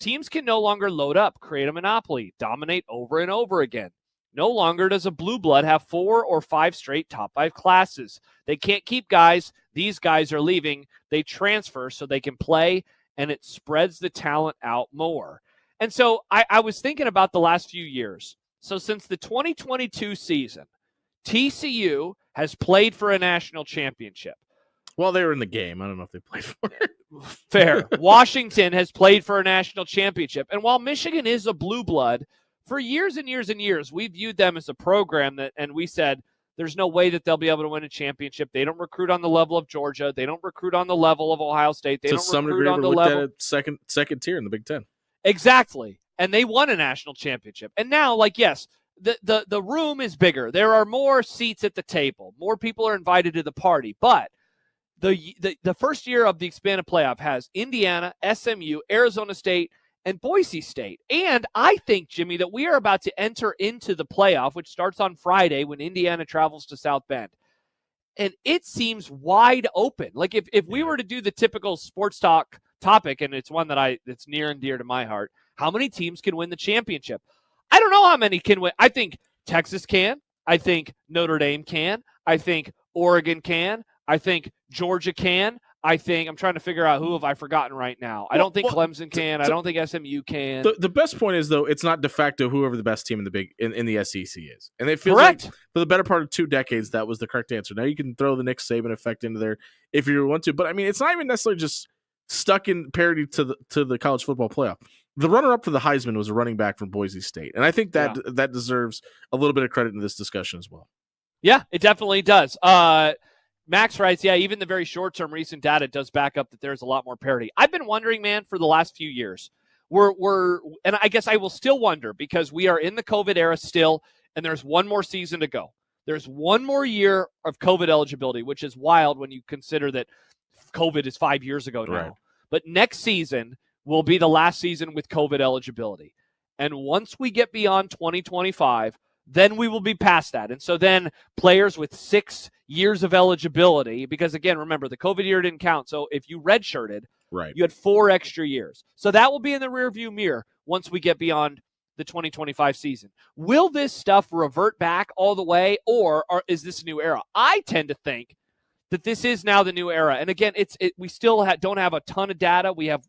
Teams can no longer load up, create a monopoly, dominate over and over again. No longer does a blue blood have 4 or 5 straight top 5 classes. They can't keep guys. These guys are leaving. They transfer so they can play, and it spreads the talent out more. And so I was thinking about the last few years. So since the 2022 season, TCU has played for a national championship. Well, they were in the game. I don't know if they played for it. Fair. Washington has played for a national championship. And while Michigan is a blue blood, for years and years and years, we viewed them as a program that, and we said, there's no way that they'll be able to win a championship. They don't recruit on the level of Georgia. They don't recruit on the level of Ohio State. They To don't some recruit degree, on the we're looked level. at it second tier in the Big Ten. Exactly. And they won a national championship. And now, like, yes, the room is bigger. There are more seats at the table. More people are invited to the party. But the first year of the expanded playoff has Indiana, SMU, Arizona State, and Boise State. And I think, Jimmy, that we are about to enter into the playoff, which starts on Friday when Indiana travels to South Bend. And it seems wide open. Like if we were to do the typical sports talk topic, and it's one that's near and dear to my heart, how many teams can win the championship? I don't know how many can win. I think Texas can. I think Notre Dame can. I think Oregon can. I think Georgia can. I'm trying to figure out who have I forgotten right now. I don't think Clemson can. I don't think SMU can. The best point is, though, it's not de facto whoever the best team in the SEC is. And it feels Correct. like for the better part of 2 decades, that was the correct answer. Now you can throw the Nick Saban effect into there if you want to. But, I mean, it's not even necessarily just stuck in parity to the college football playoff. The runner-up for the Heisman was a running back from Boise State. And I think that deserves a little bit of credit in this discussion as well. Yeah, it definitely does. Max writes, yeah, even the very short-term recent data does back up that there's a lot more parity. I've been wondering, man, for the last few years, and I guess I will still wonder because we are in the COVID era still, and there's one more season to go. There's one more year of COVID eligibility, which is wild when you consider that COVID is 5 years ago now. Right. But next season will be the last season with COVID eligibility. And once we get beyond 2025, then we will be past that. And so then players with 6 years of eligibility, because again, remember, the COVID year didn't count. So if you redshirted, right, you had 4 extra years. So that will be in the rearview mirror once we get beyond the 2025 season. Will this stuff revert back all the way, or is this a new era? I tend to think that this is now the new era. And again, we still don't have a ton of data. We have,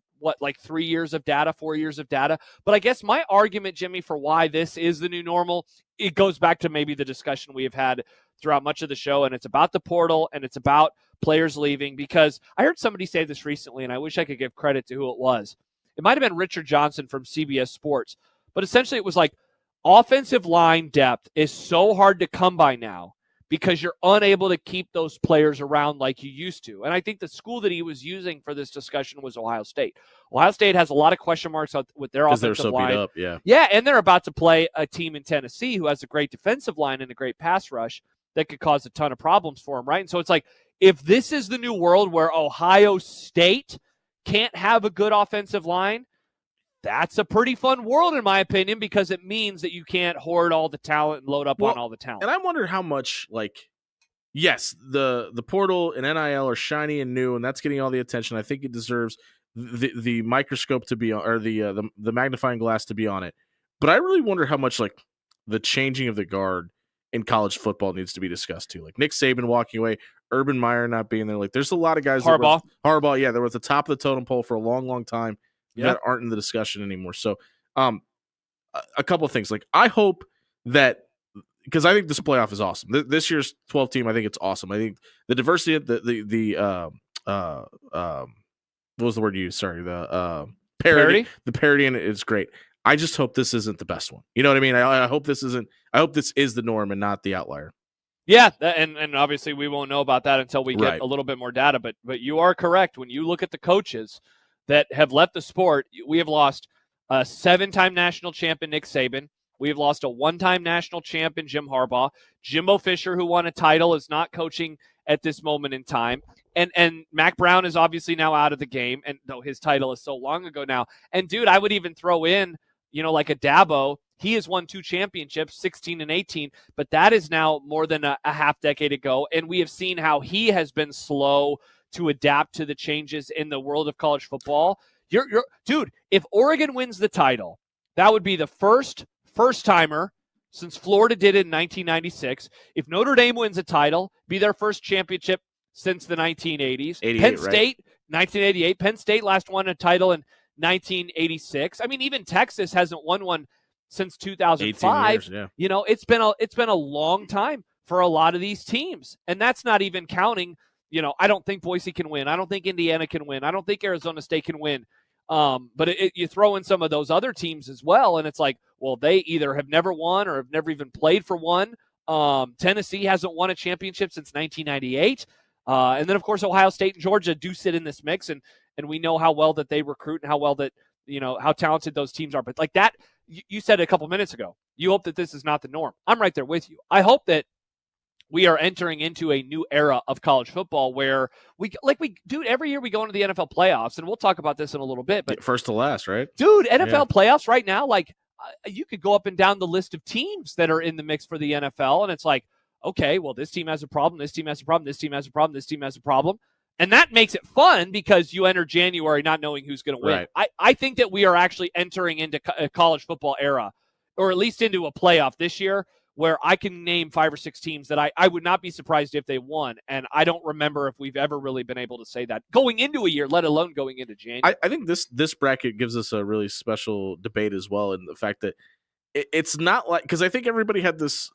3 years of data, 4 years of data. But I guess my argument, Jimmy, for why this is the new normal, it goes back to maybe the discussion we have had throughout much of the show, and it's about the portal, and it's about players leaving, because I heard somebody say this recently, and I wish I could give credit to who it was. It might have been Richard Johnson from CBS Sports, but essentially it was like offensive line depth is so hard to come by now because you're unable to keep those players around like you used to. And I think the school that he was using for this discussion was Ohio State. Ohio State has a lot of question marks with their offensive they're so line. beat up, yeah. Yeah, and they're about to play a team in Tennessee who has a great defensive line and a great pass rush that could cause a ton of problems for them, right? And so it's like, if this is the new world where Ohio State can't have a good offensive line, that's a pretty fun world, in my opinion, because it means that you can't hoard all the talent and load up on all the talent. And I wonder how much, yes, the portal and NIL are shiny and new, and that's getting all the attention. I think it deserves the microscope to be on, or the magnifying glass to be on it. But I really wonder how much the changing of the guard in college football needs to be discussed too. Like Nick Saban walking away, Urban Meyer not being there. There's a lot of guys. Harbaugh, yeah, they were at the top of the totem pole for a long, long time. That aren't in the discussion anymore. So a couple of things. I hope that, because I think this playoff is awesome. This year's 12 team, I think it's awesome. I think the diversity of the what was the word you used? Sorry, the parity. The parity in it is great. I just hope this isn't the best one. You know what I mean? I hope this isn't. I hope this is the norm and not the outlier. Yeah, and obviously we won't know about that until we get a little bit more data. But you are correct. When you look at the coaches that have left the sport, we have lost a 7-time national champion, Nick Saban. We have lost a 1-time national champion, Jim Harbaugh. Jimbo Fisher, who won a title, is not coaching at this moment in time. And Mac Brown is obviously now out of the game, and though his title is so long ago now. And, dude, I would even throw in, like a Dabo. He has won 2 championships, 16 and 18, but that is now more than a half decade ago. And we have seen how he has been slow to adapt to the changes in the world of college football. Dude, if Oregon wins the title, that would be the first-timer since Florida did it in 1996. If Notre Dame wins a title, be their first championship since the 1980s. Penn State, 1988. Penn State last won a title in 1986. I mean, even Texas hasn't won one since 2005. 18 years, yeah. It's been a long time for a lot of these teams, and that's not even counting I don't think Boise can win. I don't think Indiana can win. I don't think Arizona State can win. But you throw in some of those other teams as well, and it's like, well, they either have never won or have never even played for one. Tennessee hasn't won a championship since 1998. And then, of course, Ohio State and Georgia do sit in this mix, and we know how well that they recruit and how well that, how talented those teams are. But like that, you said a couple minutes ago, you hope that this is not the norm. I'm right there with you. I hope that we are entering into a new era of college football where dude, every year we go into the NFL playoffs, and we'll talk about this in a little bit, but first to last, right? Dude, NFL playoffs right now, you could go up and down the list of teams that are in the mix for the NFL, and it's like, okay, well, this team has a problem, this team has a problem, this team has a problem, this team has a problem. And that makes it fun because you enter January not knowing who's going to win. Right. I think that we are actually entering into a college football era, or at least into a playoff this year, where I can name 5 or 6 teams that I would not be surprised if they won. And I don't remember if we've ever really been able to say that going into a year, let alone going into January. I think this bracket gives us a really special debate as well, in the fact that it's not like, because I think everybody had this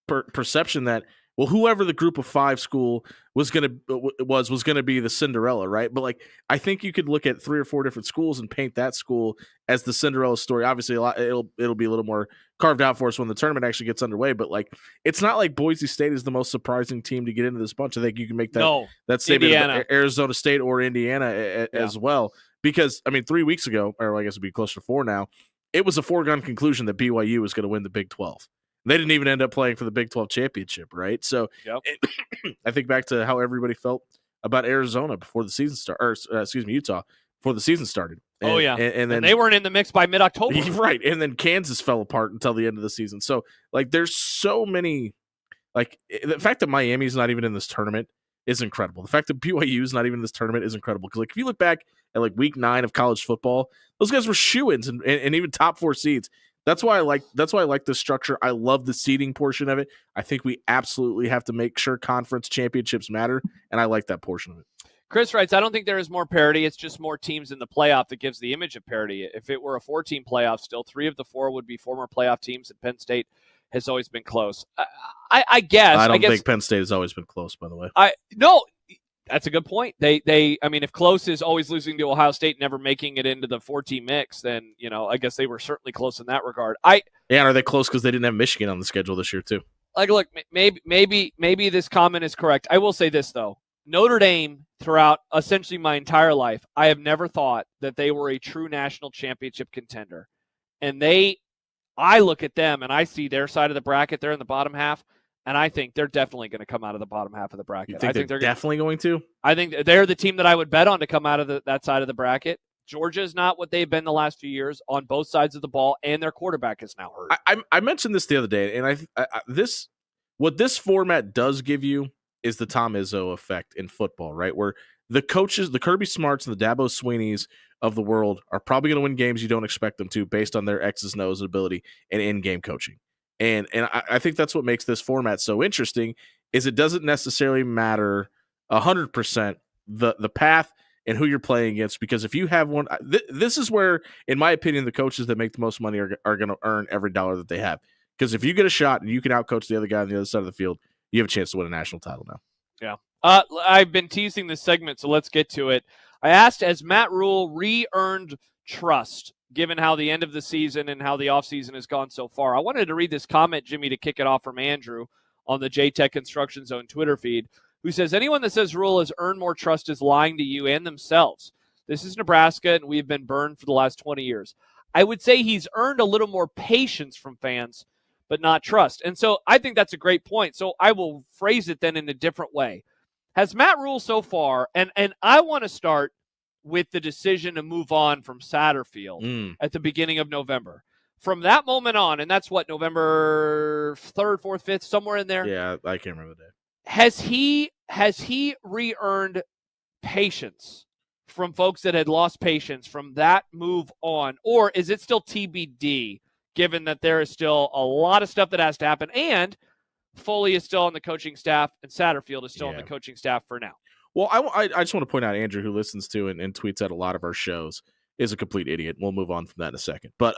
perception that, well, whoever the group of 5 school was gonna be the Cinderella, right? But like, I think you could look at 3 or 4 different schools and paint that school as the Cinderella story. Obviously, it'll be a little more carved out for us when the tournament actually gets underway. But like, it's not like Boise State is the most surprising team to get into this bunch. I think you can make that statement about Arizona State or Indiana as well, because 3 weeks ago, or I guess it'd be closer to 4 now, it was a foregone conclusion that BYU was going to win the Big 12. They didn't even end up playing for the Big 12 championship, right? So I think back to how everybody felt about Arizona before the season started, or Utah before the season started. And then they weren't in the mix by mid-October. Right. And then Kansas fell apart until the end of the season. So like, there's so many, like, the fact that Miami's not even in this tournament is incredible. The fact that BYU is not even in this tournament is incredible. Because like, if you look back at like week 9 of college football, those guys were shoo-ins and even top 4 seeds. That's why I like this structure. I love the seeding portion of it. I think we absolutely have to make sure conference championships matter, and I like that portion of it. Chris writes, I don't think there is more parity. It's just more teams in the playoff that gives the image of parity. If it were a 4-team playoff still, 3 of the 4 would be former playoff teams, and Penn State has always been close. I guess. I don't think Penn State has always been close, by the way. No, that's a good point. If close is always losing to Ohio State, never making it into the 4-team mix, then, I guess they were certainly close in that regard. Are they close because they didn't have Michigan on the schedule this year too? Like, look, maybe this comment is correct. I will say this, though. Notre Dame, throughout essentially my entire life, I have never thought that they were a true national championship contender. And I look at them and I see their side of the bracket. They're in the bottom half. And I think they're definitely going to come out of the bottom half of the bracket. You think they're definitely going to? I think they're the team that I would bet on to come out of that side of the bracket. Georgia is not what they've been the last few years on both sides of the ball, and their quarterback is now hurt. I mentioned this the other day, and what this format does give you is the Tom Izzo effect in football, right? Where the coaches, the Kirby Smarts and the Dabo Sweeneys of the world, are probably going to win games you don't expect them to based on their X's and O's ability and in-game coaching. And I think that's what makes this format so interesting, is it doesn't necessarily matter 100% the path and who you're playing against, because if you have one, this is where, in my opinion, the coaches that make the most money are going to earn every dollar that they have. Because if you get a shot and you can outcoach the other guy on the other side of the field, you have a chance to win a national title now. Yeah. I've been teasing this segment, so let's get to it. I asked, has Matt Rule re-earned trust, given how the end of the season and how the offseason has gone so far? I wanted to read this comment, Jimmy, to kick it off from Andrew on the JTech Construction Zone Twitter feed, who says, anyone that says Rule has earned more trust is lying to you and themselves. This is Nebraska, and we've been burned for the last 20 years. I would say he's earned a little more patience from fans, but not trust. And so I think that's a great point. So I will phrase it then in a different way. Has Matt Rule so far, and I want to start with the decision to move on from Satterfield at the beginning of November. From that moment on, and that's what, November 3rd, 4th, 5th, somewhere in there? Yeah, I can't remember the day. Has he re-earned patience from folks that had lost patience from that move on? Or is it still TBD, given that there is still a lot of stuff that has to happen, and Foley is still on the coaching staff and Satterfield is still on the coaching staff for now? Well, I just want to point out, Andrew, who listens to and tweets at a lot of our shows, is a complete idiot. We'll move on from that in a second. But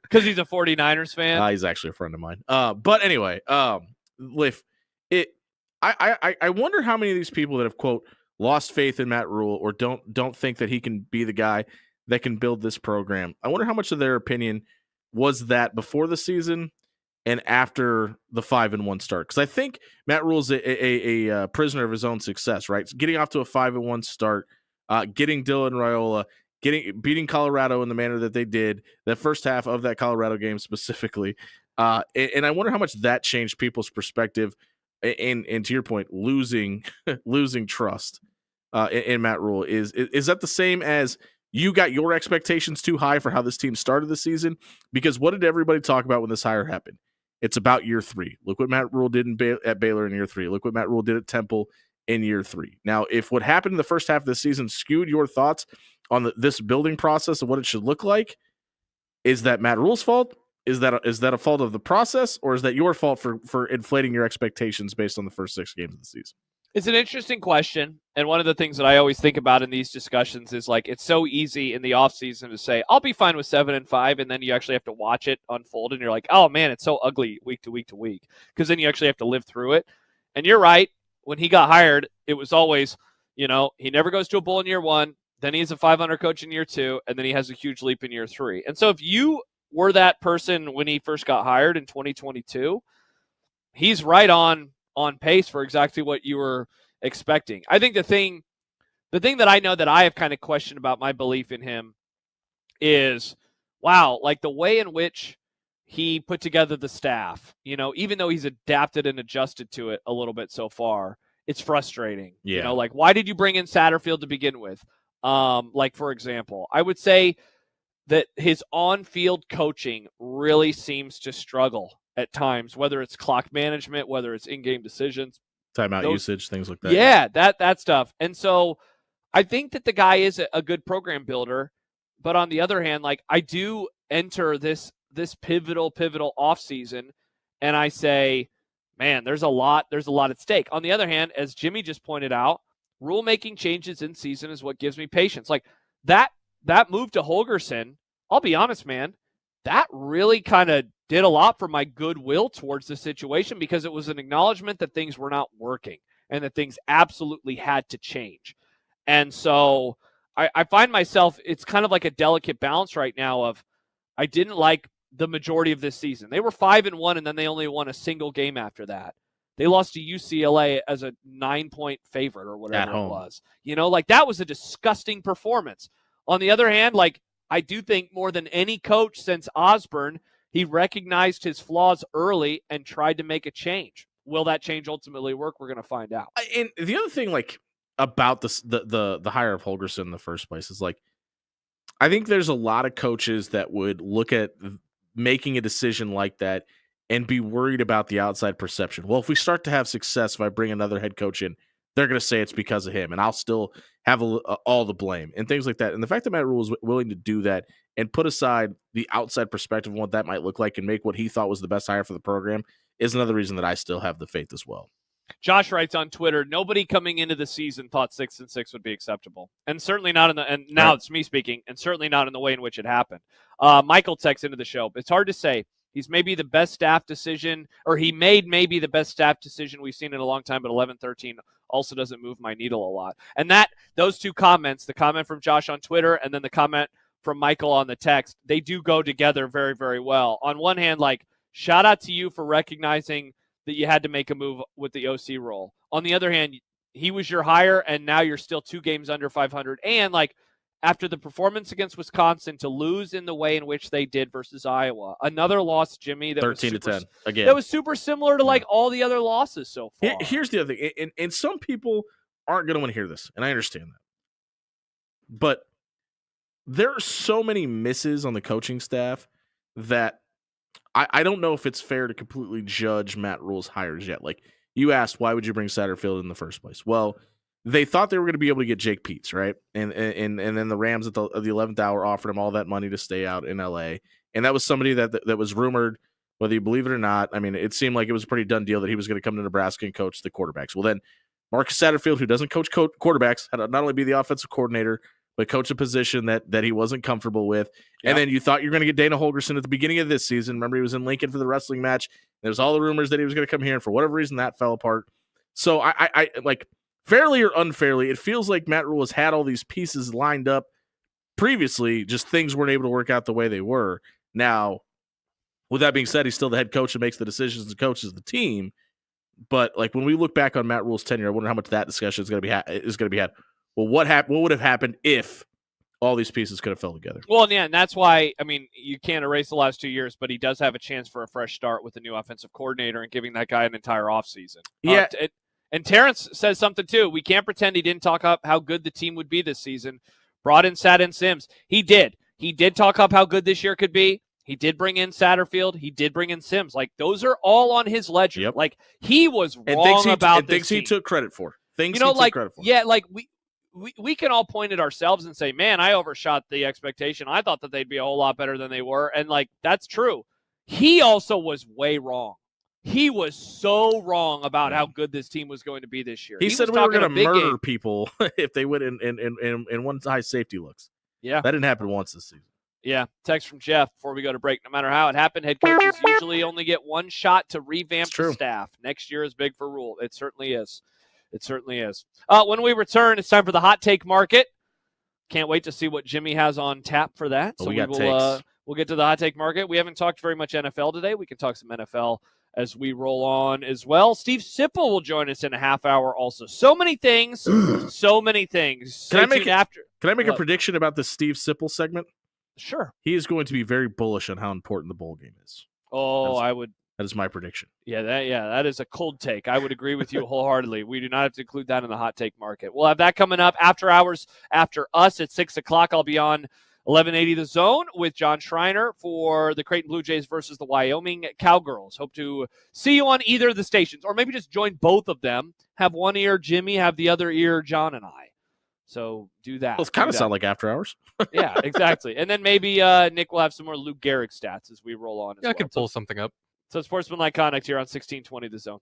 because he's a 49ers fan? He's actually a friend of mine. But anyway, I wonder how many of these people that have, quote, lost faith in Matt Rule or don't think that he can be the guy that can build this program. I wonder how much of their opinion was that before the season and after the 5-1 start. Because I think Matt Rule's a prisoner of his own success, right? Getting off to a 5-1 start, getting Dylan Raiola, beating Colorado in the manner that they did, that first half of that Colorado game specifically. And I wonder how much that changed people's perspective. And to your point, losing trust in Matt Rule is that the same as you got your expectations too high for how this team started the season? Because what did everybody talk about when this hire happened? It's about year 3. Look what Matt Rule did at Baylor in year 3. Look what Matt Rule did at Temple in year 3. Now, if what happened in the first half of the season skewed your thoughts on this building process and what it should look like, is that Matt Rule's fault? Is that a fault of the process, or is that your fault for inflating your expectations based on the first 6 games of the season? It's an interesting question, and one of the things that I always think about in these discussions is like it's so easy in the offseason to say I'll be fine with 7-5, and then you actually have to watch it unfold, and you're like, oh man, it's so ugly week to week to week, because then you actually have to live through it. And you're right, when he got hired, it was always, he never goes to a bowl in year 1, then he's a 500 coach in year 2, and then he has a huge leap in year 3. And so if you were that person when he first got hired in 2022, he's right on pace for exactly what you were expecting. I think the thing that I know that I have kind of questioned about my belief in him is, wow, like the way in which he put together the staff, even though he's adapted and adjusted to it a little bit so far, it's frustrating. Yeah. Like, why did you bring in Satterfield to begin with? Like, for example, I would say that his on-field coaching really seems to struggle at times, whether it's clock management, whether it's in-game decisions, timeout usage, things like that. Yeah, that stuff. And so I think that the guy is a good program builder, but on the other hand, like I do enter this pivotal offseason and I say, man, there's a lot at stake. On the other hand, as Jimmy just pointed out, rule-making changes in season is what gives me patience. Like that move to Holgorsen, I'll be honest, man, that really kind of did a lot for my goodwill towards the situation, because it was an acknowledgement that things were not working and that things absolutely had to change. And so I find myself, it's kind of like a delicate balance right now of, I didn't like the majority of this season. They were 5-1, and then they only won a single game after that. They lost to UCLA as a 9-point favorite or whatever it was. Like that was a disgusting performance. On the other hand, like I do think more than any coach since Osborne, he recognized his flaws early and tried to make a change. Will that change ultimately work? We're going to find out. And the other thing, like about the hire of Holgorsen in the first place, is like I think there's a lot of coaches that would look at making a decision like that and be worried about the outside perception. Well, if we start to have success, if I bring another head coach in, they're going to say it's because of him, and I'll still have all the blame and things like that. And the fact that Matt Rule was willing to do that and put aside the outside perspective of what that might look like and make what he thought was the best hire for the program is another reason that I still have the faith as well. Josh writes on Twitter, nobody coming into the season thought 6-6 would be acceptable. And certainly not and now It's me speaking, and certainly not in the way in which it happened. Michael texts into the show. It's hard to say. He's maybe the best staff decision, or he made maybe the best staff decision we've seen in a long time, but 11-13 also doesn't move my needle a lot. And those two comments, the comment from Josh on Twitter and then the comment from Michael on the text, they do go together very, very well. On one hand, like, shout out to you for recognizing that you had to make a move with the OC role. On the other hand, he was your hire, and now you're still 2 games under 500. And, like, after the performance against Wisconsin, to lose in the way in which they did versus Iowa. Another loss, Jimmy, that 13-10 again. That was super similar to like all the other losses so far. Here's the other thing, and some people aren't going to want to hear this, and I understand that. But there are so many misses on the coaching staff that I don't know if it's fair to completely judge Matt Rule's hires yet. Like you asked, why would you bring Satterfield in the first place? Well, they thought they were going to be able to get Jake Peets, right? And then the Rams at the 11th hour offered him all that money to stay out in LA. And that was somebody that was rumored, whether you believe it or not. I mean, it seemed like it was a pretty done deal that he was going to come to Nebraska and coach the quarterbacks. Well, then Marcus Satterfield, who doesn't coach quarterbacks, had to not only be the offensive coordinator, but coach a position that he wasn't comfortable with. Yep. And then you thought you were going to get Dana Holgorsen at the beginning of this season. Remember, he was in Lincoln for the wrestling match. There was all the rumors that he was going to come here, and for whatever reason, that fell apart. So I like, fairly or unfairly, it feels like Matt Rule has had all these pieces lined up previously, just things weren't able to work out the way they were. Now, with that being said, he's still the head coach and makes the decisions and coaches the team. But like, when we look back on Matt Rule's tenure, I wonder how much that discussion is going to be had. Well, what would have happened if all these pieces could have fell together? Well, yeah, and that's why, I mean, you can't erase the last 2 years, but he does have a chance for a fresh start with the new offensive coordinator and giving that guy an entire offseason. Yeah. And Terrence says something, too. We can't pretend he didn't talk up how good the team would be this season. Brought in Sadin Sims. He did. He did talk up how good this year could be. He did bring in Satterfield. He did bring in Sims. Like, those are all on his ledger. Yep. Like, he was wrong about this things team. he took credit for. Things you know, he like, took credit for. Yeah, like, we can all point at ourselves and say, man, I overshot the expectation. I thought that they'd be a whole lot better than they were. And, like, that's true. He also was way wrong. He was so wrong about how good this team was going to be this year. He said we were going to murder people if they went in one high safety looks. Yeah. That didn't happen once this season. Yeah. Text from Jeff before we go to break. No matter how it happened, head coaches usually only get one shot to revamp the staff. Next year is big for Rule. It certainly is. It certainly is. When we return, it's time for the hot take market. Can't wait to see what Jimmy has on tap for that. So we'll get to the hot take market. We haven't talked very much NFL today. We can talk some NFL as we roll on as well. Steve Sipple will join us in a half hour also. So many things. So many things. Can I make a prediction about the Steve Sipple segment? Sure. He is going to be very bullish on how important the bowl game is. That is my prediction. That is a cold take. I would agree with you wholeheartedly. We do not have to include that in the hot take market. We'll have that coming up after hours after us at 6 o'clock. I'll be on 1180 The Zone with John Schreiner for the Creighton Blue Jays versus the Wyoming Cowgirls. Hope to see you on either of the stations, or maybe just join both of them. Have one ear Jimmy, have the other ear John and I. So do that. Well, it's kind of sound like after hours. Yeah, exactly. And then maybe Nick will have some more Luke Gehrig stats as we roll on. I can pull something up. So Sportsmanlike Conduct here on 1620 The Zone.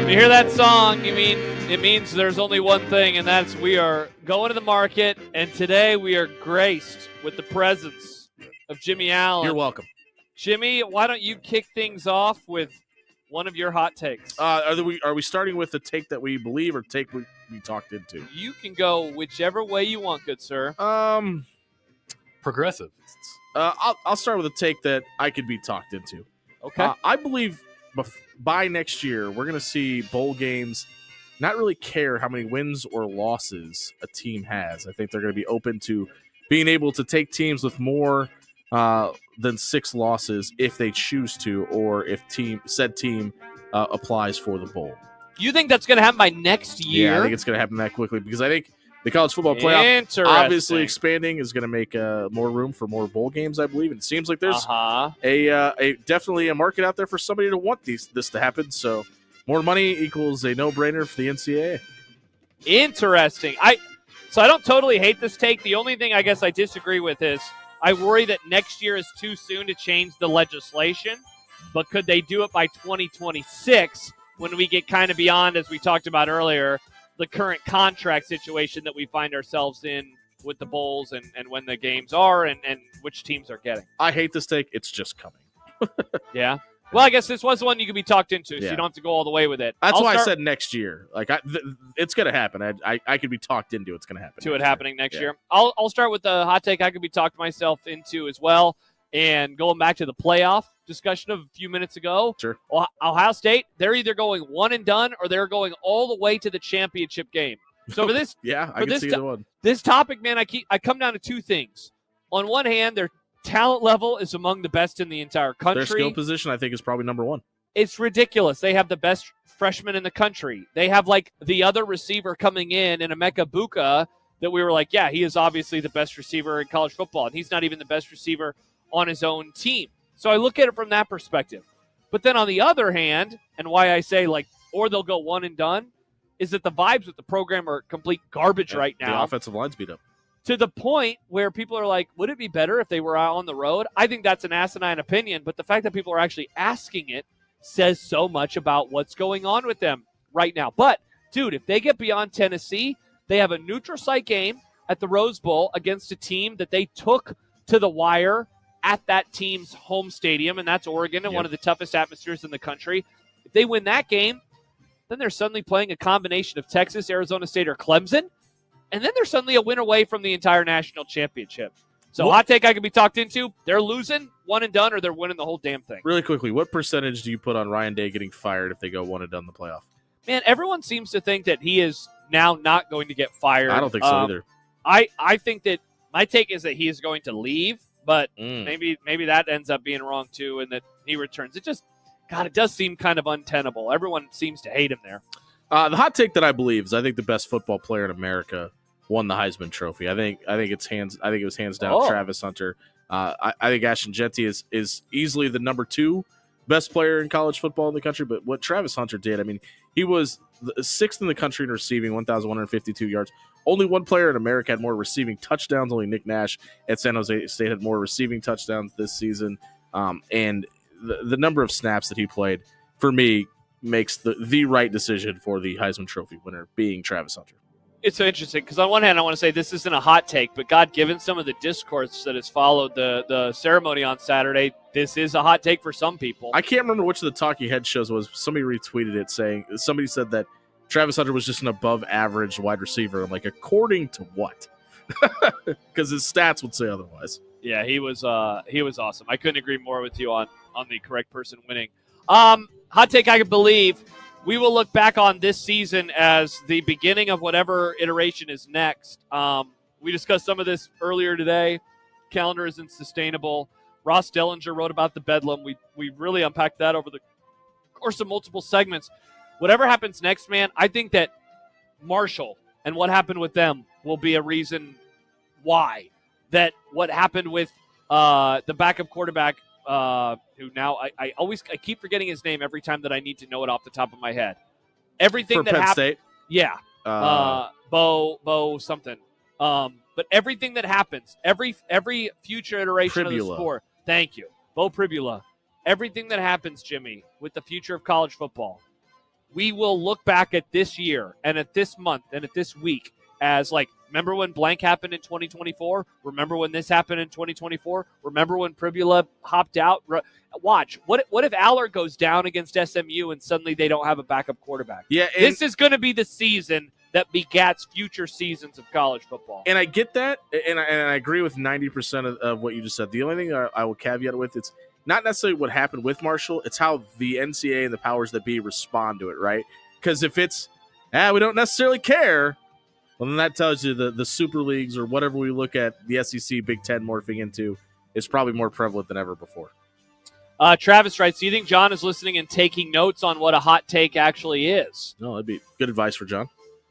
When you hear that song, it means there's only one thing, and that's we are going to the market, and today we are graced with the presence of Jimmy Allen. You're welcome. Jimmy, why don't you kick things off with one of your hot takes? Are we starting with the take that we believe or take we talked into? You can go whichever way you want, good sir. Progressive. I'll start with a take that I could be talked into. Okay. I believe by next year, we're going to see bowl games not really care how many wins or losses a team has. I think they're going to be open to being able to take teams with more than 6 losses if they choose to, or if said team applies for the bowl. You think that's going to happen by next year? Yeah, I think it's going to happen that quickly because I think the college football playoff obviously expanding is going to make more room for more bowl games, I believe. And it seems like there's definitely a market out there for somebody to want this to happen. So more money equals a no-brainer for the NCAA. Interesting. So I don't totally hate this take. The only thing I guess I disagree with is I worry that next year is too soon to change the legislation. But could they do it by 2026 when we get kind of beyond, as we talked about earlier, the current contract situation that we find ourselves in with the bowls and when the games are and which teams are getting? I hate this take. It's just coming. Yeah. Well, I guess this was the one you could be talked into, so you don't have to go all the way with it. That's why I said next year. Like, it's going to happen. I could be talked into it's going to happen. To it happening next year. I'll start with the hot take I could be talked myself into as well. And going back to the playoff discussion of a few minutes ago, sure. Ohio State, they're either going one and done or they're going all the way to the championship game. So for this, I can see the one. This topic, man, I come down to two things. On one hand, their talent level is among the best in the entire country. Their skill position, I think, is probably number one. It's ridiculous. They have the best freshman in the country. They have like the other receiver coming in Emeka Buka that we were like, yeah, he is obviously the best receiver in college football, and he's not even the best receiver on his own team. So I look at it from that perspective. But then on the other hand, and why I say like, or they'll go one and done, is that the vibes with the program are complete garbage right now. The offensive line's beat up. To the point where people are like, would it be better if they were out on the road? I think that's an asinine opinion, but the fact that people are actually asking it says so much about what's going on with them right now. But, dude, if they get beyond Tennessee, they have a neutral site game at the Rose Bowl against a team that they took to the wire at that team's home stadium, and that's Oregon, and one of the toughest atmospheres in the country. If they win that game, then they're suddenly playing a combination of Texas, Arizona State, or Clemson, and then they're suddenly a win away from the entire national championship. So hot take I can be talked into, they're losing one and done, or they're winning the whole damn thing. Really quickly, what percentage do you put on Ryan Day getting fired if they go one and done in the playoff? Man, everyone seems to think that he is now not going to get fired. I don't think so either. I think that my take is that he is going to leave, but maybe that ends up being wrong too, and that he returns. It does seem kind of untenable. Everyone seems to hate him there. The hot take that I believe is I think the best football player in America won the Heisman Trophy. I think it was hands down Travis Hunter. I think Ashton Jeanty is easily the number 2 best player in college football in the country. But what Travis Hunter did, I mean, he was 6th in the country in receiving, 1,152 yards. Only one player in America had more receiving touchdowns. Only Nick Nash at San Jose State had more receiving touchdowns this season. And the number of snaps that he played, for me, makes the right decision for the Heisman Trophy winner being Travis Hunter. It's so interesting because on one hand, I want to say this isn't a hot take, but God, given some of the discourse that has followed the ceremony on Saturday, this is a hot take for some people. I can't remember which of the Talking Head shows was. Somebody retweeted it somebody said that Travis Hunter was just an above average wide receiver. I'm like, according to what? Because his stats would say otherwise. Yeah, he was awesome. I couldn't agree more with you on the correct person winning. Hot take I can believe. We will look back on this season as the beginning of whatever iteration is next. We discussed some of this earlier today. Calendar isn't sustainable. Ross Dellinger wrote about the Bedlam. We really unpacked that over the course of multiple segments. Whatever happens next, man, I think that Marshall and what happened with them will be a reason why. That what happened with the backup quarterback, who now I keep forgetting his name every time that I need to know it off the top of my head. Everything for that Penn happened, State? Yeah, Bo something. But everything that happens, every future iteration of the sport. Thank you, Bo Pribula. Everything that happens, Jimmy, with the future of college football, we will look back at this year and at this month and at this week as like, remember when blank happened in 2024? Remember when this happened in 2024? Remember when Pribula hopped out? Watch. What if Aller goes down against SMU and suddenly they don't have a backup quarterback? Yeah, this is going to be the season that begats future seasons of college football. And I get that, and I agree with 90% of what you just said. The only thing I will caveat with, it's not necessarily what happened with Marshall, it's how the NCAA and the powers that be respond to it, right? Because if it's, we don't necessarily care, well, then that tells you the super leagues or whatever we look at the SEC, Big Ten morphing into is probably more prevalent than ever before. Travis writes, do you think John is listening and taking notes on what a hot take actually is? No, that'd be good advice for John.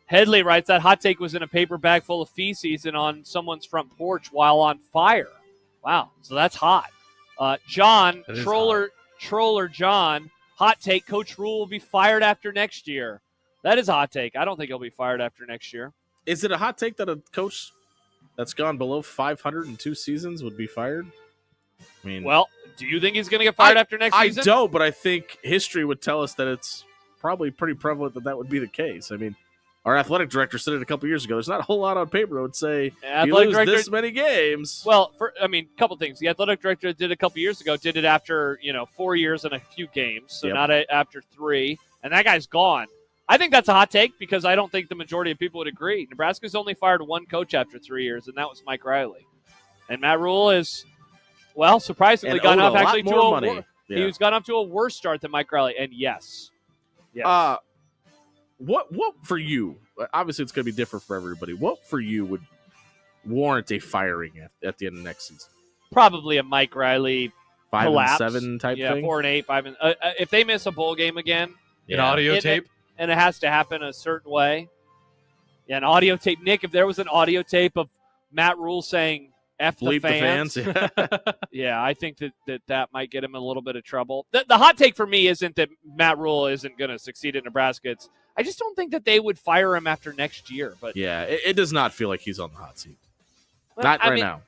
Headley writes, that hot take was in a paper bag full of feces and on someone's front porch while on fire. Wow, so that's hot. John, troller John, hot take, Coach Rule will be fired after next year. That is a hot take. I don't think he'll be fired after next year. Is it a hot take that a coach that's gone below 502 seasons would be fired? I mean, well, do you think he's going to get fired after next season? I don't, but I think history would tell us that it's probably pretty prevalent that would be the case. I mean, our athletic director said it a couple years ago. There's not a whole lot on paper that would say you lose this many games. Well, a couple things. The athletic director did a couple years ago, did it after 4 years and a few games, so not after 3. And that guy's gone. I think that's a hot take because I don't think the majority of people would agree. Nebraska's only fired one coach after 3 years, and that was Mike Riley. And Matt Rule is, well, surprisingly gone off actually to a money. He's gone off to a worse start than Mike Riley. And yes. What for you? Obviously, it's going to be different for everybody. What for you would warrant a firing at the end of next season? Probably a Mike Riley 5-7 type thing. 4-8, 5. If they miss a bowl game again, an audio tape, and it has to happen a certain way. Yeah, an audio tape. Nick, if there was an audio tape of Matt Rule saying "F the fans," yeah, I think that might get him in a little bit of trouble. The hot take for me isn't that Matt Rule isn't going to succeed at Nebraska. I just don't think that they would fire him after next year. But yeah, it does not feel like he's on the hot seat. Not right now.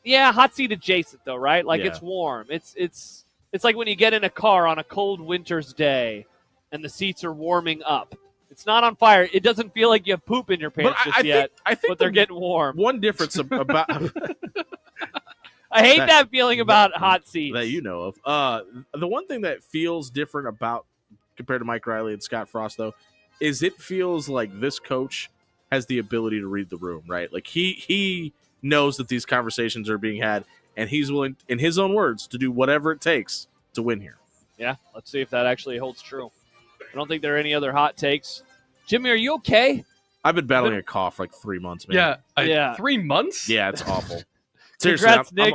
Yeah, hot seat adjacent though, right? Like it's warm. It's like when you get in a car on a cold winter's day, and the seats are warming up. It's not on fire. It doesn't feel like you have poop in your pants yet. I think but they're getting warm. One difference about I hate that feeling about hot seats that you know of. The one thing that feels different about compared to Mike Riley and Scott Frost, though, is it feels like this coach has the ability to read the room, right? Like he knows that these conversations are being had, and he's willing, in his own words, to do whatever it takes to win here. Yeah, let's see if that actually holds true. I don't think there are any other hot takes. Jimmy, are you okay? I've been battling a cough for like 3 months, man. Yeah. 3 months? Yeah, it's awful. Seriously, congrats, Nick.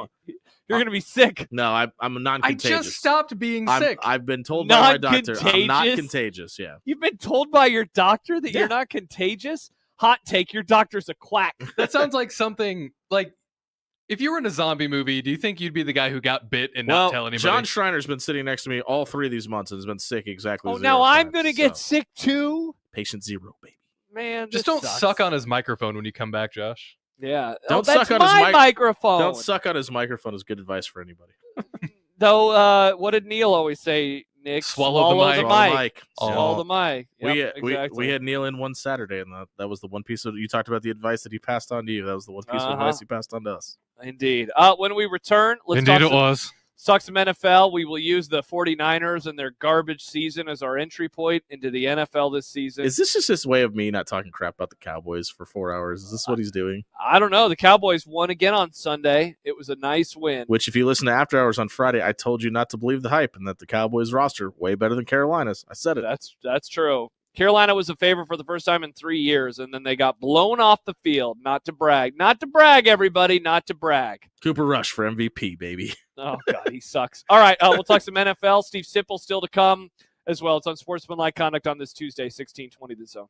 You're going to be sick. No, I'm non-contagious. I just stopped being sick. I've been told by my doctor I'm not contagious. Yeah. You've been told by your doctor that you're not contagious? Hot take, your doctor's a quack. That sounds like something like, if you were in a zombie movie, do you think you'd be the guy who got bit and not tell anybody? John Schreiner's been sitting next to me all 3 of these months and has been sick exactly. Oh, now I'm going to get sick too? Patient 0, baby. Man, just don't suck on his microphone when you come back, Josh. Yeah. Don't suck on his microphone. Don't suck on his microphone is good advice for anybody. Though, what did Neil always say, Nick? Swallow the mic. Swallow the mic. Yep, we had Neil in one Saturday, and that was the one piece of, you talked about the advice that he passed on to you. That was the one piece of advice he passed on to us. Indeed. When we return, let's talk some NFL. We will use the 49ers and their garbage season as our entry point into the NFL this season. Is this just his way of me not talking crap about the Cowboys for 4 hours? Is this what he's doing? I don't know. The Cowboys won again on Sunday. It was a nice win. Which, if you listen to After Hours on Friday, I told you not to believe the hype and that the Cowboys roster way better than Carolina's. I said it. That's true. Carolina was a favorite for the first time in 3 years, and then they got blown off the field. Not to brag. Not to brag, everybody. Not to brag. Cooper Rush for MVP, baby. Oh, God, he sucks. All right, we'll talk some NFL. Steve Sipple still to come as well. It's Unsportsmanlike Conduct on this Tuesday, 1620 The Zone.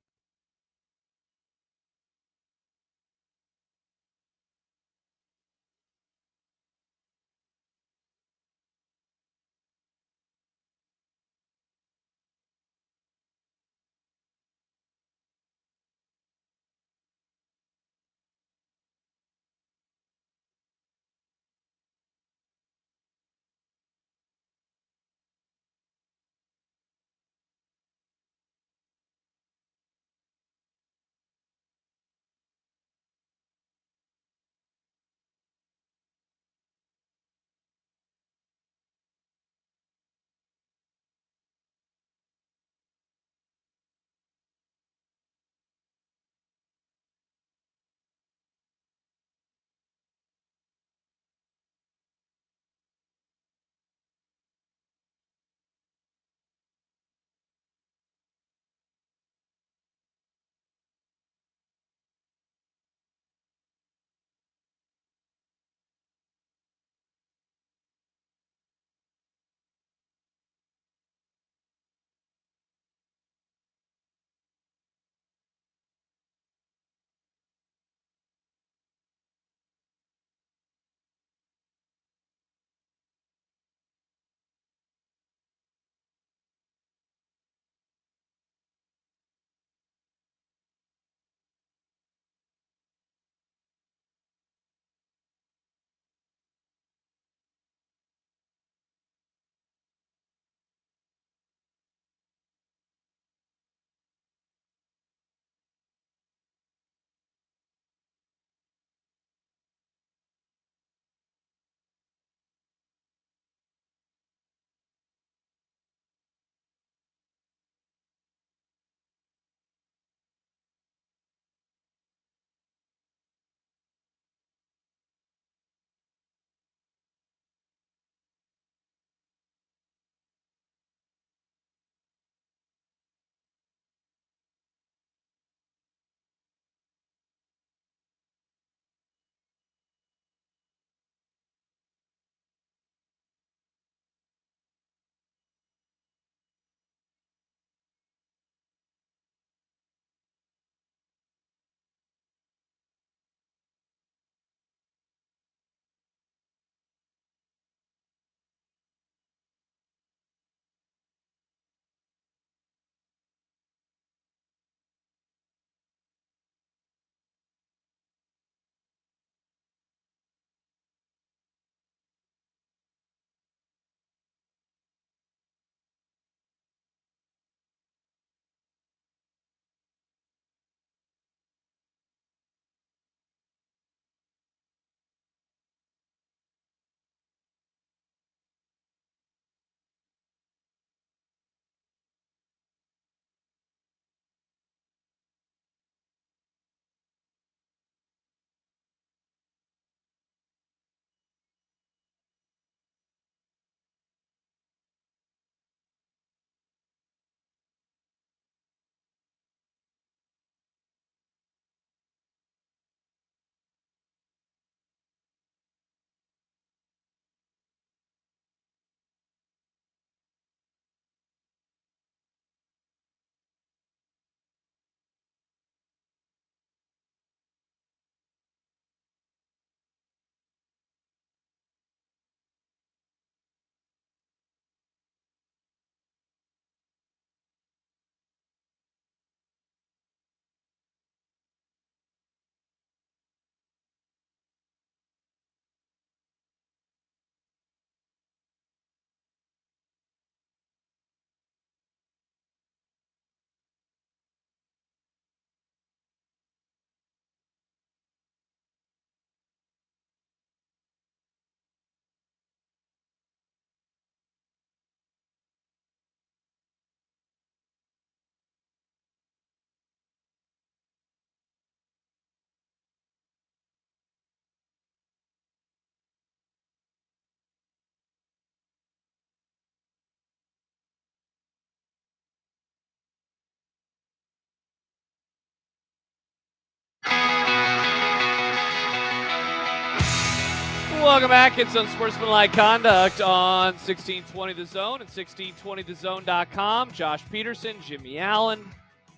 welcome back. It's Unsportsmanlike Conduct on 1620 The Zone and 1620thezone.com. Josh Peterson, Jimmy Allen,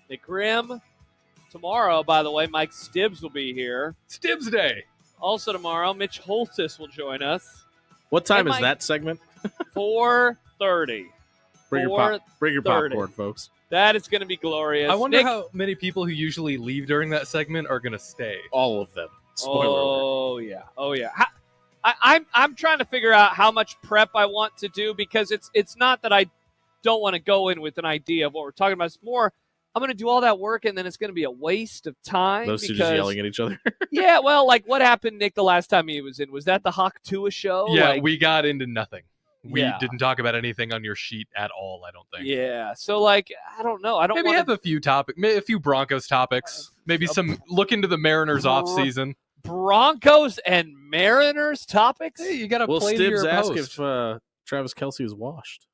Nick Grim. Tomorrow, by the way, Mike Stibbs will be here. Stibbs Day. Also tomorrow, Mitch Holtis will join us. What time is that segment? 4:30. Bring your popcorn, folks. That is going to be glorious. I wonder Nick, how many people who usually leave during that segment are going to stay. All of them. Spoiler alert. Oh yeah. I'm trying to figure out how much prep I want to do, because it's not that I don't want to go in with an idea of what we're talking about. It's more, I'm going to do all that work and then it's going to be a waste of time. Those two just yelling at each other. Yeah, well, like what happened, Nick, the last time he was in? Was that the Hawk Tua show? Yeah, like, we got into nothing. We Yeah. didn't talk about anything on your sheet at all, I don't think. Yeah, so like, I don't know. I don't Maybe wanna... have a few Broncos topics. Maybe some look into the Mariners off season. Broncos and Mariners topics? Hey, you got to Will play to Stibbs your ask post. if Travis Kelce is washed?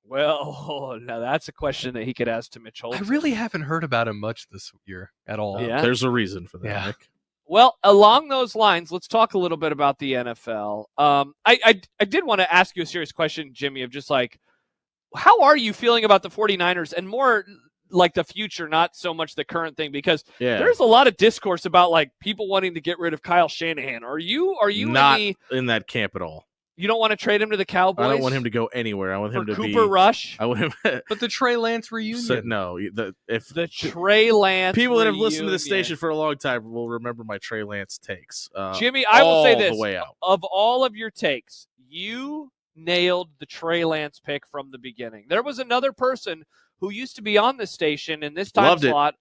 Well, now that's a question that he could ask to Mitch Holmes. I really haven't heard about him much this year at all. Yeah. There's a reason for that, Yeah. Nick. Well, along those lines, let's talk a little bit about the NFL. I did want to ask you a serious question, Jimmy, of just like, how are you feeling about the 49ers, and more like the future, not so much the current thing, because there's a lot of discourse about like people wanting to get rid of Kyle Shanahan. Are you Not in that camp at all. You don't want to trade him to the Cowboys? I don't want him to go anywhere. I want him to be Cooper Rush. I want him. But the Trey Lance reunion. The Trey Lance. People that have listened to this reunion. station for a long time will remember my Trey Lance takes. Jimmy, I will say this: the way out. of all of your takes, you nailed the Trey Lance pick from the beginning. There was another person who used to be on this station in this time Loved it. slot.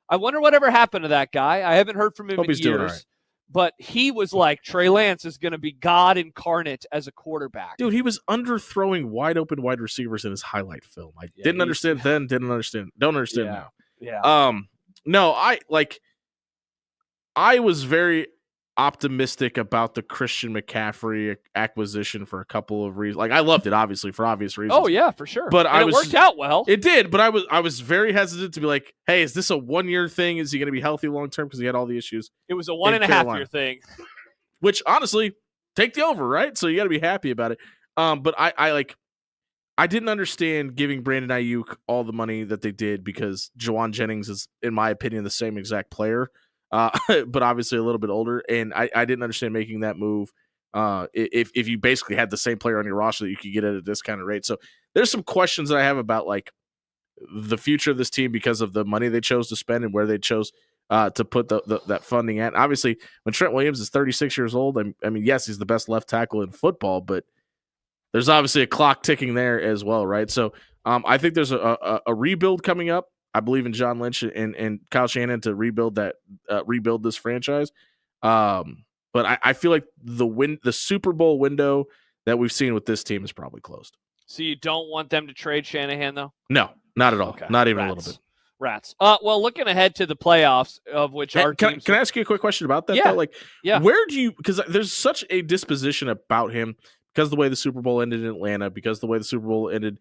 I wonder whatever happened to that guy. I haven't heard from him Hope in he's doing all years. right. But he was like, Trey Lance is going to be God incarnate as a quarterback. Dude, he was underthrowing wide open wide receivers in his highlight film. I didn't understand then, don't understand now. Yeah. No, I was very optimistic about the Christian McCaffrey acquisition for a couple of reasons. Like, I loved it, obviously, for obvious reasons. Oh yeah, for sure. But it worked out well. It did, but I was very hesitant to be like, hey, is this a 1 year thing? Is he going to be healthy long term? Because he had all the issues. It was a 1.5 year thing. Which honestly, take the over, right? So you got to be happy about it. But I didn't understand giving Brandon Ayuk all the money that they did, because Juwan Jennings is, in my opinion, the same exact player, but obviously a little bit older. And I didn't understand making that move if you basically had the same player on your roster that you could get at a discounted rate. So there's some questions that I have about like the future of this team because of the money they chose to spend and where they chose to put that funding at. Obviously, when Trent Williams is 36 years old, I mean, yes, he's the best left tackle in football, but there's obviously a clock ticking there as well, right? So I think there's a rebuild coming up. I believe in John Lynch and Kyle Shanahan to rebuild this franchise. But I feel like the Super Bowl window that we've seen with this team is probably closed. So you don't want them to trade Shanahan, though? No, not at all. Okay. Not even a little bit. Rats. Well, looking ahead to the playoffs, of which our Can I ask you a quick question about that? Yeah. Though? Like, where do you? Because there's such a disposition about him because of the way the Super Bowl ended in Atlanta, because of the way the Super Bowl ended,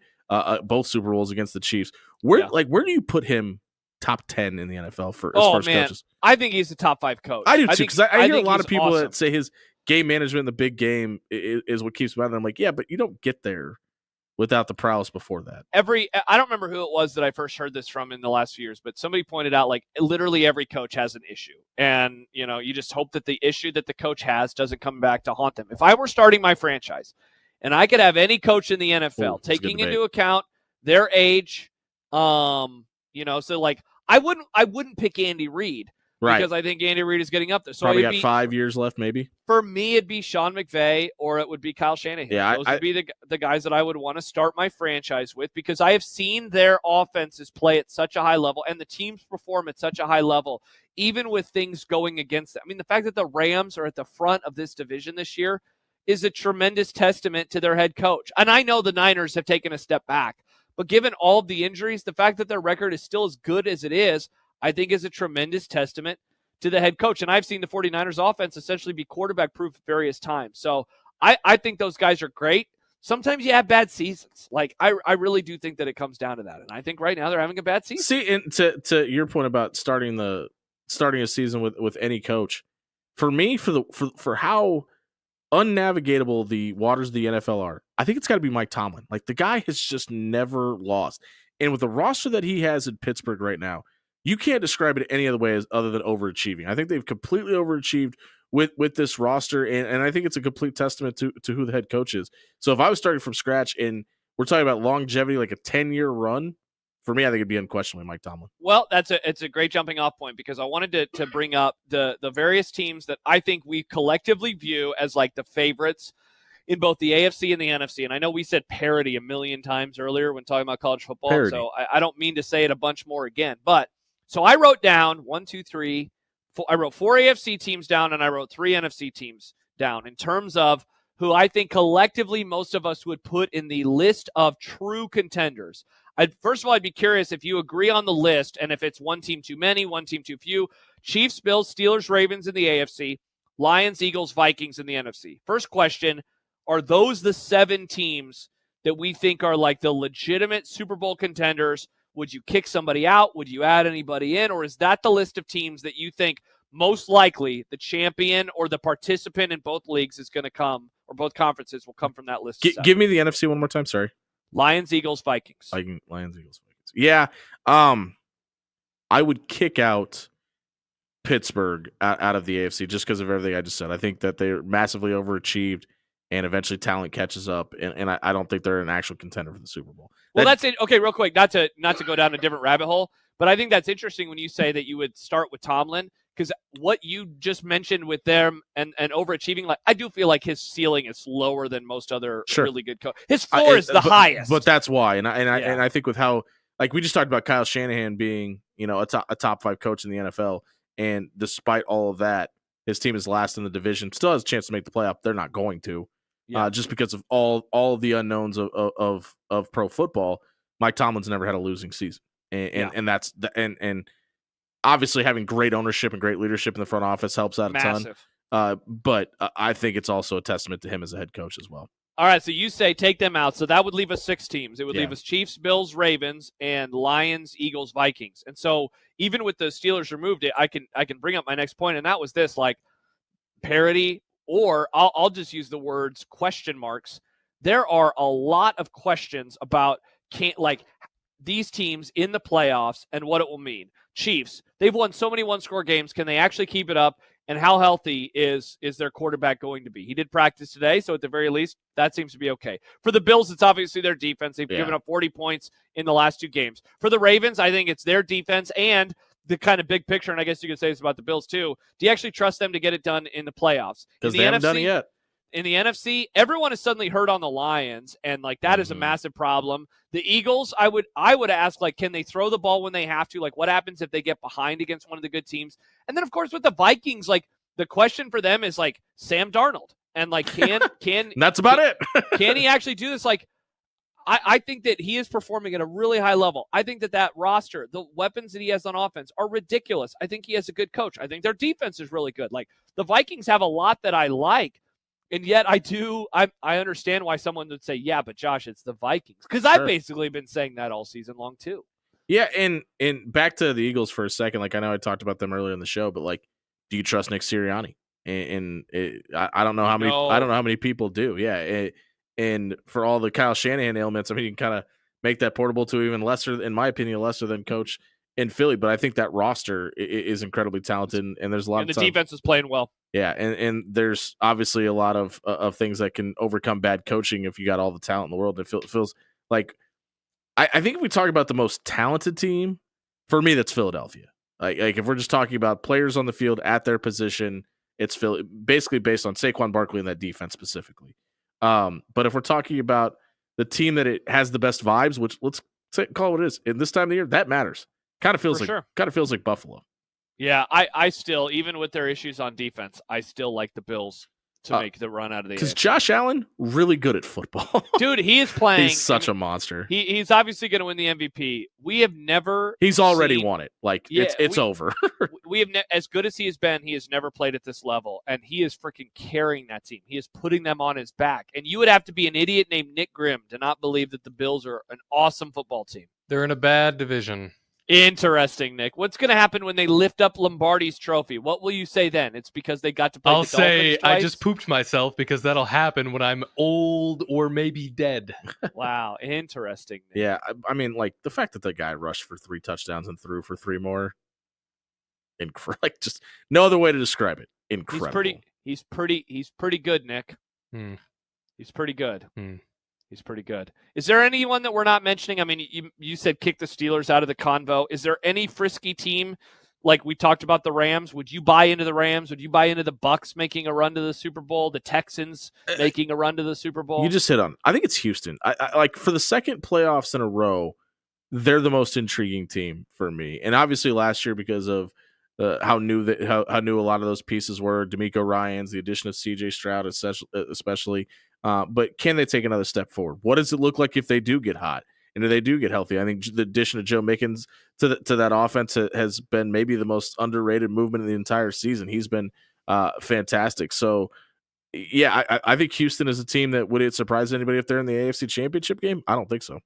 both Super Bowls against the Chiefs. Where do you put him? Top 10 in the NFL for as far as coaches. I think he's a top 5 coach. I do too, because I hear a lot he's of people awesome. that say his game management in the big game is what keeps him out. And I'm like, yeah, but you don't get there without the prowess before that. I don't remember who it was that I first heard this from in the last few years, but somebody pointed out like literally every coach has an issue. And, you just hope that the issue that the coach has doesn't come back to haunt them. If I were starting my franchise and I could have any coach in the NFL taking into account their age, so like I wouldn't pick Andy Reid because I think Andy Reid is getting up there. So probably got 5 years left, maybe. For me, it'd be Sean McVay or it would be Kyle Shanahan. Yeah, those would be the guys that I would want to start my franchise with, because I have seen their offenses play at such a high level and the teams perform at such a high level, even with things going against them. I mean, the fact that the Rams are at the front of this division this year is a tremendous testament to their head coach. And I know the Niners have taken a step back, but given all of the injuries, the fact that their record is still as good as it is, I think is a tremendous testament to the head coach. And I've seen the 49ers offense essentially be quarterback proof at various times. So I think those guys are great. Sometimes you have bad seasons. Like I really do think that it comes down to that. And I think right now they're having a bad season. See, and to your point about starting a season with any coach, for me, for how unnavigatable the waters of the NFL are, I think it's got to be Mike Tomlin. Like, the guy has just never lost. And with the roster that he has in Pittsburgh right now, you can't describe it any other way other than overachieving. I think they've completely overachieved with this roster, and I think it's a complete testament to who the head coach is. So if I was starting from scratch and we're talking about longevity, like a 10-year run, for me, I think it'd be unquestionably Mike Tomlin. Well, it's a great jumping off point, because I wanted to bring up the various teams that I think we collectively view as like the favorites in both the AFC and the NFC. And I know we said parity a million times earlier when talking about college football, Parity. so I don't mean to say it a bunch more again. But so I wrote down 1, 2, 3, 4, I wrote 4 AFC teams down, and I wrote 3 NFC teams down in terms of who I think collectively most of us would put in the list of true contenders. First of all, I'd be curious if you agree on the list, and if it's one team too many, one team too few. Chiefs, Bills, Steelers, Ravens in the AFC, Lions, Eagles, Vikings in the NFC. First question, are those the 7 teams that we think are like the legitimate Super Bowl contenders? Would you kick somebody out? Would you add anybody in? Or is that the list of teams that you think most likely the champion or the participant in both leagues is going to come, or both conferences will come from that list? Give me the NFC one more time. Sorry. Lions, Eagles, Vikings. Lions, Eagles, Vikings. Yeah. I would kick out Pittsburgh out of the AFC just because of everything I just said. I think that they're massively overachieved, and eventually talent catches up, and I don't think they're an actual contender for the Super Bowl. Well, that's it. Okay, real quick, not to go down a different rabbit hole, but I think that's interesting when you say that you would start with Tomlin, because what you just mentioned with them and overachieving, like, I do feel like his ceiling is lower than most other really good coaches. His floor is the highest. But that's why, and I think with how, like, we just talked about Kyle Shanahan being, a top 5 coach in the NFL, and despite all of that, his team is last in the division, still has a chance to make the playoff. They're not going to. Just because of all of the unknowns of pro football. Mike Tomlin's never had a losing season, and that's and obviously having great ownership and great leadership in the front office helps out a ton. But I think it's also a testament to him as a head coach as well. All right, so you say take them out, so that would leave us 6 teams. It would leave us Chiefs, Bills, Ravens, and Lions, Eagles, Vikings. And so even with the Steelers removed, I can bring up my next point, and that was this: like, parity. Or I'll just use the words question marks. There are a lot of questions about these teams in the playoffs and what it will mean. Chiefs, they've won so many one-score games. Can they actually keep it up? And how healthy is their quarterback going to be? He did practice today, so at the very least, that seems to be okay. For the Bills, it's obviously their defense. They've given up 40 points in the last 2 games. For the Ravens, I think it's their defense and the kind of big picture, and I guess you could say this about the Bills too. Do you actually trust them to get it done in the playoffs? Because they haven't done it yet. In the NFC, everyone is suddenly hurt on the Lions, and like that is a massive problem. The Eagles, I would ask, like, can they throw the ball when they have to? Like, what happens if they get behind against one of the good teams? And then, of course, with the Vikings, like, the question for them is like Sam Darnold, and like can that's about it. Can he actually do this? Like, I think that he is performing at a really high level. I think that roster, the weapons that he has on offense are ridiculous. I think he has a good coach. I think their defense is really good. Like, the Vikings have a lot that I like, and yet I understand why someone would say, yeah, but Josh, it's the Vikings. Because I've basically been saying that all season long too. Yeah, and back to the Eagles for a second. Like, I know I talked about them earlier in the show, but like, do you trust Nick Sirianni? I don't know how many. I don't know how many people do. Yeah. And for all the Kyle Shanahan ailments, I mean, you can kind of make that portable to even lesser, in my opinion, lesser than coach in Philly. But I think that roster is incredibly talented, and there's a lot of the defense is playing well. Yeah, and there's obviously a lot of things that can overcome bad coaching if you got all the talent in the world. It feels like I think if we talk about the most talented team, for me, that's Philadelphia. Like if we're just talking about players on the field at their position, it's basically based on Saquon Barkley and that defense specifically. But if we're talking about the team that it has the best vibes, which let's call it what it is, in this time of the year, that matters. Kind of feels like Buffalo. Yeah, I still, even with their issues on defense, I still like the Bills to make the run out of the because Josh Allen, really good at football. Dude, he is playing. He's such a monster. He's obviously going to win the MVP. We have never. He's already won it. Like, it's over. We have as good as he has been, he has never played at this level, and he is freaking carrying that team. He is putting them on his back, and you would have to be an idiot named Nick Grimm to not believe that the Bills are an awesome football team. They're in a bad division. Interesting, Nick. What's going to happen when they lift up Lombardi's trophy? What will you say then? It's because they got to play I'll the say Dolphins twice? I just pooped myself because that'll happen when I'm old or maybe dead. Wow, interesting, Nick. Yeah, I mean, like the fact that the guy rushed for 3 touchdowns and threw for 3 more, like just no other way to describe it. Incredible. He's pretty good, Nick. Hmm. He's pretty good. Hmm. He's pretty good. Is there anyone that we're not mentioning? I mean, you said kick the Steelers out of the convo. Is there any frisky team like we talked about the Rams? Would you buy into the Rams? Would you buy into the Bucks making a run to the Super Bowl? The Texans making a run to the Super Bowl? You just hit on. I think it's Houston. I like for the second playoffs in a row, they're the most intriguing team for me. And obviously last year because of how new a lot of those pieces were, D'Amico Ryans, the addition of C.J. Stroud, especially. But can they take another step forward? What does it look like if they do get hot and if they do get healthy? I think the addition of Joe Mickens to that offense has been maybe the most underrated movement in the entire season. He's been fantastic. So, yeah, I think Houston is a team that would it surprise anybody if they're in the AFC Championship game? I don't think so.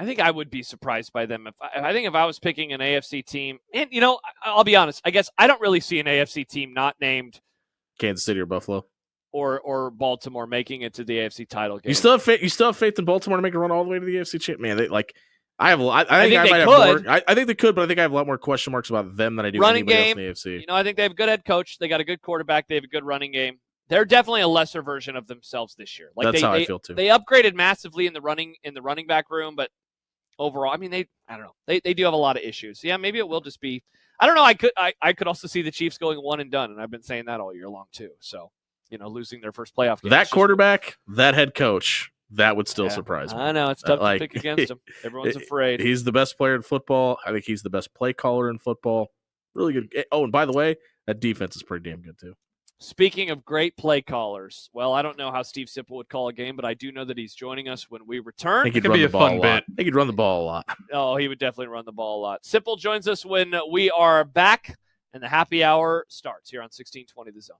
I think I would be surprised by them. If I was picking an AFC team, and I'll be honest, I guess I don't really see an AFC team not named Kansas City or Buffalo. Or Baltimore making it to the AFC title game. You still have faith. You still have faith in Baltimore to make a run all the way to the AFC Championship. Man, they like. I have. I think they could. I think they could, but I think I have a lot more question marks about them than I do running anybody game, else in the AFC. I think they have a good head coach. They got a good quarterback. They have a good running game. They're definitely a lesser version of themselves this year. That's how I feel too. They upgraded massively in the running back room, but overall, I mean, I don't know. They do have a lot of issues. Yeah, maybe it will just be. I don't know. I could also see the Chiefs going one and done, and I've been saying that all year long too. So. Losing their first playoff game. That quarterback, that head coach, that would still surprise me. I know. It's tough to pick against him. Everyone's afraid. He's the best player in football. I think he's the best play caller in football. Really good. Oh, and by the way, that defense is pretty damn good too. Speaking of great play callers, well, I don't know how Steve Sipple would call a game, but I do know that he's joining us when we return. I think he'd run the ball a lot. I think he'd run the ball a lot. Oh, he would definitely run the ball a lot. Sipple joins us when we are back, and the happy hour starts here on 1620 The Zone.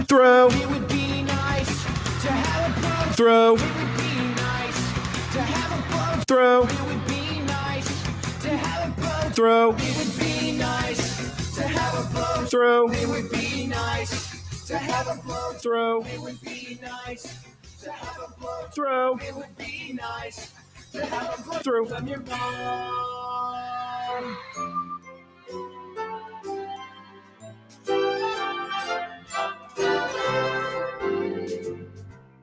Throw. It would be nice to have a blow. Throw. It would be nice to have a blow. Throw. It would be nice to have a blow. Throw. It would be nice to have a blow. Throw. It would be nice to have a blow. Throw. It would be nice to have a blow. Throw. It would be nice to have a blow. Throw. From your mom.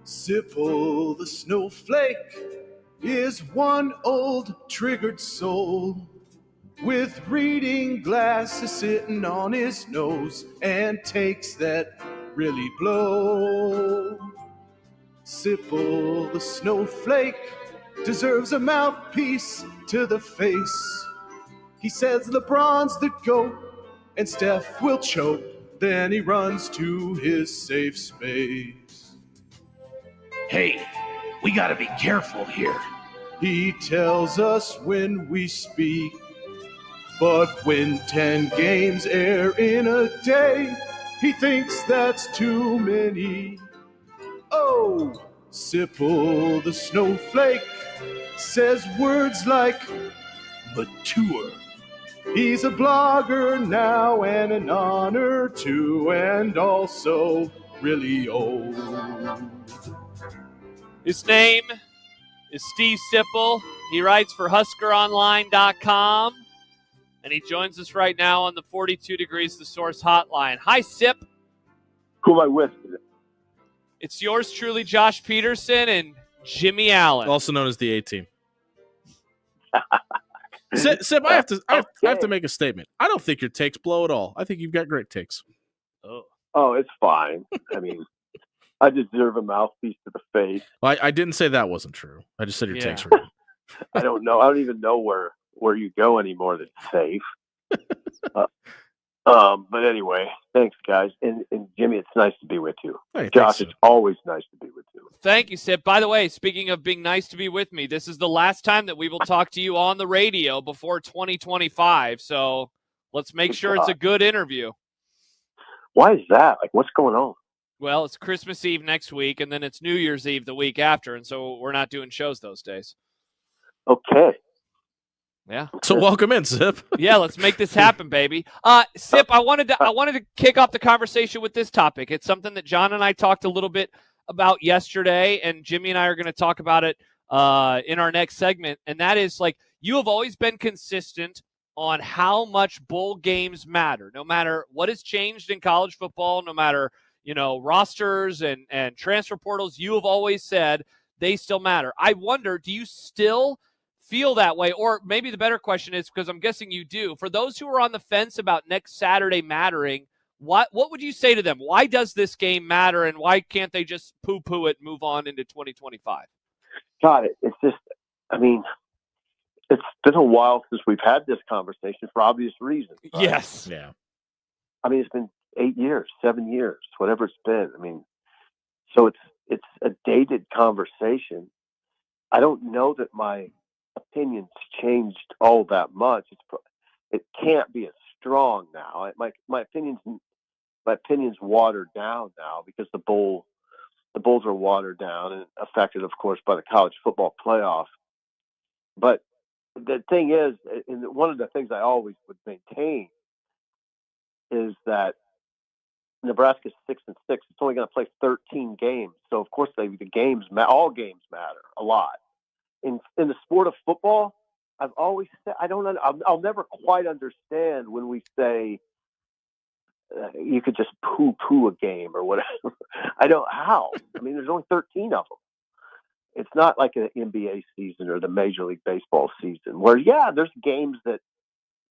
Sipple the snowflake is one old triggered soul with reading glasses sitting on his nose and takes that really blow. Sipple the snowflake deserves a mouthpiece to the face. He says LeBron's the GOAT and Steph will choke. Then he runs to his safe space. Hey, we gotta be careful here. He tells us when we speak. But when 10 games air in a day, he thinks that's too many. Oh, Sipple the snowflake says words like mature. He's a blogger now and an honor too, and also really old. His name is Steve Sipple. He writes for HuskerOnline.com, and he joins us right now on the 42 Degrees The Source hotline. Hi, Sip. Who am I with today? It's yours truly, Josh Peterson and Jimmy Allen. Also known as the A-Team. Sip, I have to make a statement. I don't think your takes blow at all. I think you've got great takes. Oh, it's fine. I mean, I deserve a mouthpiece to the face. Well, I didn't say that wasn't true. I just said your takes were good. I don't know. I don't even know where you go anymore that's safe. But anyway, thanks, guys. And Jimmy, it's nice to be with you. Hey, Josh, it's always nice to be with you. Thank you, Sip. By the way, speaking of being nice to be with me, this is the last time that we will talk to you on the radio before 2025. So let's make sure it's a good interview. Why is that? Like, what's going on? Well, it's Christmas Eve next week, and then it's New Year's Eve the week after, and so we're not doing shows those days. Okay. Yeah. So welcome in, Sip. Yeah, let's make this happen, baby. Sip, I wanted to kick off the conversation with this topic. It's something that John and I talked a little bit about yesterday, and Jimmy and I are going to talk about it in our next segment. And that is, like, you have always been consistent on how much bowl games matter, no matter what has changed in college football, no matter, rosters and transfer portals. You have always said they still matter. I wonder, do you still feel that way? Or maybe the better question is, because I'm guessing you do, for those who are on the fence about next Saturday mattering, what would you say to them? Why does this game matter, and why can't they just poo-poo it and move on into 2025? God, it's just, I mean, it's been a while since we've had this conversation for obvious reasons. Right? Yes. Yeah. I mean, it's been 8 years, 7 years, whatever it's been. I mean, so it's a dated conversation. I don't know that my opinions changed all that much. It can't be as strong now. My opinions watered down now because the Bulls are watered down and affected, of course, by the college football playoff. But the thing is, and one of the things I always would maintain is that Nebraska's 6-6. It's only going to play 13 games, so of course all games matter a lot. In the sport of football, I've always said I'll never quite understand when we say you could just poo-poo a game or whatever. I don't how. I mean, there's only 13 of them. It's not like an NBA season or the Major League Baseball season where, there's games that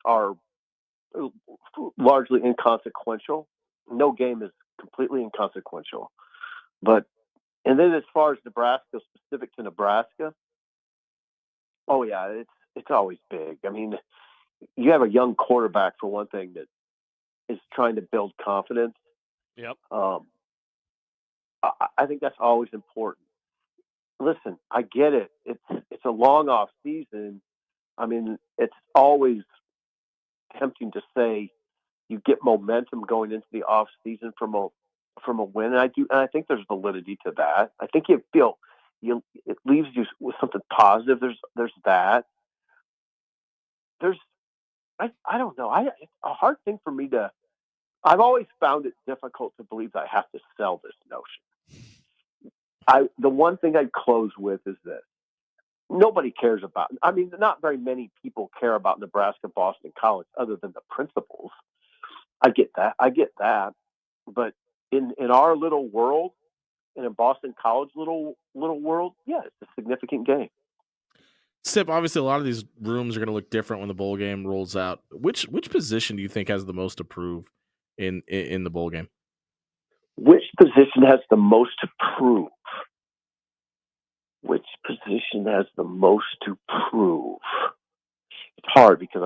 are largely inconsequential. No game is completely inconsequential. And then as far as Nebraska, specific to Nebraska, oh yeah, it's always big. I mean, you have a young quarterback for one thing that is trying to build confidence. Yep. I think that's always important. Listen, I get it. It's a long off season. I mean, it's always tempting to say you get momentum going into the off season from from a win, and I think there's validity to that. I think it leaves you with something positive. There's that. I don't know. It's a hard thing for me to. I've always found it difficult to believe that I have to sell this notion. The one thing I'd close with is this. Nobody cares about. I mean, not very many people care about Nebraska Boston College other than the principals. I get that. But in our little world, and in Boston College little world, yeah, it's a significant game. Sip, obviously a lot of these rooms are going to look different when the bowl game rolls out. Which position do you think has the most to prove in the bowl game? Which position has the most to prove? Which position has the most to prove? It's hard because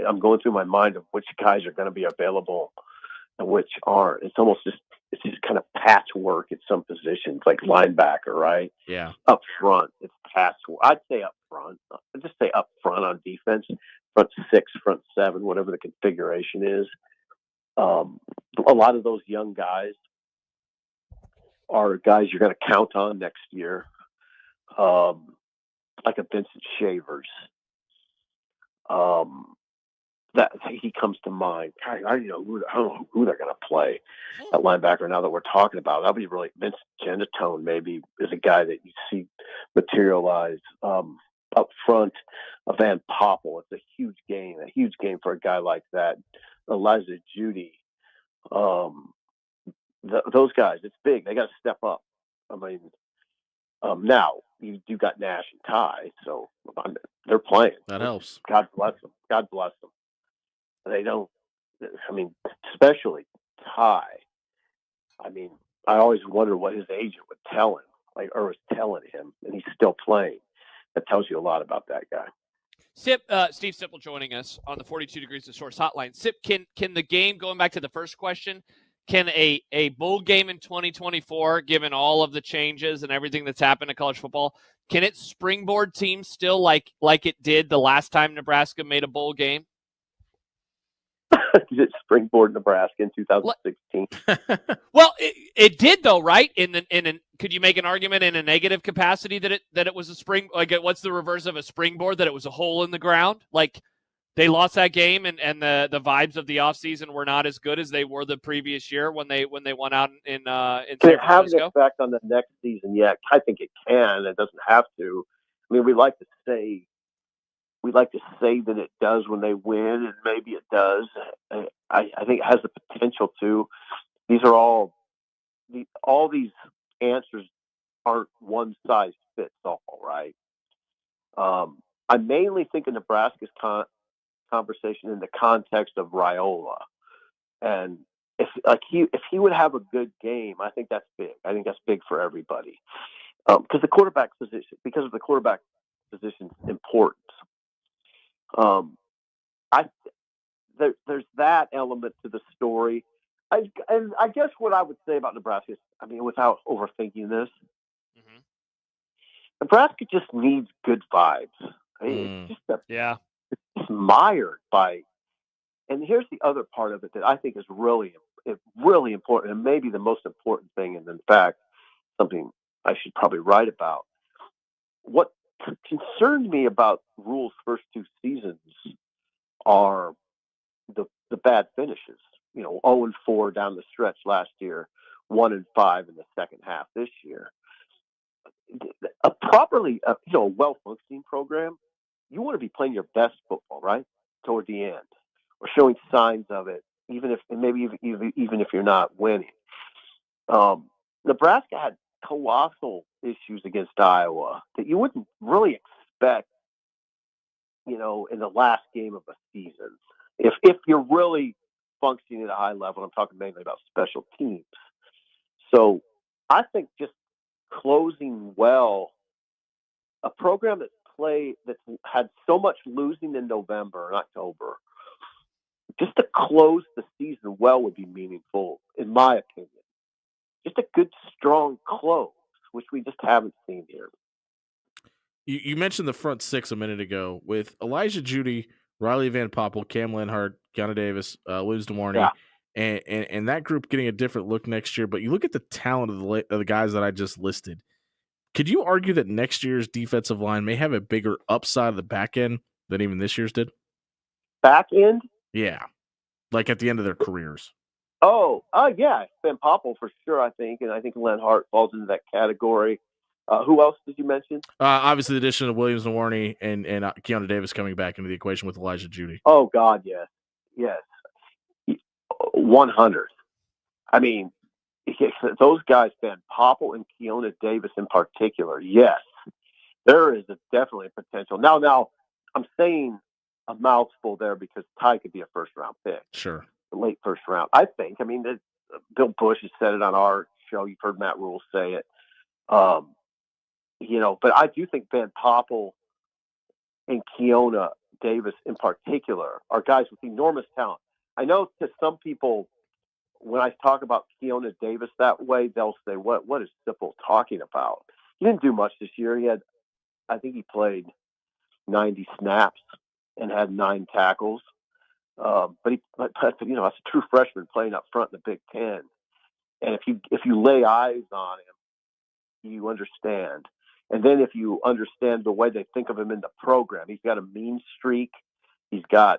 I'm going through my mind of which guys are going to be available and which aren't. It's just kind of patchwork at some positions, like linebacker, right? Yeah. Up front, it's patchwork. I'd say up front. I'd just say up front on defense, front 6, front 7, whatever the configuration is. A lot of those young guys are guys you're going to count on next year, like a Vincent Shavers. That he comes to mind. I don't know who they're going to play at linebacker now that we're talking about. That'll be really Vincent Genatone maybe is a guy that you see materialize up front. Van Poppel. It's a huge game for a guy like that. Elijah Judy. Those guys, it's big. They got to step up. I mean, now you got Nash and Ty, so they're playing. That helps. God bless them. They don't. I mean, especially Ty. I mean, I always wonder what his agent would tell him, or was telling him, and he's still playing. That tells you a lot about that guy. Sip, Steve Sipple joining us on the 42 Degrees of Source hotline. Sip, can the game, going back to the first question, can a bowl game in 2024, given all of the changes and everything that's happened to college football, can it springboard teams still like it did the last time Nebraska made a bowl game? Did it springboard Nebraska in 2016? Well, it did though, right? Could you make an argument in a negative capacity that it was a spring? Like, what's the reverse of a springboard? That it was a hole in the ground? Like, they lost that game, and the vibes of the offseason were not as good as they were the previous year when they won out in San Francisco. Can it have an effect on the next season? Yeah, I think it can. It doesn't have to. I mean, we like to say that it does when they win, and maybe it does. I think it has the potential to. These are all these answers aren't one size fits all, right? I mainly think of Nebraska's conversation in the context of Raiola, and if he would have a good game, I think that's big. I think that's big for everybody because of the quarterback position's importance. There's that element to the story. I guess what I would say about Nebraska is, I mean, without overthinking this, Nebraska just needs good vibes. I mean, it's just mired by. And here's the other part of it that I think is really important, and maybe the most important thing, and in fact, something I should probably write about. What concerned me about Rhule's first 2 seasons are the bad finishes. 0-4 down the stretch last year, 1-5 in the second half this year. A properly, well-functioning program, you want to be playing your best football, right, toward the end, or showing signs of it, even if you're not winning. Nebraska had colossal issues against Iowa that you wouldn't really expect, in the last game of a season. If you're really functioning at a high level, I'm talking mainly about special teams. So I think just closing well, a program that's had so much losing in November and October, just to close the season well would be meaningful, in my opinion. Just a good, strong close, which we just haven't seen here. You mentioned the front 6 a minute ago with Elijah Judy, Riley Van Poppel, Cam Lenhart, Gunnar Davis, Williams DeMorney, and that group getting a different look next year. But you look at the talent of the guys that I just listed. Could you argue that next year's defensive line may have a bigger upside of the back end than even this year's did? Back end? Yeah, like at the end of their careers. Yeah, Ben Popple for sure, I think, and I think Len Hart falls into that category. Who else did you mention? Obviously, the addition of Williams Nawarni and Keanu Davis coming back into the equation with Elijah Judy. Oh God, yes, 100. I mean, those guys, Ben Popple and Keanu Davis in particular, yes, there is definitely a potential. Now, I'm saying a mouthful there because Ty could be a first-round pick. Sure. Late first round, I think. I mean, Bill Bush has said it on our show. You've heard Matt Rule say it. But I do think Ben Popple and Keanu Davis in particular are guys with enormous talent. I know to some people, when I talk about Keanu Davis that way, they'll say, "What is Sipple talking about?" He didn't do much this year. I think he played 90 snaps and had 9 tackles. But that's a true freshman playing up front in the Big Ten. And if you lay eyes on him, you understand. And then if you understand the way they think of him in the program, he's got a mean streak. He's a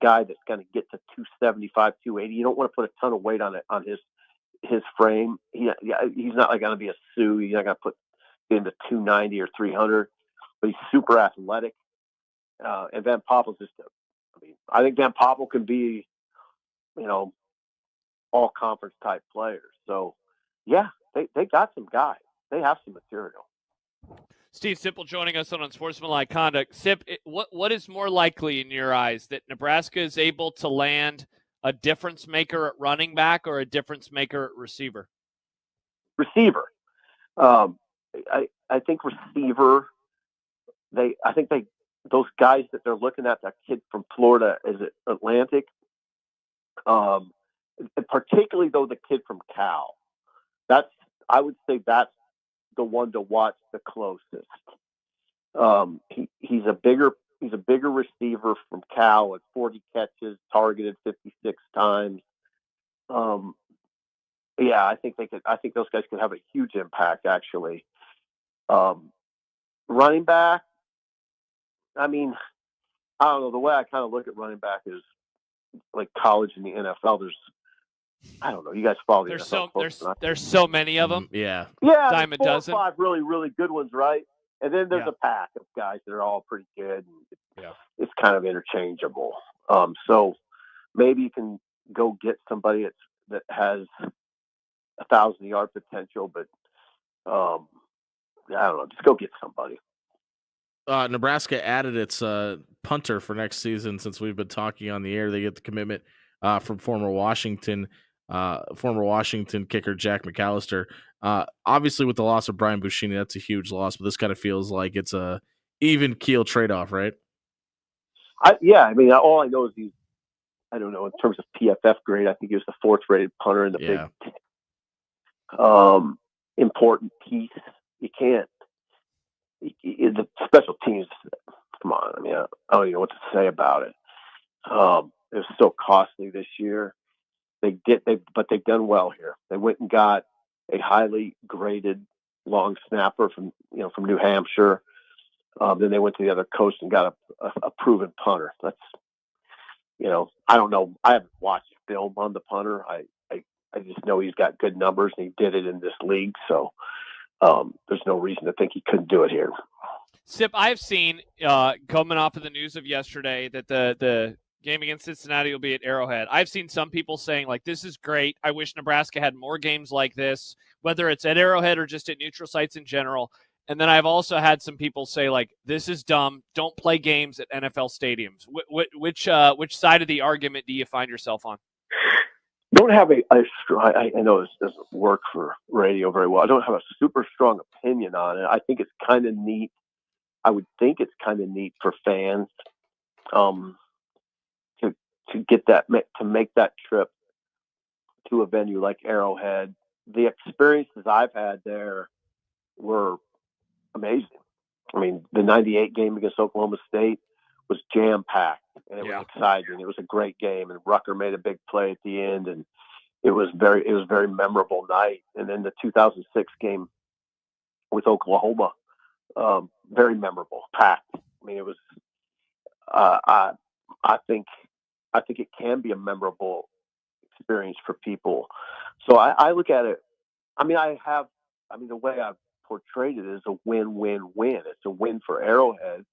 guy that's going to get to 275, 280. You don't want to put a ton of weight on his frame. He's not like going to be a Sioux. He's not going to get into 290 or 300. But he's super athletic. And Van Popple's I think Van Popple can be, all conference type players. So, yeah, they got some guys. They have some material. Steve Sipple joining us on Unsportsmanlike Conduct. Sip, what is more likely in your eyes, that Nebraska is able to land a difference maker at running back or a difference maker at receiver? Receiver. I think receiver. Those guys that they're looking at, that kid from Florida, is it Atlantic? Particularly though, the kid from Cal. I would say that's the one to watch the closest. He's a bigger receiver from Cal at 40 catches, targeted 56 times. I think those guys could have a huge impact actually. Running back. I mean, I don't know. The way I kind of look at running back is like college and the NFL. I don't know. You guys follow the NFL. There's so many of them. Yeah. Dime a dozen. 4 or 5 really, really good ones, right? And then there's a pack of guys that are all pretty good. And it's kind of interchangeable. So maybe you can go get somebody that has 1,000-yard potential, but I don't know. Just go get somebody. Nebraska added its punter for next season. Since we've been talking on the air, they get the commitment from former Washington kicker Jack McAllister. Obviously, with the loss of Brian Buschini, that's a huge loss. But this kind of feels like it's a even keel trade-off, right? I mean, all I know is he's. I don't know in terms of PFF grade. I think he was the 4th-rated punter in the Big Ten. Important piece. You can't. The special teams, come on. I mean, I don't even know what to say about it. It was so costly this year. But they've done well here. They went and got a highly graded long snapper from New Hampshire. Then they went to the other coast and got a proven punter. That's, I don't know. I haven't watched film on the punter. I just know he's got good numbers and he did it in this league. So there's no reason to think he couldn't do it here. Sip, I've seen coming off of the news of yesterday that the game against Cincinnati will be at Arrowhead. I've seen some people saying, like, this is great. I wish Nebraska had more games like this, whether it's at Arrowhead or just at neutral sites in general. And then I've also had some people say, like, this is dumb. Don't play games at NFL stadiums. Which side of the argument do you find yourself on? Don't have I know this doesn't work for radio very well. I don't have a super strong opinion on it. I think it's kind of neat. I would think it's kind of neat for fans to get that, to make that trip to a venue like Arrowhead. The experiences I've had there were amazing. I mean, the 98 game against Oklahoma State was jam packed, and it was exciting. It was a great game, and Rucker made a big play at the end, and it was a very memorable night. And then the 2006 game with Oklahoma, very memorable, packed. I mean, it was. I think it can be a memorable experience for people. So I look at it. I mean, the way I've portrayed it is a win-win-win. It's a win for Arrowhead,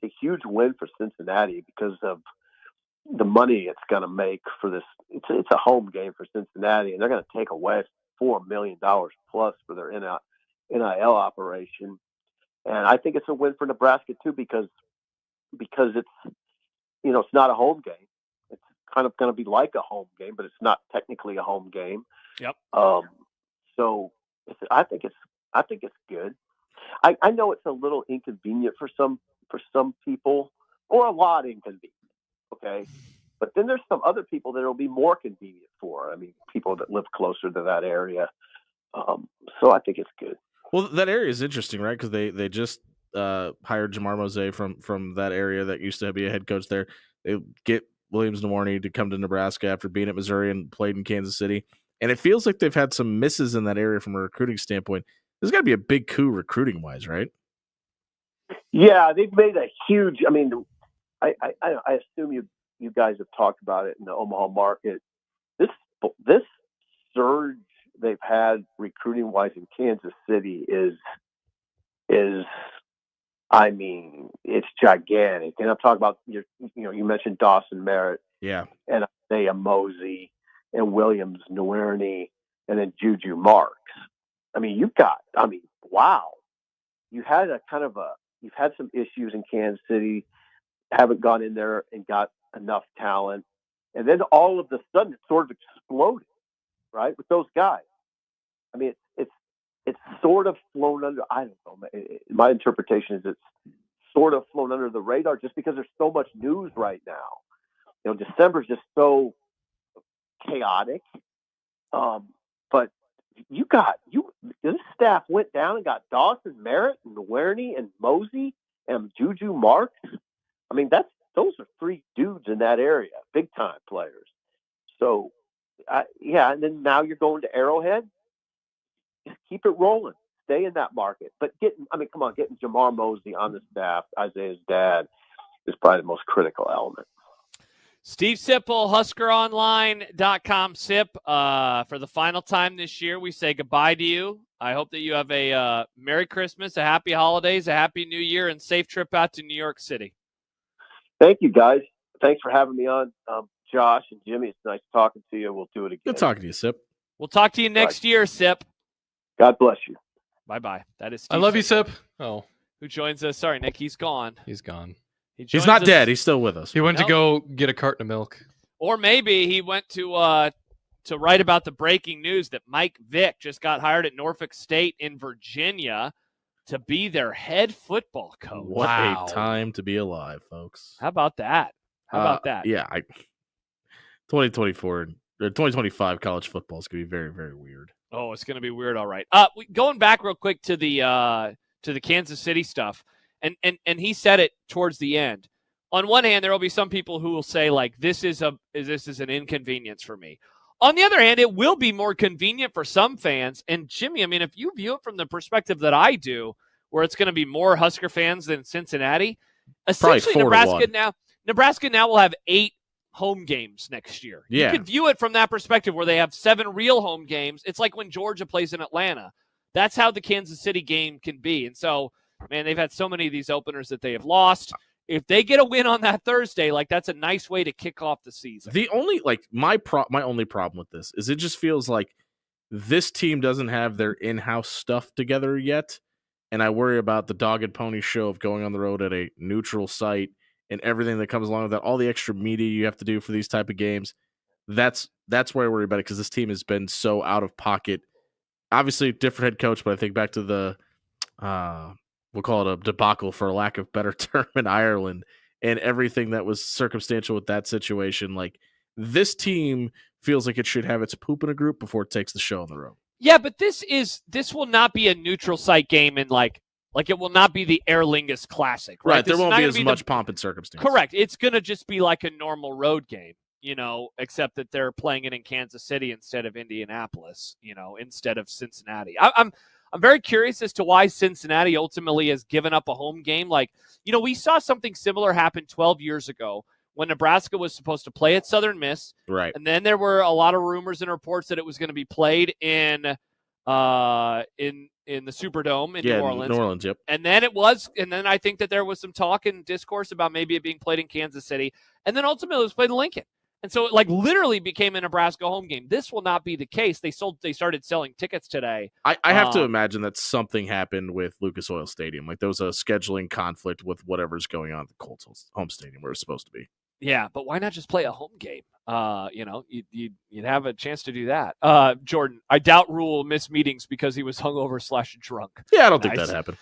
a huge win for Cincinnati because of the money it's going to make for this. It's a home game for Cincinnati, and they're going to take away $4 million plus for their NIL operation. And I think it's a win for Nebraska too because it's it's not a home game. It's kind of going to be like a home game, but it's not technically a home game. Yep. So I think it's good. I know it's a little inconvenient for some people, or a lot inconvenient. Okay, but then there's some other people that it'll be more convenient for. I mean, people that live closer to that area. So I think it's good. Well, that area is interesting, right? Because they just hired Jamar Mosey from that area that used to be a head coach there. They get Williams Nwaneri to come to Nebraska after being at Missouri and played in Kansas City. And it feels like they've had some misses in that area from a recruiting standpoint. There's got to be a big coup recruiting-wise, right? Yeah, they've made a huge. I mean, I assume you guys have talked about it in the Omaha market. This surge they've had recruiting-wise in Kansas City is I mean, it's gigantic. And I'm talking about you mentioned Dawson Merritt, and Isaiah Mosey, and Williams Nwaneri, and then Juju Marks. I mean, wow. You've had some issues in Kansas City, haven't gone in there and got enough talent. And then all of a sudden it sort of exploded, right? With those guys. I mean, it's sort of flown under, I don't know. My interpretation is it's sort of flown under the radar just because there's so much news right now. December's just so chaotic. But this staff went down and got Dawson Merritt and Nwaneri and Mosey and Juju Marks. I mean, those are three dudes in that area, big time players. So, and then now you're going to Arrowhead. Just keep it rolling. Stay in that market. But getting Jamar Mosey on the staff, Isaiah's dad, is probably the most critical element. Steve Sipple, HuskerOnline.com. Sip, for the final time this year, we say goodbye to you. I hope that you have a Merry Christmas, a Happy Holidays, a Happy New Year, and safe trip out to New York City. Thank you, guys. Thanks for having me on. Josh and Jimmy, it's nice talking to you. We'll do it again. Good talking to you, Sip. We'll talk to you next year, Sip. God bless you. Bye-bye. That is Steve I love Sipple, you, Sip. Oh. who joins us. Sorry, Nick, he's gone. He's gone. He's not dead. He's still with us. He went to go get a carton of milk. Or maybe he went to write about the breaking news that Mike Vick just got hired at Norfolk State in Virginia to be their head football coach. What a time to be alive, folks. How about that? Yeah, 2024 or 2025 college football is going to be very, very weird. Oh, it's going to be weird. All right. Going back real quick to the Kansas City stuff, and he said it towards the end. On one hand, there will be some people who will say, like, this is an inconvenience for me. On the other hand, it will be more convenient for some fans. And Jimmy, I mean, if you view it from the perspective that I do, where it's going to be more Husker fans than Cincinnati, essentially Nebraska now will have 8 home games next year. Yeah. You can view it from that perspective where they have 7 real home games. It's like when Georgia plays in Atlanta. That's how the Kansas City game can be. And so, man, they've had so many of these openers that they have lost. If they get a win on that Thursday, like, that's a nice way to kick off the season. The only my only problem with this is it just feels like this team doesn't have their in-house stuff together yet, and I worry about the dog and pony show of going on the road at a neutral site and everything that comes along with that, all the extra media you have to do for these type of games. That's where I worry about it, because this team has been so out of pocket. Obviously, a different head coach, but I think back to the we'll call it a debacle for a lack of better term in Ireland, and everything that was circumstantial with that situation. Like, this team feels like it should have its poop in a group before it takes the show on the road. Yeah, but this will not be a neutral site game in like Like, it will not be the Aer Lingus Classic, right? Right. There won't be as much pomp and circumstance. Correct. It's going to just be like a normal road game, except that they're playing it in Kansas City instead of Indianapolis, instead of Cincinnati. I'm very curious as to why Cincinnati ultimately has given up a home game. Like, we saw something similar happen 12 years ago when Nebraska was supposed to play at Southern Miss. Right. And then there were a lot of rumors and reports that it was going to be played in the Superdome in New Orleans. New Orleans, yep. And then I think that there was some talk and discourse about maybe it being played in Kansas City. And then ultimately it was played in Lincoln. And so it literally became a Nebraska home game. This will not be the case. They started selling tickets today. I have to imagine that something happened with Lucas Oil Stadium. Like there was a scheduling conflict with whatever's going on at the Colts home stadium where it's supposed to be. Yeah, but why not just play a home game? You'd have a chance to do that. Jordan, I doubt Rule will miss meetings because he was hungover/drunk. Yeah, I don't think that happened.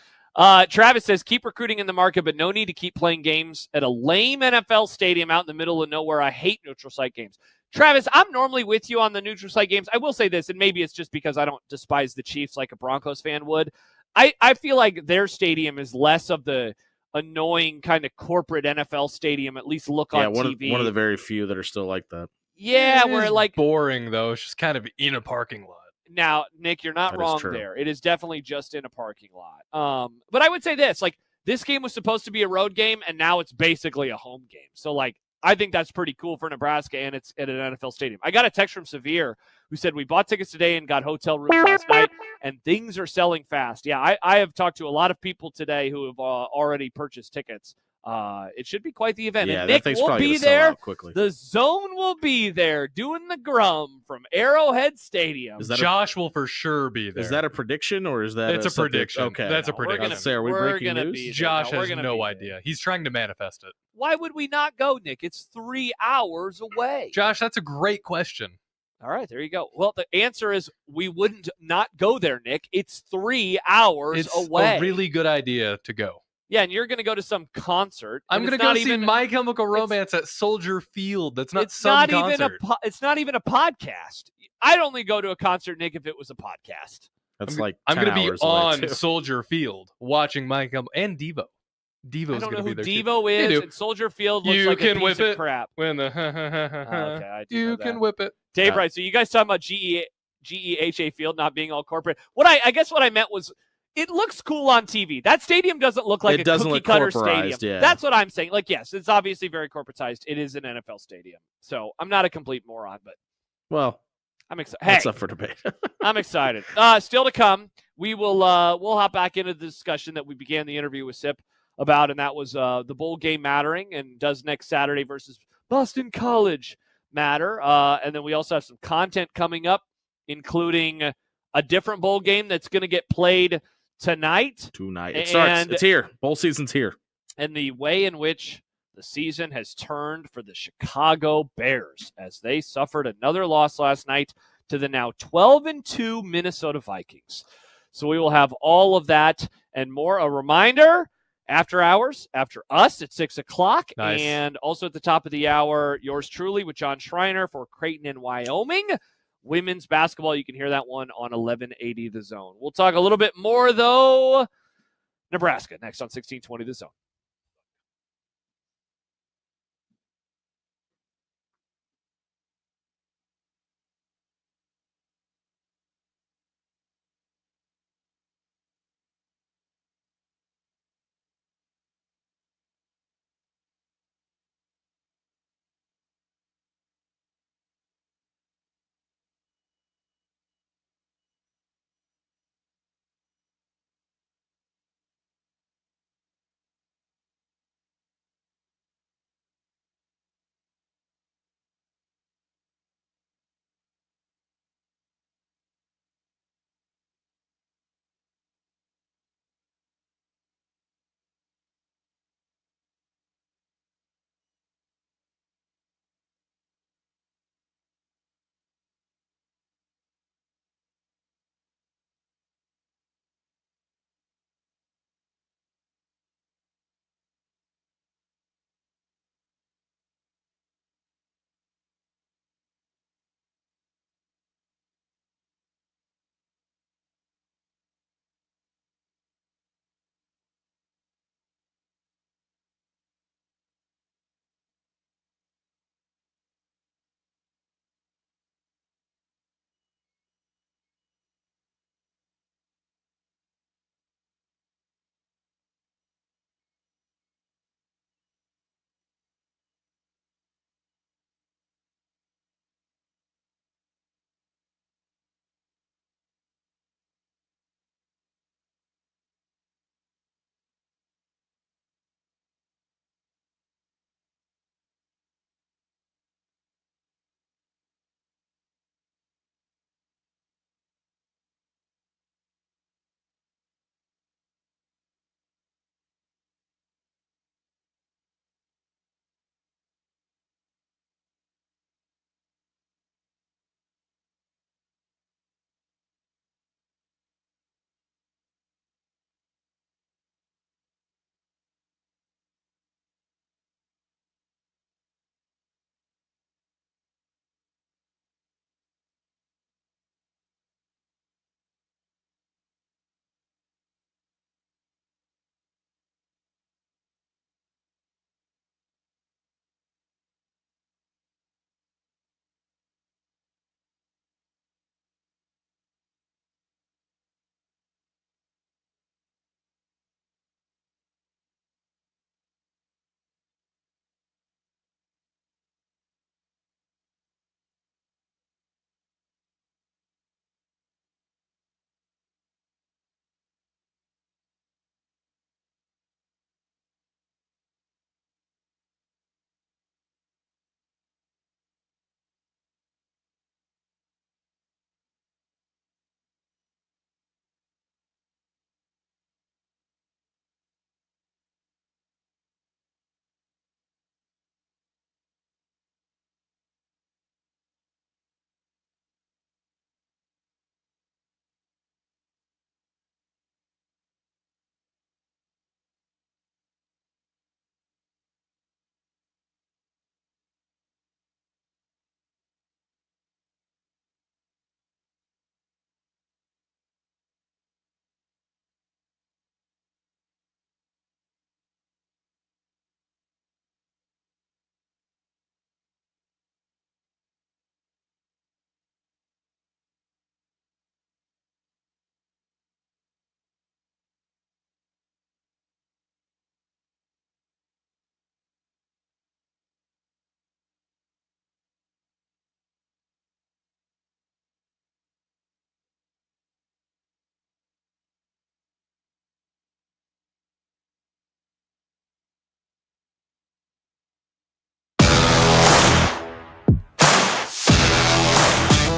Travis says, keep recruiting in the market, but no need to keep playing games at a lame NFL stadium out in the middle of nowhere. I hate neutral site games. Travis, I'm normally with you on the neutral site games. I will say this, and maybe it's just because I don't despise the Chiefs like a Broncos fan would. I feel like their stadium is less of the annoying kind of corporate NFL stadium, at least look on TV. One of the very few that are still like that. Yeah, where boring though. It's just kind of in a parking lot. Now, Nick, you're not wrong there. It is definitely just in a parking lot. But I would say this, this game was supposed to be a road game, and now it's basically a home game. So, I think that's pretty cool for Nebraska, and it's at an NFL stadium. I got a text from Severe who said, we bought tickets today and got hotel rooms last night, and things are selling fast. Yeah, I have talked to a lot of people today who have already purchased tickets. It should be quite the event. Yeah, and Nick will be there. Quickly. The Zone will be there doing the Grum from Arrowhead Stadium. Josh will for sure be there. Is that a prediction or is that it's a prediction? Okay. That's a prediction. Are we breaking news? Josh has no idea. He's trying to manifest it. Why would we not go, Nick? It's 3 hours away. Josh, that's a great question. All right, there you go. Well, the answer is we wouldn't not go there, Nick. It's 3 hours away. It's a really good idea to go. Yeah, and you're going to go to some concert. I'm going to go see My Chemical Romance at Soldier Field. That's not some concert. It's not even a podcast. I'd only go to a concert, Nick, if it was a podcast. That's I'm going to be on Soldier Field watching My Chemical and Devo. Devo's going to be there. Devo is, and Soldier Field looks like a piece of crap. When the okay, you can whip it. Dave, right? So you guys talking about GEHA Field not being all corporate? I guess what I meant was, it looks cool on TV. That stadium doesn't look like a cookie-cutter stadium. Yeah. That's what I'm saying. Yes, it's obviously very corporatized. It is an NFL stadium. So I'm not a complete moron, but I'm excited. That's up for debate. I'm excited. Still to come, we'll hop back into the discussion that we began the interview with Sip about, and that was the bowl game mattering, and does next Saturday versus Boston College matter? And then we also have some content coming up, including a different bowl game that's going to get played tonight. It starts. It's here. Bowl season's here. And the way in which the season has turned for the Chicago Bears as they suffered another loss last night to the now 12-2 Minnesota Vikings. So we will have all of that and more. A reminder, after hours, after us at 6 o'clock. Nice. And also at the top of the hour, yours truly with John Schreiner for Creighton and Wyoming. Women's basketball, you can hear that one on 1180 The Zone. We'll talk a little bit more, though. Nebraska, next on 1620 The Zone.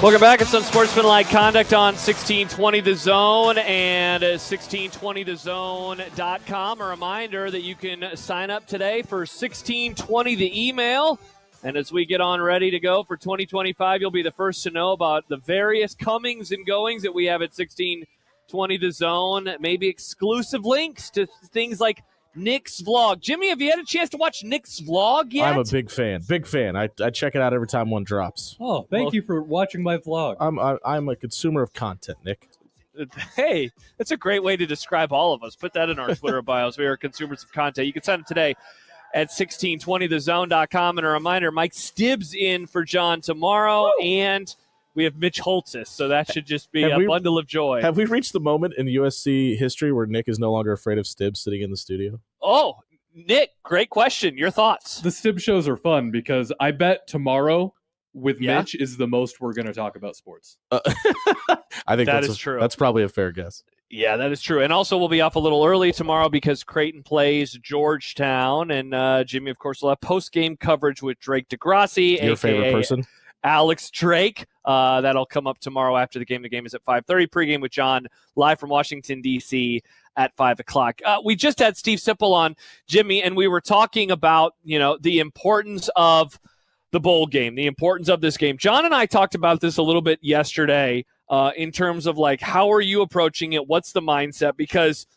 Welcome back. It's Unsportsmanlike Conduct on 1620 The Zone and 1620thezone.com. A reminder that you can sign up today for 1620 The Email. And as we get on ready to go for 2025, you'll be the first to know about the various comings and goings that we have at 1620 The Zone. Maybe exclusive links to things like Nick's vlog. Jimmy, have you had a chance to watch Nick's vlog yet? I'm a big fan. Big fan. I check it out every time one drops. Oh, thank you for watching my vlog. I'm a consumer of content, Nick. Hey, that's a great way to describe all of us. Put that in our Twitter bios. We are consumers of content. You can sign up today at 1620thezone.com. And a reminder, Mike Stibbs in for John tomorrow, and we have Mitch Holtzis, so that should just be a bundle of joy. Have we reached the moment in USC history where Nick is no longer afraid of Stibbs sitting in the studio? Oh, Nick, great question. Your thoughts? The Stibbs shows are fun because I bet tomorrow with Mitch is the most we're going to talk about sports. I think that is true. That's probably a fair guess. Yeah, that is true. And also, we'll be off a little early tomorrow because Creighton plays Georgetown. And Jimmy, of course, will have post-game coverage with Drake DeGrassi, Your a.k.a. favorite person? Alex Drake. That'll come up tomorrow after the game. The game is at 5:30. Pregame with John, live from Washington, D.C. at 5 o'clock. We just had Steve Sipple on, Jimmy, and we were talking about, the importance of the bowl game, the importance of this game. John and I talked about this a little bit yesterday in terms of, how are you approaching it? What's the mindset? Because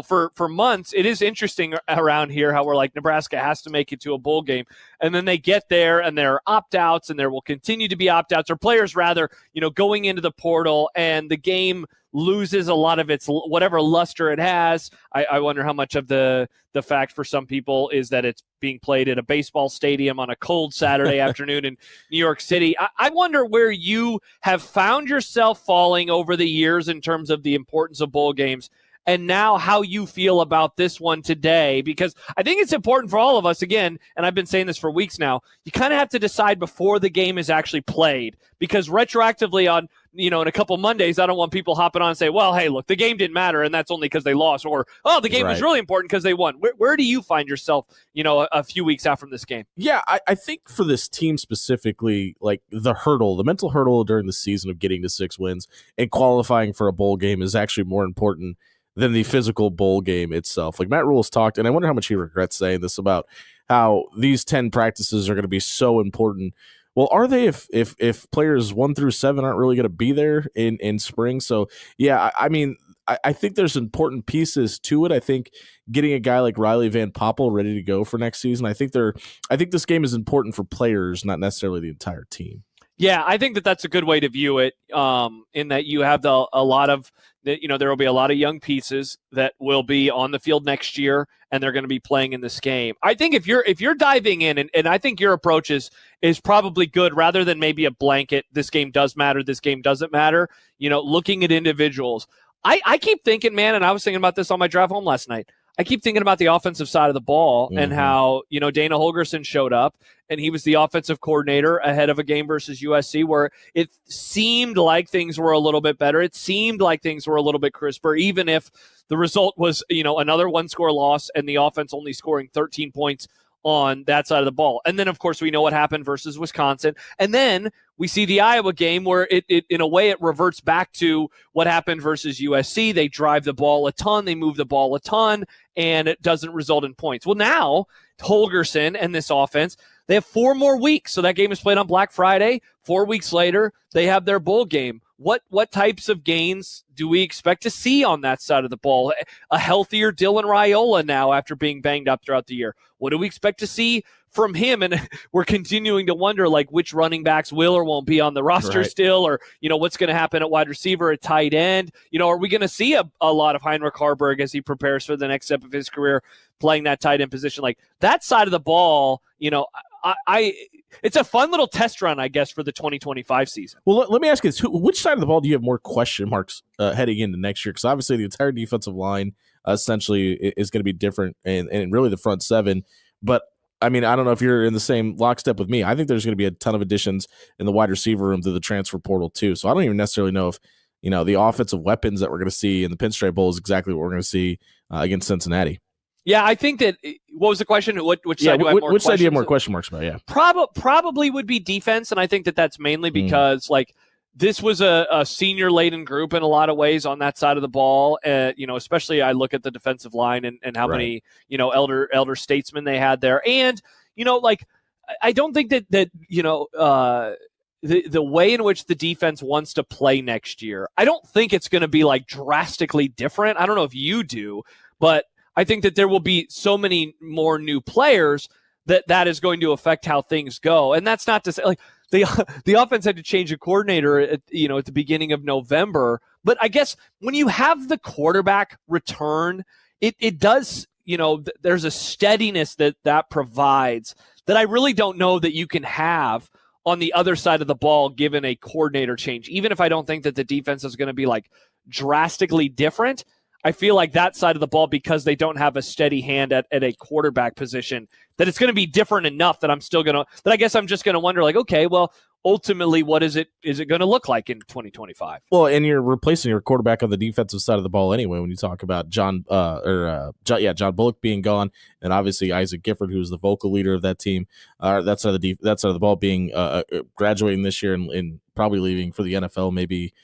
for months, it is interesting around here how we're like, Nebraska has to make it to a bowl game. And then they get there and there are opt-outs and there will continue to be opt-outs, or players rather, going into the portal, and the game loses a lot of its whatever luster it has. I wonder how much of the fact for some people is that it's being played at a baseball stadium on a cold Saturday afternoon in New York City. I wonder where you have found yourself falling over the years in terms of the importance of bowl games, and now how you feel about this one today, because I think it's important for all of us, again, and I've been saying this for weeks now, you kind of have to decide before the game is actually played, because retroactively on, in a couple Mondays, I don't want people hopping on and say, well, hey, look, the game didn't matter, and that's only because they lost, or, oh, the game was really important because they won. Where do you find yourself, a few weeks out from this game? Yeah, I think for this team specifically, the mental hurdle during the season of getting to 6 wins and qualifying for a bowl game is actually more important than the physical bowl game itself. Matt Rule's talked, and I wonder how much he regrets saying this, about how these 10 practices are going to be so important. Well, are they if players 1 through 7 aren't really going to be there in spring? So, yeah, I think there's important pieces to it. I think getting a guy like Riley Van Poppel ready to go for next season, I think this game is important for players, not necessarily the entire team. Yeah, I think that's a good way to view it, in that you have there will be a lot of young pieces that will be on the field next year, and they're going to be playing in this game. I think if you're diving in, and I think your approach is probably good, rather than maybe a blanket, this game does matter, this game doesn't matter, looking at individuals. I keep thinking, man, and I was thinking about this on my drive home last night, I keep thinking about the offensive side of the ball and how, Dana Holgorsen showed up and he was the offensive coordinator ahead of a game versus USC where it seemed like things were a little bit better. It seemed like things were a little bit crisper, even if the result was, another 1-score loss and the offense only scoring 13 points on that side of the ball. And then, of course, we know what happened versus Wisconsin. And then we see the Iowa game where it in a way, it reverts back to what happened versus USC. They drive the ball a ton. They move the ball a ton, and it doesn't result in points. Well, now Holgorsen and this offense, they have 4 more weeks. So that game is played on Black Friday. 4 weeks later, they have their bowl game. What types of gains do we expect to see on that side of the ball? A healthier Dylan Raiola now after being banged up throughout the year. What do we expect to see from him? And we're continuing to wonder which running backs will or won't be on the roster still, or what's going to happen at wide receiver, at tight end. Are we going to see a lot of Heinrich Harburg as he prepares for the next step of his career playing that tight end position? That side of the ball, it's a fun little test run, I guess, for the 2025 season. Well, let me ask you this. Which side of the ball do you have more question marks heading into next year? Because obviously the entire defensive line essentially is going to be different, and really the front 7. But, I don't know if you're in the same lockstep with me. I think there's going to be a ton of additions in the wide receiver room through the transfer portal, too. So I don't even necessarily know if, the offensive weapons that we're going to see in the Pinstripe Bowl is exactly what we're going to see against Cincinnati. Yeah, I think that. What was the question? Which side do I have more? Which side do you have more question marks about? Yeah, probably would be defense, and I think that's mainly because this was a senior-laden group in a lot of ways on that side of the ball. Especially I look at the defensive line and how many, elder statesmen they had there. And, I don't think that the way in which the defense wants to play next year, I don't think it's going to be like drastically different. I don't know if you do, but I think that there will be so many more new players that is going to affect how things go. And that's not to say like the offense had to change a coordinator at the beginning of November. But I guess when you have the quarterback return, it does, there's a steadiness that provides that I really don't know that you can have on the other side of the ball given a coordinator change. Even if I don't think that the defense is going to be like drastically different, I feel like that side of the ball, because they don't have a steady hand at a quarterback position, that it's going to be different enough that I guess I'm just going to wonder, like, okay, well, ultimately, what is it going to look like in 2025? Well, and you're replacing your quarterback on the defensive side of the ball anyway. When you talk about John Bullock being gone, and obviously Isaac Gifford, who's the vocal leader of that team, that side of the ball being graduating this year and probably leaving for the NFL, maybe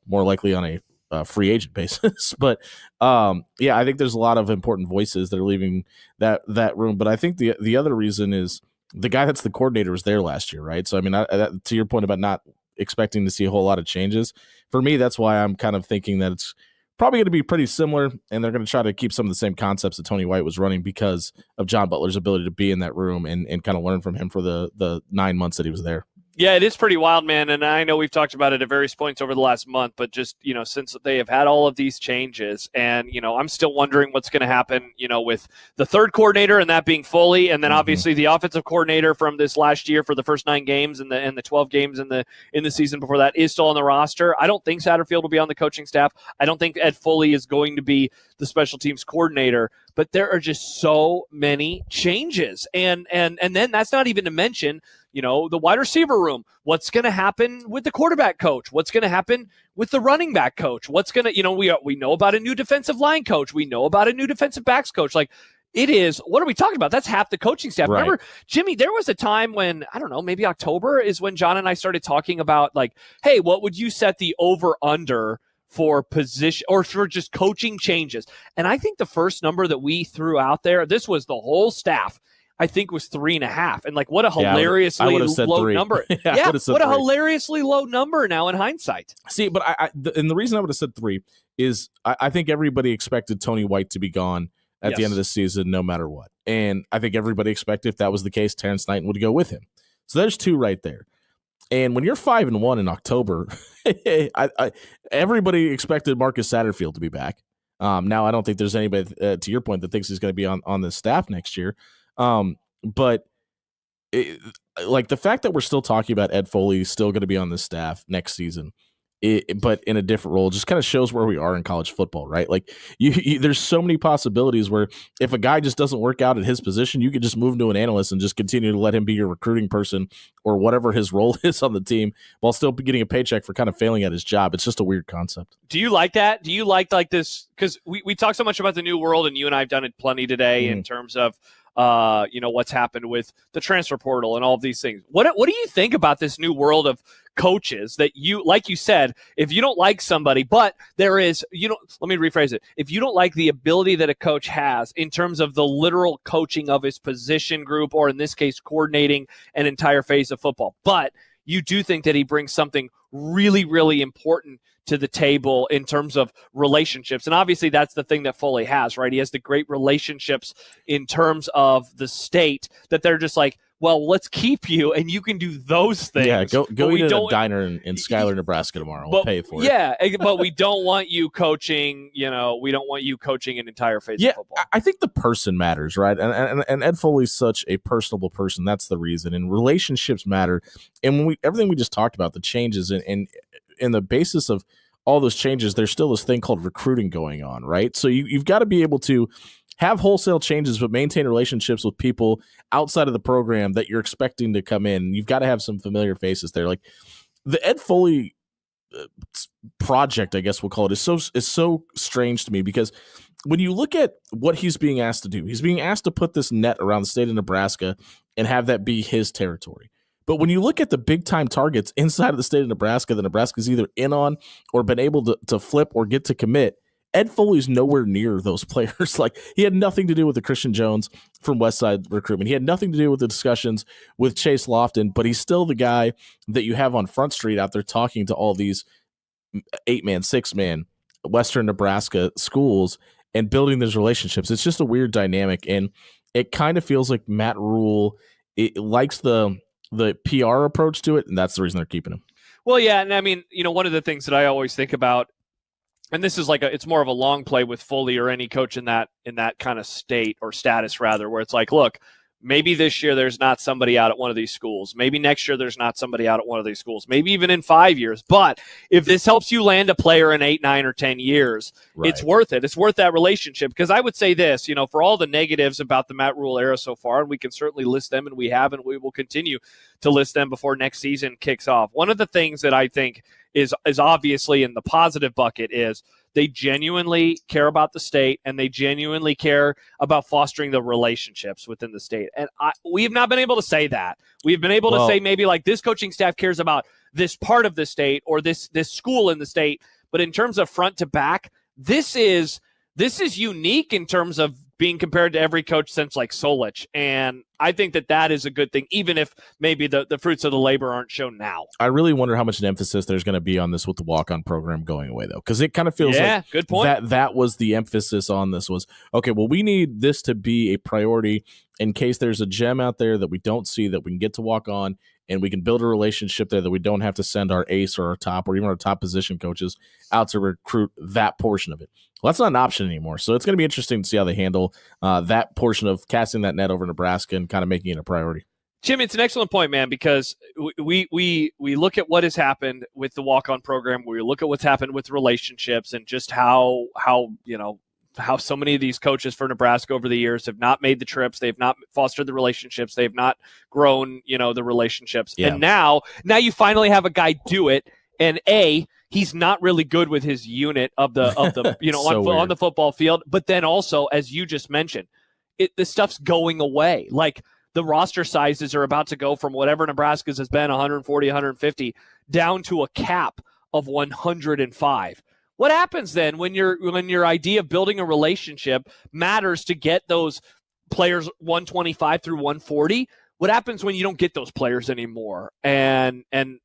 more likely on a free agent basis. But I think there's a lot of important voices that are leaving that room. But I think the other reason is the guy that's the coordinator was there last year, right? So I mean, to your point about not expecting to see a whole lot of changes, for me, that's why I'm kind of thinking that it's probably going to be pretty similar, and they're going to try to keep some of the same concepts that Tony White was running because of John Butler's ability to be in that room and kind of learn from him for the 9 months that he was there. Yeah, it is pretty wild, man. And I know we've talked about it at various points over the last month, but just, since they have had all of these changes, and, I'm still wondering what's going to happen, with the third coordinator and that being Foley, and then obviously the offensive coordinator from this last year for the first 9 games and the 12 games in the season before that is still on the roster. I don't think Satterfield will be on the coaching staff. I don't think Ed Foley is going to be the special teams coordinator, but there are just so many changes. And then that's not even to mention, the wide receiver room. What's going to happen with the quarterback coach? What's going to happen with the running back coach? What's going to, we know about a new defensive line coach. We know about a new defensive backs coach. Like, it is, what are we talking about? That's half the coaching staff. Right. Remember, Jimmy, there was a time when, I don't know, maybe October is when John and I started talking about, like, hey, what would you set the over-under for position or for just coaching changes? And I think the first number that we threw out there, this was the whole staff, I think was 3.5. And like, what a hilariously low number. What a hilariously low number now in hindsight. See, but and the reason I would have said 3 is I think everybody expected Tony White to be gone at the end of the season, no matter what. And I think everybody expected, if that was the case, Terrence Knighton would go with him. So there's 2 right there. And when you're 5-1 in October, everybody expected Marcus Satterfield to be back. Now I don't think there's anybody, to your point, that thinks he's going to be on the staff next year. But like the fact that we're still talking about Ed Foley still going to be on the staff next season, but in a different role, just kind of shows where we are in college football, right? Like there's so many possibilities where if a guy just doesn't work out at his position, you could just move to an analyst and just continue to let him be your recruiting person or whatever his role is on the team while still getting a paycheck for kind of failing at his job. It's just a weird concept. Do you like that? Do you like this? Because we talk so much about the new world, and you and I have done it plenty today in terms of what's happened with the transfer portal and all of these things. What do you think about this new world of coaches that like you said, if you don't like somebody, but there is, let me rephrase it. If you don't like the ability that a coach has in terms of the literal coaching of his position group, or in this case, coordinating an entire phase of football, but you do think that he brings something really, really important to the table in terms of relationships. And obviously that's the thing that Foley has, right? He has the great relationships in terms of the state that they're just like, well, let's keep you and you can do those things. Yeah, go eat at a diner in Schuyler, Nebraska tomorrow. We'll pay for it. Yeah, but we don't want you coaching, we don't want you coaching an entire phase of football. I think the person matters, right? And Ed Foley's such a personable person. That's the reason. And relationships matter. And when everything we just talked about, the changes and the basis of all those changes, there's still this thing called recruiting going on, right? So you've got to be able to have wholesale changes, but maintain relationships with people outside of the program that you're expecting to come in. You've got to have some familiar faces there. Like the Ed Foley project, I guess we'll call it, is so strange to me because when you look at what he's being asked to do, he's being asked to put this net around the state of Nebraska and have that be his territory. But when you look at the big-time targets inside of the state of Nebraska that Nebraska's either in on or been able to flip or get to commit, Ed Foley's nowhere near those players. Like, he had nothing to do with the Christian Jones from Westside recruitment. He had nothing to do with the discussions with Chase Lofton, but he's still the guy that you have on Front Street out there talking to all these 8-man, 6-man Western Nebraska schools and building those relationships. It's just a weird dynamic, and it kind of feels like Matt Rule likes the PR approach to it, and that's the reason they're keeping him. Well, yeah, and I mean, one of the things that I always think about, and this is it's more of a long play with Foley or any coach in that kind of state or status rather, where it's like, look, maybe this year there's not somebody out at one of these schools. Maybe next year there's not somebody out at one of these schools. Maybe even in 5 years. But if this helps you land a player in 8, 9, or 10 years, It's worth it. It's worth that relationship. Because I would say this, for all the negatives about the Matt Rule era so far, and we can certainly list them, and we have, and we will continue to list them before next season kicks off. One of the things that I think is obviously in the positive bucket is they genuinely care about the state, and they genuinely care about fostering the relationships within the state. And we have not been able to say that. We've been able to say maybe like this coaching staff cares about this part of the state or this school in the state. But in terms of front to back, this is unique in terms of being compared to every coach since like Solich. And I think that is a good thing, even if maybe the fruits of the labor aren't shown now. I really wonder how much an emphasis there's going to be on this with the walk-on program going away, though, because it kind of feels like good point. That was the emphasis on this was, okay, well, we need this to be a priority in case there's a gem out there that we don't see that we can get to walk on, and we can build a relationship there that we don't have to send our ace or our top or even our top position coaches out to recruit that portion of it. Well, that's not an option anymore. So it's going to be interesting to see how they handle that portion of casting that net over Nebraska and kind of making it a priority. Jim, it's an excellent point, man, because we look at what has happened with the walk-on program. We look at what's happened with relationships and just how so many of these coaches for Nebraska over the years have not made the trips. They've not fostered the relationships. They've not grown, the relationships. Yeah. And now you finally have a guy do it. And he's not really good with his unit of the on the football field. But then also, as you just mentioned, this stuff's going away. Like the roster sizes are about to go from whatever Nebraska's has been, 140, 150, down to a cap of 105. What happens then when your idea of building a relationship matters to get those players 125 through 140? What happens when you don't get those players anymore? And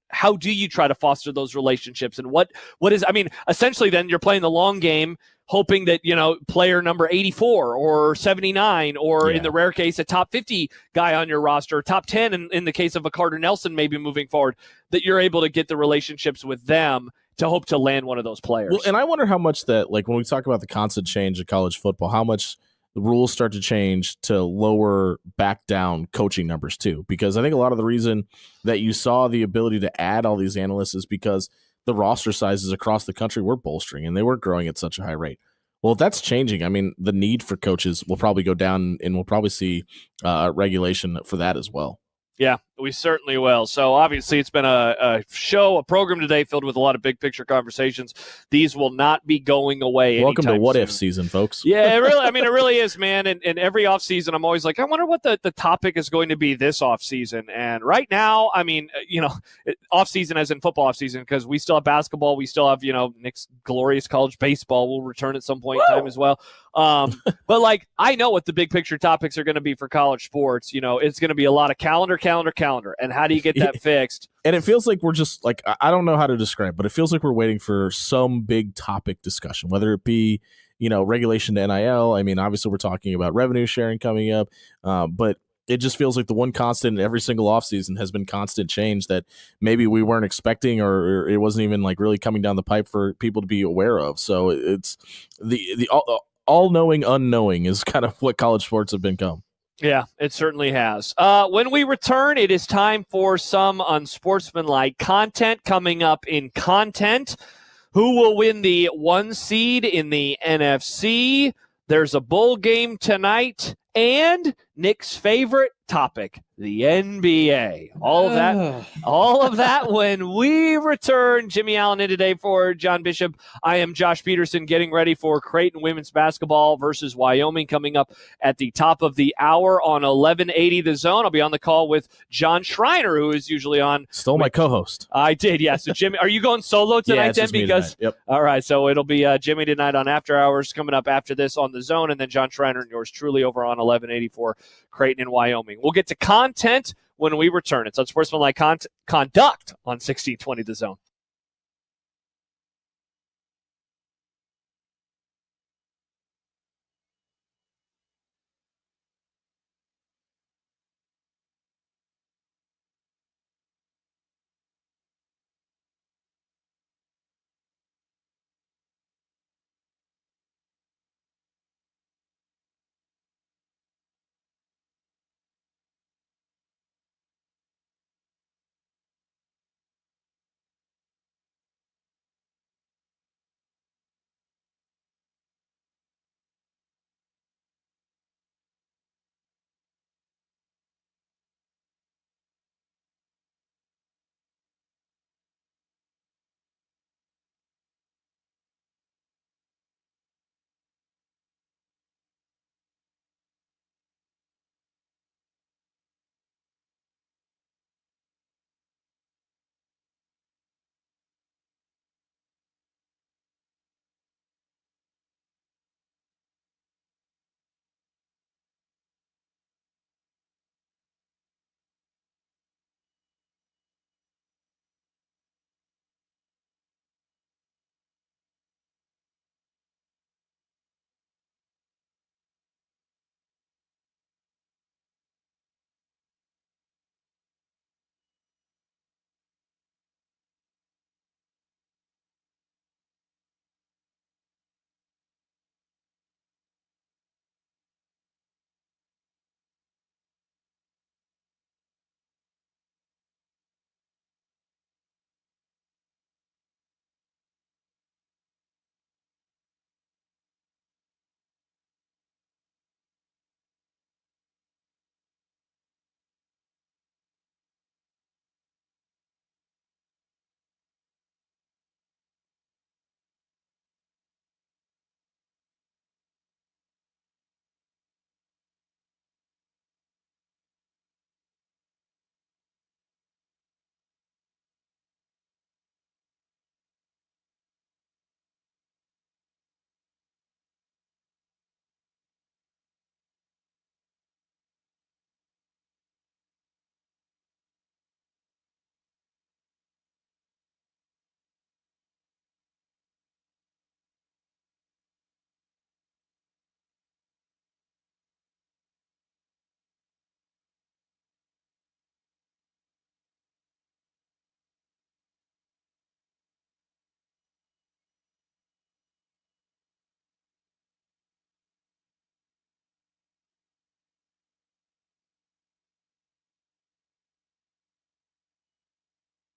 how do you try to foster those relationships? And what is, essentially then you're playing the long game, hoping that, player number 84 or 79, or in the rare case, a top 50 guy on your roster, top 10 in the case of a Carter Nelson, maybe moving forward, that you're able to get the relationships with them to hope to land one of those players. Well, and I wonder how much that, like when we talk about the constant change of college football, how much the rules start to change to lower back down coaching numbers too, because I think a lot of the reason that you saw the ability to add all these analysts is because the roster sizes across the country were bolstering and they weren't growing at such a high rate. Well, if that's changing, the need for coaches will probably go down, and we'll probably see regulation for that as well. Yeah, we certainly will. So obviously it's been a program today filled with a lot of big picture conversations. These will not be going away. Welcome to What soon. If season, folks. Yeah, it really is, man. And every offseason, I'm always like, I wonder what the topic is going to be this offseason. And right now, offseason as in football offseason, because we still have basketball. We still have, Nick's glorious college baseball will return at some point in time as well. But I know what the big picture topics are going to be for college sports. It's going to be a lot of calendar. And how do you get that fixed? And it feels like we're just like, I don't know how to describe, but it feels like we're waiting for some big topic discussion, whether it be, regulation to NIL. Obviously we're talking about revenue sharing coming up, but it just feels like the one constant in every single offseason has been constant change that maybe we weren't expecting, or it wasn't even like really coming down the pipe for people to be aware of. So it's the all-knowing unknowing is kind of what college sports have become. Yeah, it certainly has. When we return, it is time for some unsportsmanlike content coming up in content. Who will win the 1 seed in the NFC? There's a bowl game tonight. and Nick's favorite topic, the NBA. All of that when we return. Jimmy Allen in today for John Bishop. I am Josh Peterson getting ready for Creighton women's basketball versus Wyoming coming up at the top of the hour on 1180 The Zone. I'll be on the call with John Schreiner, who is usually on. Stole my co-host. I did, yeah. So Jimmy, are you going solo tonight it's then? just me Because tonight. Yep. All right, so it'll be Jimmy tonight on After Hours coming up after this on The Zone, and then John Schreiner and yours truly over on 1184 Creighton in Wyoming. We'll get to content when we return. It's Unsportsmanlike Conduct on 1620 The Zone.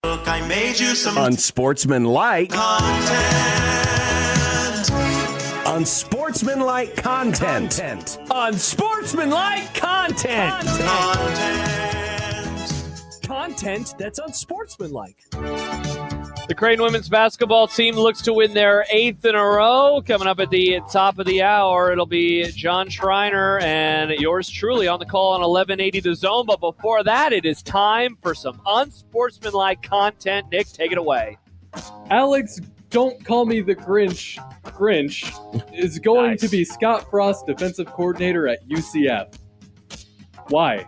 Look, I made you some Unsportsmanlike content. Unsportsmanlike content. Unsportsmanlike content. Content that's unsportsmanlike. The Creighton women's basketball team looks to win their 8th in a row. Coming up at the top of the hour, it'll be John Schreiner and yours truly on the call on 1180 The Zone. But before that, it is time for some unsportsmanlike content. Nick, take it away. Alex, don't call me the Grinch. Grinch is going to be Scott Frost, defensive coordinator at UCF. Why?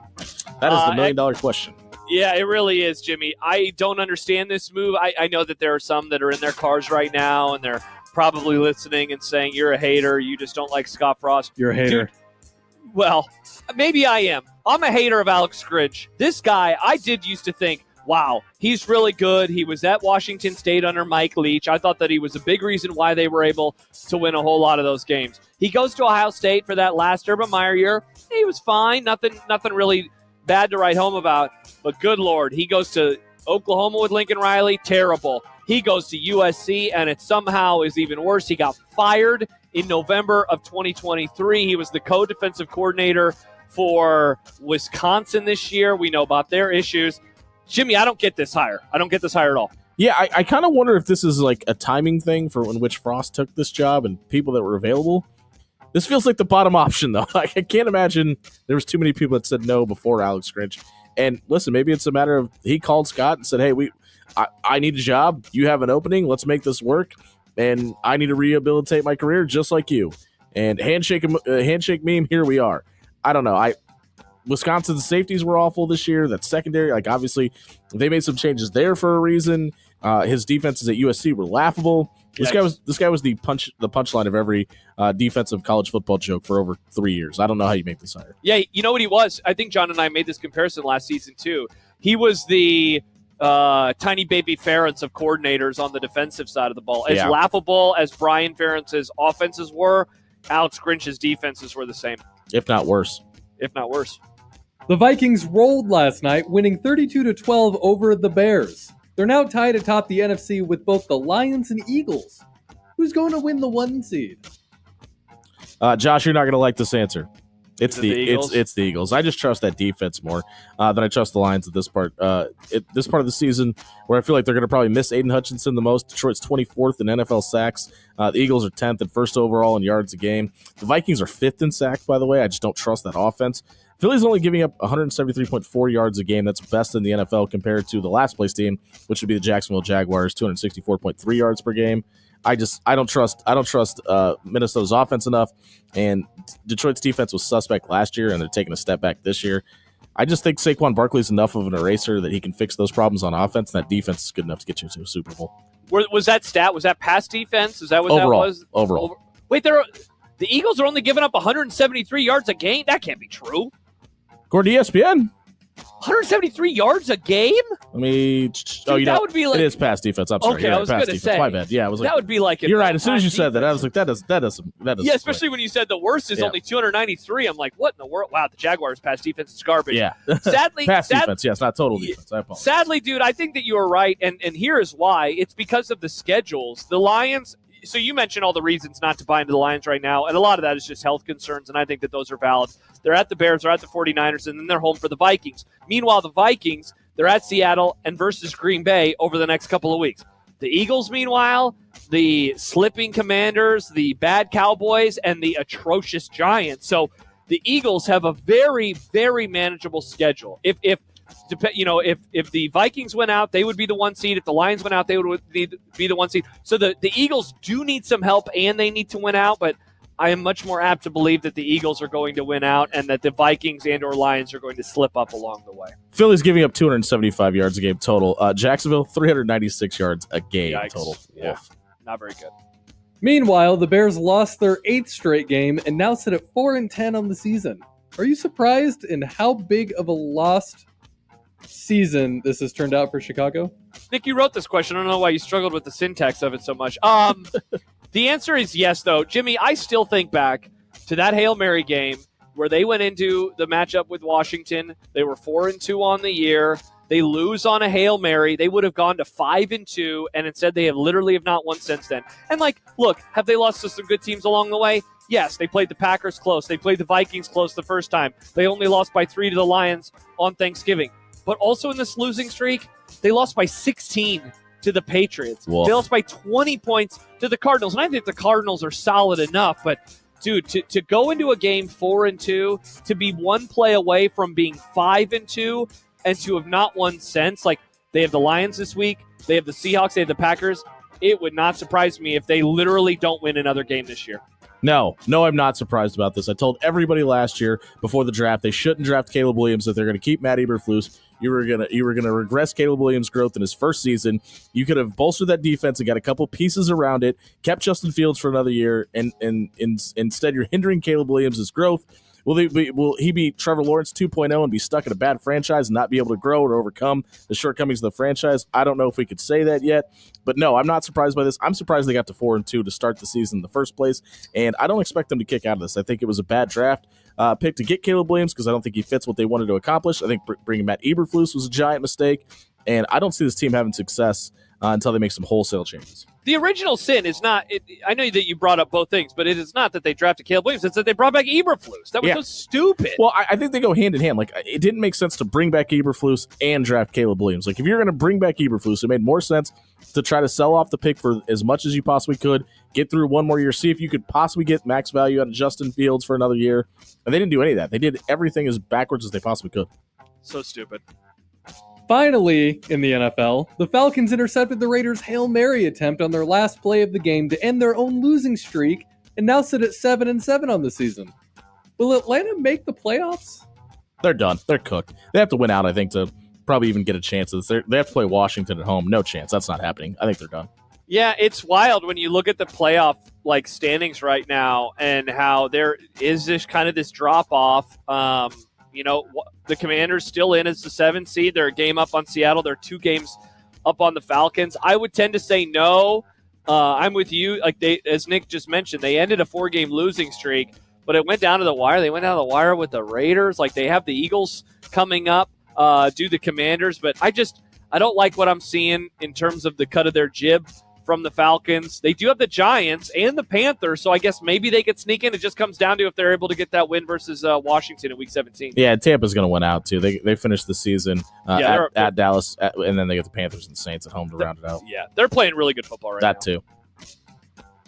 That is the million-dollar question. Yeah, it really is, Jimmy. I don't understand this move. I know that there are some that are in their cars right now, and they're probably listening and saying, you're a hater. You just don't like Scott Frost. You're a hater. Dude, well, maybe I am. I'm a hater of Alex Grinch. This guy, I did used to think, wow, he's really good. He was at Washington State under Mike Leach. I thought that he was a big reason why they were able to win a whole lot of those games. He goes to Ohio State for that last Urban Meyer year. He was fine. Nothing really bad to write home about. But good Lord, he goes to Oklahoma with Lincoln Riley. Terrible. He goes to USC, and it somehow is even worse. He got fired in November of 2023. He was the co-defensive coordinator for Wisconsin this year. We know about their issues. Jimmy, I don't get this hire. I don't get this hire at all. Yeah, I kind of wonder if this is like a timing thing for in which Frost took this job and people that were available. This feels like the bottom option, though. I can't imagine there was too many people that said no before Alex Grinch. And listen, maybe it's a matter of he called Scott and said, hey, I need a job. You have an opening. Let's make this work. And I need to rehabilitate my career just like you. And handshake meme, here we are. I don't know. Wisconsin's safeties were awful this year. That's secondary. Like, obviously, they made some changes there for a reason. His defenses at USC were laughable. This guy was the punchline of every defensive college football joke for over 3 years. I don't know how you make this hire. Yeah, you know what he was? I think John and I made this comparison last season, too. He was the tiny baby Ferentz of coordinators on the defensive side of the ball. As laughable as Brian Ferentz's offenses were, Alex Grinch's defenses were the same. If not worse. The Vikings rolled last night, winning 32-12 over the Bears. They're now tied atop the NFC with both the Lions and Eagles. Who's going to win the 1 seed? Josh, you're not going to like this answer. It's the Eagles? It's the Eagles. I just trust that defense more than I trust the Lions at this part. This part of the season, where I feel like they're going to probably miss Aiden Hutchinson the most. Detroit's 24th in NFL sacks. The Eagles are 10th and first overall in yards a game. The Vikings are 5th in sacks. By the way, I just don't trust that offense. Philly's only giving up 173.4 yards a game. That's best in the NFL compared to the last place team, which would be the Jacksonville Jaguars, 264.3 yards per game. I don't trust Minnesota's offense enough, and Detroit's defense was suspect last year, and they're taking a step back this year. I just think Saquon Barkley's enough of an eraser that he can fix those problems on offense, and that defense is good enough to get you to a Super Bowl. Was that stat? Was that pass defense? Is that what Overall, that was? Overall. Wait, the Eagles are only giving up 173 yards a game? That can't be true. According to ESPN. 173 yards a game? Let me. Dude, that would be like. It is pass defense. I'm sorry. Okay, I was going to say. My bad. Yeah, I was like. That would be like. You're right. As soon as you said that, I was like, that does. Yeah, especially when you said the worst is only 293. I'm like, what in the world? Wow, the Jaguars' pass defense is garbage. Yeah. Sadly, pass defense. Yes, not total defense. I apologize. Sadly, dude, I think that you are right, and here is why. It's because of the schedules. The Lions. So you mentioned all the reasons not to buy into the Lions right now, and a lot of that is just health concerns, and I think that those are valid. They're at the Bears, they're at the 49ers, and then they're home for the Vikings. Meanwhile, the Vikings, they're at Seattle and versus Green Bay over the next couple of weeks. The Eagles, meanwhile, the slipping Commanders, the bad Cowboys, and the atrocious Giants. So the Eagles have a very, very manageable schedule. If the Vikings went out, they would be the 1 seed. If the Lions went out, they would be the 1 seed. So the Eagles do need some help, and they need to win out, but I am much more apt to believe that the Eagles are going to win out and that the Vikings and or Lions are going to slip up along the way. Philly's giving up 275 yards a game total. Jacksonville, 396 yards a game total. Yeah, not very good. Meanwhile, the Bears lost their 8th straight game and now sit at 4-10 on the season. Are you surprised in how big of a lost season this has turned out for Chicago? Nick, you wrote this question. I don't know why you struggled with the syntax of it so much. The answer is yes, though. Jimmy, I still think back to that Hail Mary game where they went into the matchup with Washington. They were 4-2 on the year. They lose on a Hail Mary. They would have gone to 5-2, and instead they have literally not won since then. And, look, have they lost to some good teams along the way? Yes, they played the Packers close. They played the Vikings close the first time. They only lost by 3 to the Lions on Thanksgiving. But also in this losing streak, they lost by 16 to the Patriots. Wolf. They lost by 20 points to the Cardinals. And I think the Cardinals are solid enough, but dude, to go into a game 4-2, to be one play away from being 5-2, and to have not won since, they have the Lions this week, they have the Seahawks, they have the Packers. It would not surprise me if they literally don't win another game this year. No, I'm not surprised about this. I told everybody last year before the draft they shouldn't draft Caleb Williams, that they're going to keep Matt Eberflus. You were gonna regress Caleb Williams' growth in his first season. You could have bolstered that defense and got a couple pieces around it, kept Justin Fields for another year, and instead you're hindering Caleb Williams' growth. Will he be Trevor Lawrence 2.0 and be stuck in a bad franchise and not be able to grow or overcome the shortcomings of the franchise? I don't know if we could say that yet. But no, I'm not surprised by this. I'm surprised they got to 4-2 to start the season in the first place, and I don't expect them to kick out of this. I think it was a bad draft pick to get Caleb Williams because I don't think he fits what they wanted to accomplish. I think bringing Matt Eberflus was a giant mistake, and I don't see this team having success until they make some wholesale changes. The original sin is not. I know that you brought up both things, but it is not that they drafted Caleb Williams. It's that they brought back Eberflus. That was so stupid. Well, I think they go hand in hand. Like, it didn't make sense to bring back Eberflus and draft Caleb Williams. Like, if you're going to bring back Eberflus, it made more sense to try to sell off the pick for as much as you possibly could, get through one more year, see if you could possibly get max value out of Justin Fields for another year. And they didn't do any of that. They did everything as backwards as they possibly could. So stupid. Finally, in the NFL, the Falcons intercepted the Raiders' Hail Mary attempt on their last play of the game to end their own losing streak and now sit at 7-7 on the season. Will Atlanta make the playoffs? They're done. They're cooked. They have to win out, I think, to probably even get a chance. They have to play Washington at home. No chance. That's not happening. I think they're done. Yeah, it's wild when you look at the playoff standings right now and how there is this drop off. The Commanders still in as the 7th seed. They're a game up on Seattle. They're 2 games up on the Falcons. I would tend to say no. I'm with you. As Nick just mentioned, they ended a 4-game losing streak, but it went down to the wire. They went down to the wire with the Raiders. They have the Eagles coming up, do the Commanders, but I don't like what I'm seeing in terms of the cut of their jib from the Falcons. They do have the Giants and the Panthers, so I guess maybe they could sneak in. It just comes down to if they're able to get that win versus Washington in Week 17. Yeah, Tampa's going to win out, too. They finished the season at Dallas, and then they get the Panthers and Saints at home to round it out. Yeah, they're playing really good football right now. That, too.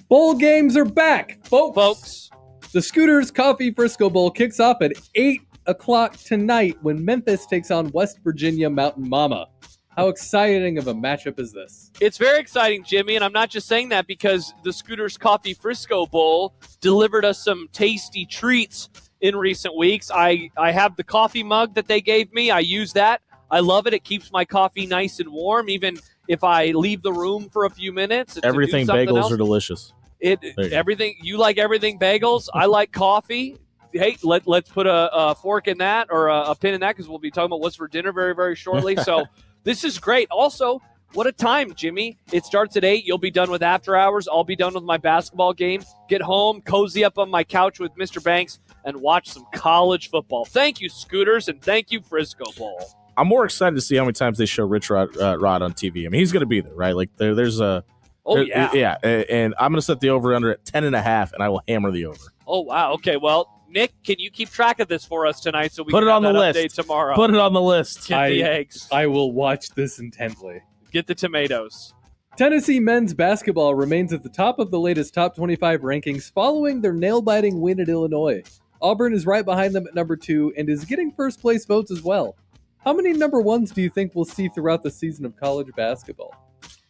Bowl games are back, folks. The Scooters Coffee Frisco Bowl kicks off at 8 o'clock tonight when Memphis takes on West Virginia Mountain Mama. How exciting of a matchup is this? It's very exciting, Jimmy, and I'm not just saying that because the Scooters Coffee Frisco Bowl delivered us some tasty treats in recent weeks. I have the coffee mug that they gave me. I use that. I love it. It keeps my coffee nice and warm, even if I leave the room for a few minutes. Everything bagels are delicious. Everything you like everything bagels. I like coffee. Hey, let's put a fork in that or a pin in that because we'll be talking about what's for dinner very, very shortly. So this is great. Also, what a time, Jimmy. It starts at 8. You'll be done with after hours. I'll be done with my basketball game. Get home, cozy up on my couch with Mr. Banks, and watch some college football. Thank you, Scooters, and thank you, Frisco Bowl. I'm more excited to see how many times they show Rich Rod on TV. I mean, he's going to be there, right? There's a... Oh, yeah. Yeah, and I'm going to set the over-under at 10.5, and I will hammer the over. Oh, wow. Okay, well, Nick, can you keep track of this for us tonight so we Put can it have on the that list. update tomorrow? Put it on the list. Get the eggs. I will watch this intently. Get the tomatoes. Tennessee men's basketball remains at the top of the latest top 25 rankings following their nail-biting win at Illinois. Auburn is right behind them at number 2 and is getting first-place votes as well. How many number 1s do you think we'll see throughout the season of college basketball?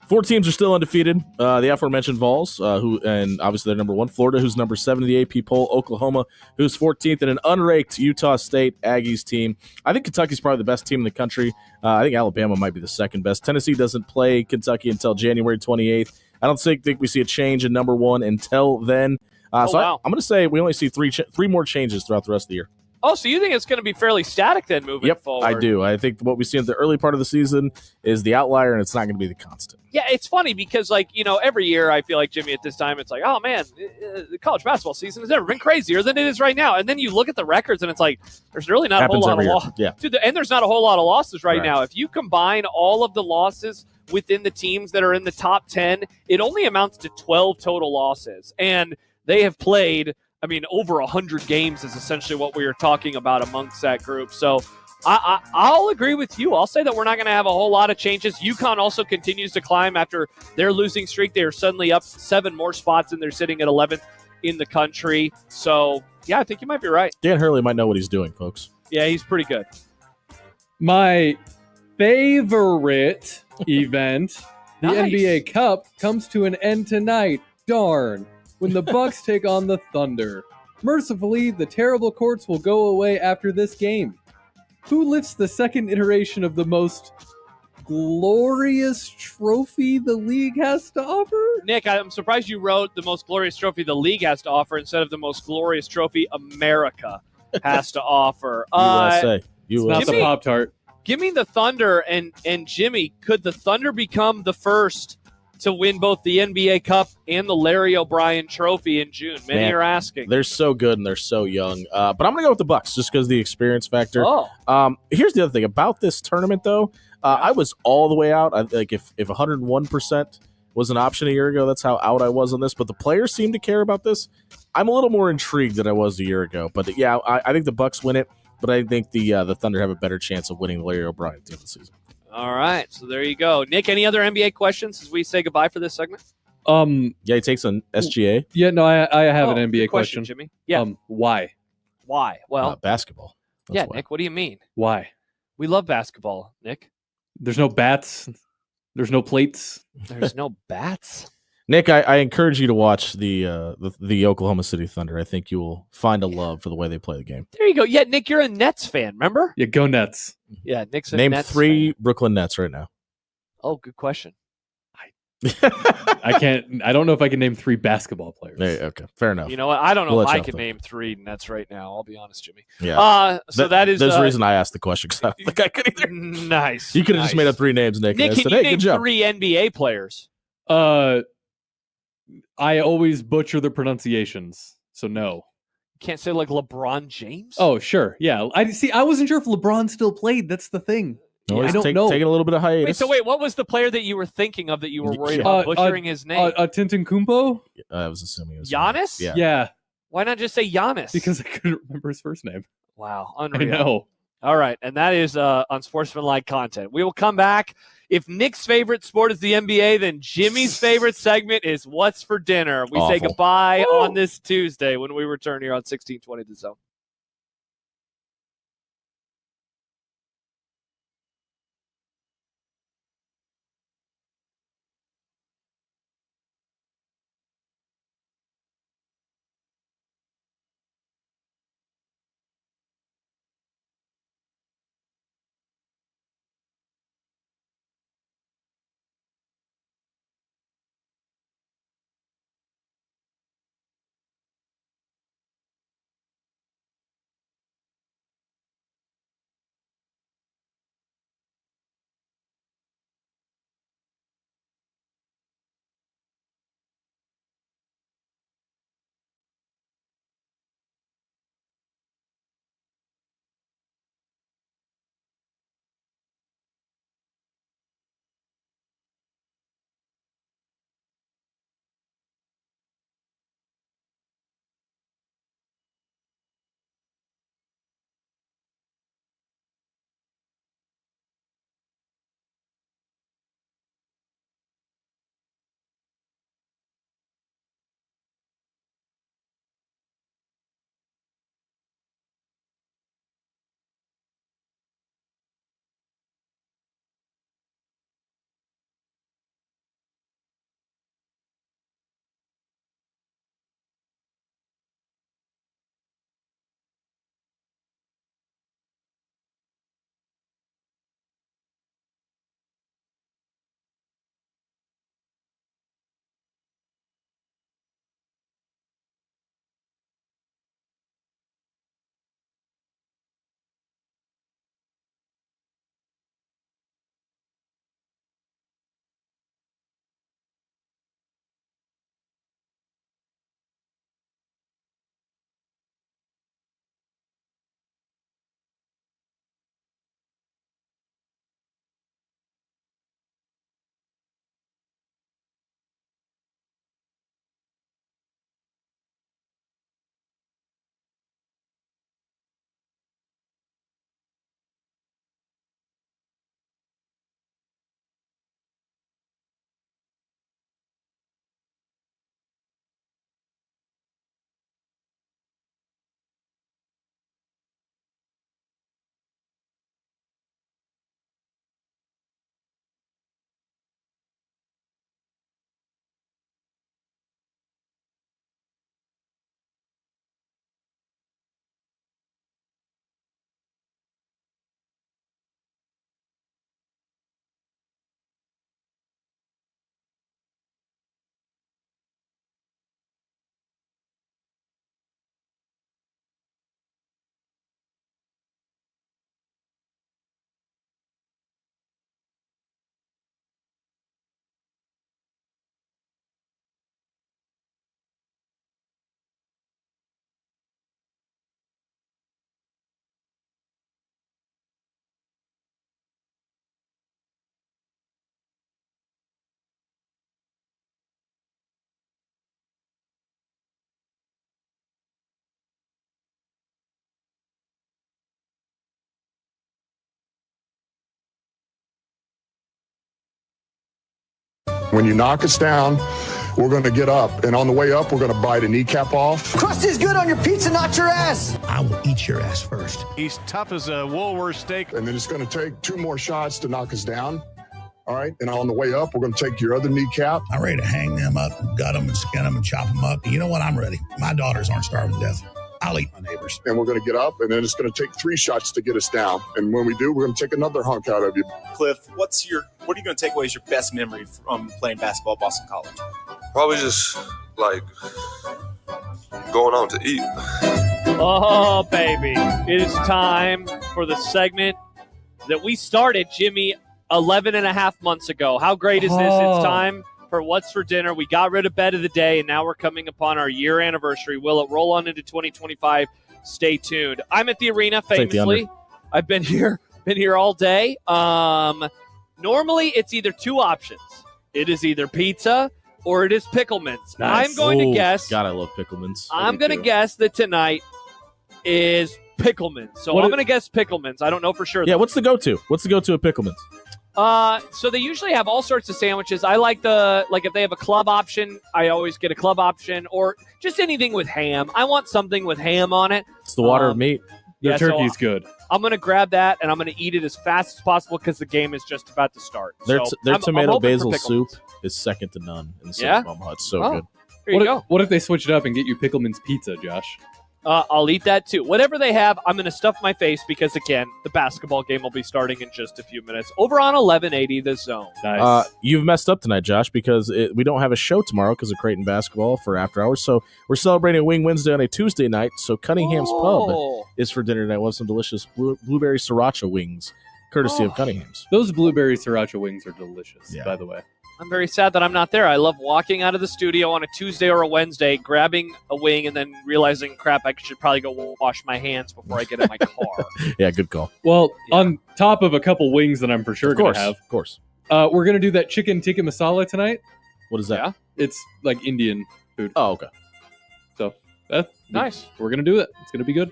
4 teams are still undefeated. The aforementioned Vols, and obviously they're number 1. Florida, who's number 7 in the AP poll. Oklahoma, who's 14th, and an unranked Utah State Aggies team. I think Kentucky's probably the best team in the country. I think Alabama might be the second best. Tennessee doesn't play Kentucky until January 28th. I don't think we see a change in number 1 until then. I'm going to say we only see three more changes throughout the rest of the year. Oh, so you think it's going to be fairly static then moving forward? I do. I think what we see in the early part of the season is the outlier, and it's not going to be the constant. Yeah, it's funny because, every year I feel like, Jimmy, at this time, it's like, oh, man, the college basketball season has never been crazier than it is right now. And then you look at the records, and it's like, there's really not a whole lot of losses. Yeah. And there's not a whole lot of losses right now. If you combine all of the losses within the teams that are in the top 10, it only amounts to 12 total losses. And they have played... over 100 games is essentially what we are talking about amongst that group. So I'll agree with you. I'll say that we're not going to have a whole lot of changes. UConn also continues to climb after their losing streak. They are suddenly up 7 more spots, and they're sitting at 11th in the country. So, yeah, I think you might be right. Dan Hurley might know what he's doing, folks. Yeah, he's pretty good. My favorite event, the NBA Cup, comes to an end tonight. Darn. When the Bucks take on the Thunder. Mercifully, the terrible courts will go away after this game. Who lifts the second iteration of the most glorious trophy the league has to offer? Nick, I'm surprised you wrote the most glorious trophy the league has to offer instead of the most glorious trophy America has to offer. USA. It's not the Pop-Tart. Give me the Thunder and Jimmy. Could the Thunder become the first to win both the NBA Cup and the Larry O'Brien Trophy in June? Many Man, are asking. They're so good and they're so young. But I'm going to go with the Bucks just because of the experience factor. Oh. Here's the other thing about this tournament, though. I was all the way out. If 101% was an option a year ago, that's how out I was on this. But the players seem to care about this. I'm a little more intrigued than I was a year ago. But yeah, I think the Bucks win it. But I think the Thunder have a better chance of winning the Larry O'Brien team this season. All right, so there you go. Nick, any other NBA questions as we say goodbye for this segment? Yeah, he takes an SGA. Yeah, no, I have an Oh, NBA good question, question. Jimmy. Yeah. Why? Why? Well, basketball. yeah, Nick, what do you mean? Why? We love basketball, Nick. There's no bats. There's no plates. There's no bats. Nick, I encourage you to watch the Oklahoma City Thunder. I think you will find a love for the way they play the game. There you go. Yeah, Nick, you're a Nets fan, remember? Yeah, go Nets. Yeah, Nick's a Name Nets 3 fan. Brooklyn Nets right now. Oh, good question. I can't. I don't know if I can name 3 basketball players. Okay, fair enough. You know what? I don't know We'll if let I you can off name 3 Nets right now. I'll be honest, Jimmy. Yeah. So that is there's the reason I asked the question because I don't think I could either. Nice. You could have just made up 3 names, Nick. Nick, and I can said, you hey, name good job. 3 NBA players? I always butcher the pronunciations, so no. Can't say like LeBron James? Oh, sure. Yeah. I wasn't sure if LeBron still played. That's the thing. Always I don't know. Taking a little bit of hiatus. Wait, what was the player that you were thinking of that you were worried about butchering his name? Tintin I was assuming it was Giannis? Yeah. Why not just say Giannis? Because I couldn't remember his first name. Wow, I unreal. know. All right, and that is Unsportsmanlike content. We will come back. If Nick's favorite sport is the NBA, then Jimmy's favorite segment is What's for Dinner. We say Awful. goodbye on this Tuesday when we return here on 1620 The Zone. When you knock us down, we're going to get up. And on the way up, we're going to bite a kneecap off. Crust is good on your pizza, not your ass. I will eat your ass first. He's tough as a Woolworth steak. And then it's going to take 2 more shots to knock us down. All right. And on the way up, we're going to take your other kneecap. I'm ready to hang them up, gut them, and skin them, and chop them up. You know what? I'm ready. My daughters aren't starving to death. I'll eat my neighbors. And we're going to get up, and then it's going to take 3 shots to get us down. And when we do, we're going to take another hunk out of you. Cliff, what are you going to take away as your best memory from playing basketball at Boston College? Probably just, like, going out to eat. Oh, baby. It is time for the segment that we started, Jimmy, 11 and a half months ago. How great is this? It's time for What's for Dinner. We got rid of Bet of the Day, and now we're coming upon our year anniversary. Will it roll on into 2025? Stay tuned. I'm at the arena, famously. I've been here all day. Normally, it's either 2 options. It is either pizza or it is Pickleman's. Nice. I'm going to guess. God, I love Pickleman's. I'm going to guess that tonight is Pickleman's. So I'm going to guess Pickleman's. I don't know for sure. Yeah, what's the go-to? What's the go-to at Pickleman's? So they usually have all sorts of sandwiches. I like if they have a club option, I always get a club option, or just anything with ham. I want something with ham on it. It's the water of meat. Their turkey's good. I'm going to grab that, and I'm going to eat it as fast as possible because the game is just about to start. Their I'm tomato hoping basil for soup is second to none in the Yeah? Bum Hut. It's so Oh. good. Here you go. What if they switch it up and get you Pickleman's pizza, Josh? I'll eat that too. Whatever they have, I'm going to stuff my face because, again, the basketball game will be starting in just a few minutes. Over on 1180, The Zone. Nice. You've messed up tonight, Josh, because we don't have a show tomorrow because of Creighton basketball for after hours. So we're celebrating Wing Wednesday on a Tuesday night. So Cunningham's Pub is for dinner tonight. We'll have some delicious blueberry sriracha wings, courtesy of Cunningham's. Those blueberry sriracha wings are delicious, by the way. I'm very sad that I'm not there. I love walking out of the studio on a Tuesday or a Wednesday, grabbing a wing, and then realizing, crap, I should probably go wash my hands before I get in my car. Yeah, good call. Well, on top of a couple wings that I'm for sure going to have. Of course. We're going to do that chicken tikka masala tonight. What is that? Yeah. It's like Indian food. Oh, okay. So, nice. We're going to do it. It's going to be good.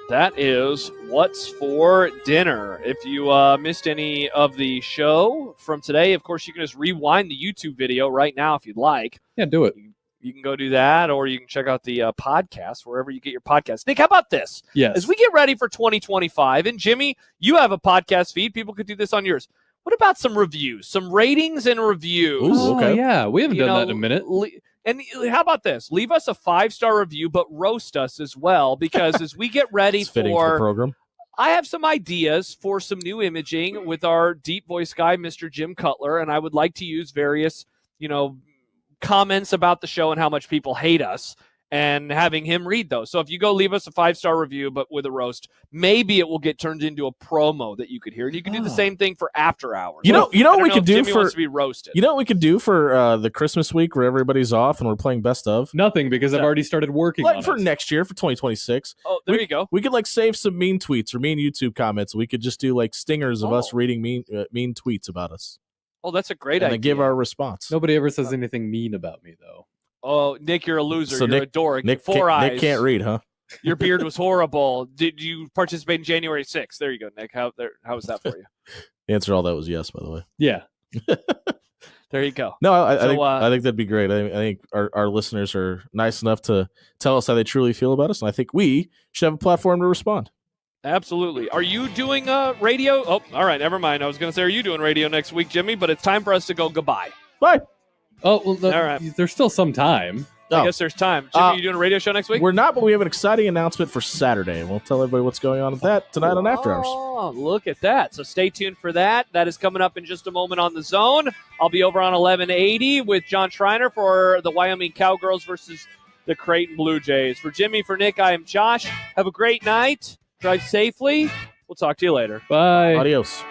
That is What's for Dinner. If you missed any of the show from today, of course, you can just rewind the YouTube video right now if you'd like. Yeah, do it. You can go do that, or you can check out the podcast wherever you get your podcast. Nick, how about this? Yes. As we get ready for 2025, and Jimmy, you have a podcast feed. People could do this on yours. What about some reviews, some ratings and reviews? Ooh, okay. Yeah, we haven't done that in a minute. And how about this? Leave us a 5-star review, but roast us as well, because as we get ready for the program, I have some ideas for some new imaging with our deep voice guy, Mr. Jim Cutler, and I would like to use various, comments about the show and how much people hate us, and having him read those. So if you go leave us a 5-star review, but with a roast, maybe it will get turned into a promo that you could hear. And you can do the same thing for after hours. You know what we could do Jimmy for wants to be roasted. You know what we could do for the Christmas week where everybody's off and we're playing best of? Nothing, because I've already started working on for it. next year, for 2026. Oh, there you go. We could save some mean tweets or mean YouTube comments. We could just do stingers of us reading mean tweets about us. Oh, that's a great and idea. then give our response. Nobody ever says anything mean about me, though. Oh, Nick, you're a loser. So You're a dork. Nick 4 eyes. Nick can't read, huh? Your beard was horrible. Did you participate in January 6th? There you go, Nick. How was that for you? The answer to all that was yes, by the way. Yeah. There you go. No, I think that'd be great. I think our listeners are nice enough to tell us how they truly feel about us, and I think we should have a platform to respond. Absolutely. Are you doing radio? Oh, all right. Never mind. I was going to say, are you doing radio next week, Jimmy? But it's time for us to go goodbye. Bye. Oh, well, all right. There's still some time. I guess there's time. Jimmy, are you doing a radio show next week? We're not, but we have an exciting announcement for Saturday, and we'll tell everybody what's going on with that tonight on After Hours. Oh, look at that. So stay tuned for that. That is coming up in just a moment on The Zone. I'll be over on 1180 with John Schreiner for the Wyoming Cowgirls versus the Creighton Blue Jays. For Jimmy, for Nick, I am Josh. Have a great night. Drive safely. We'll talk to you later. Bye. Adios.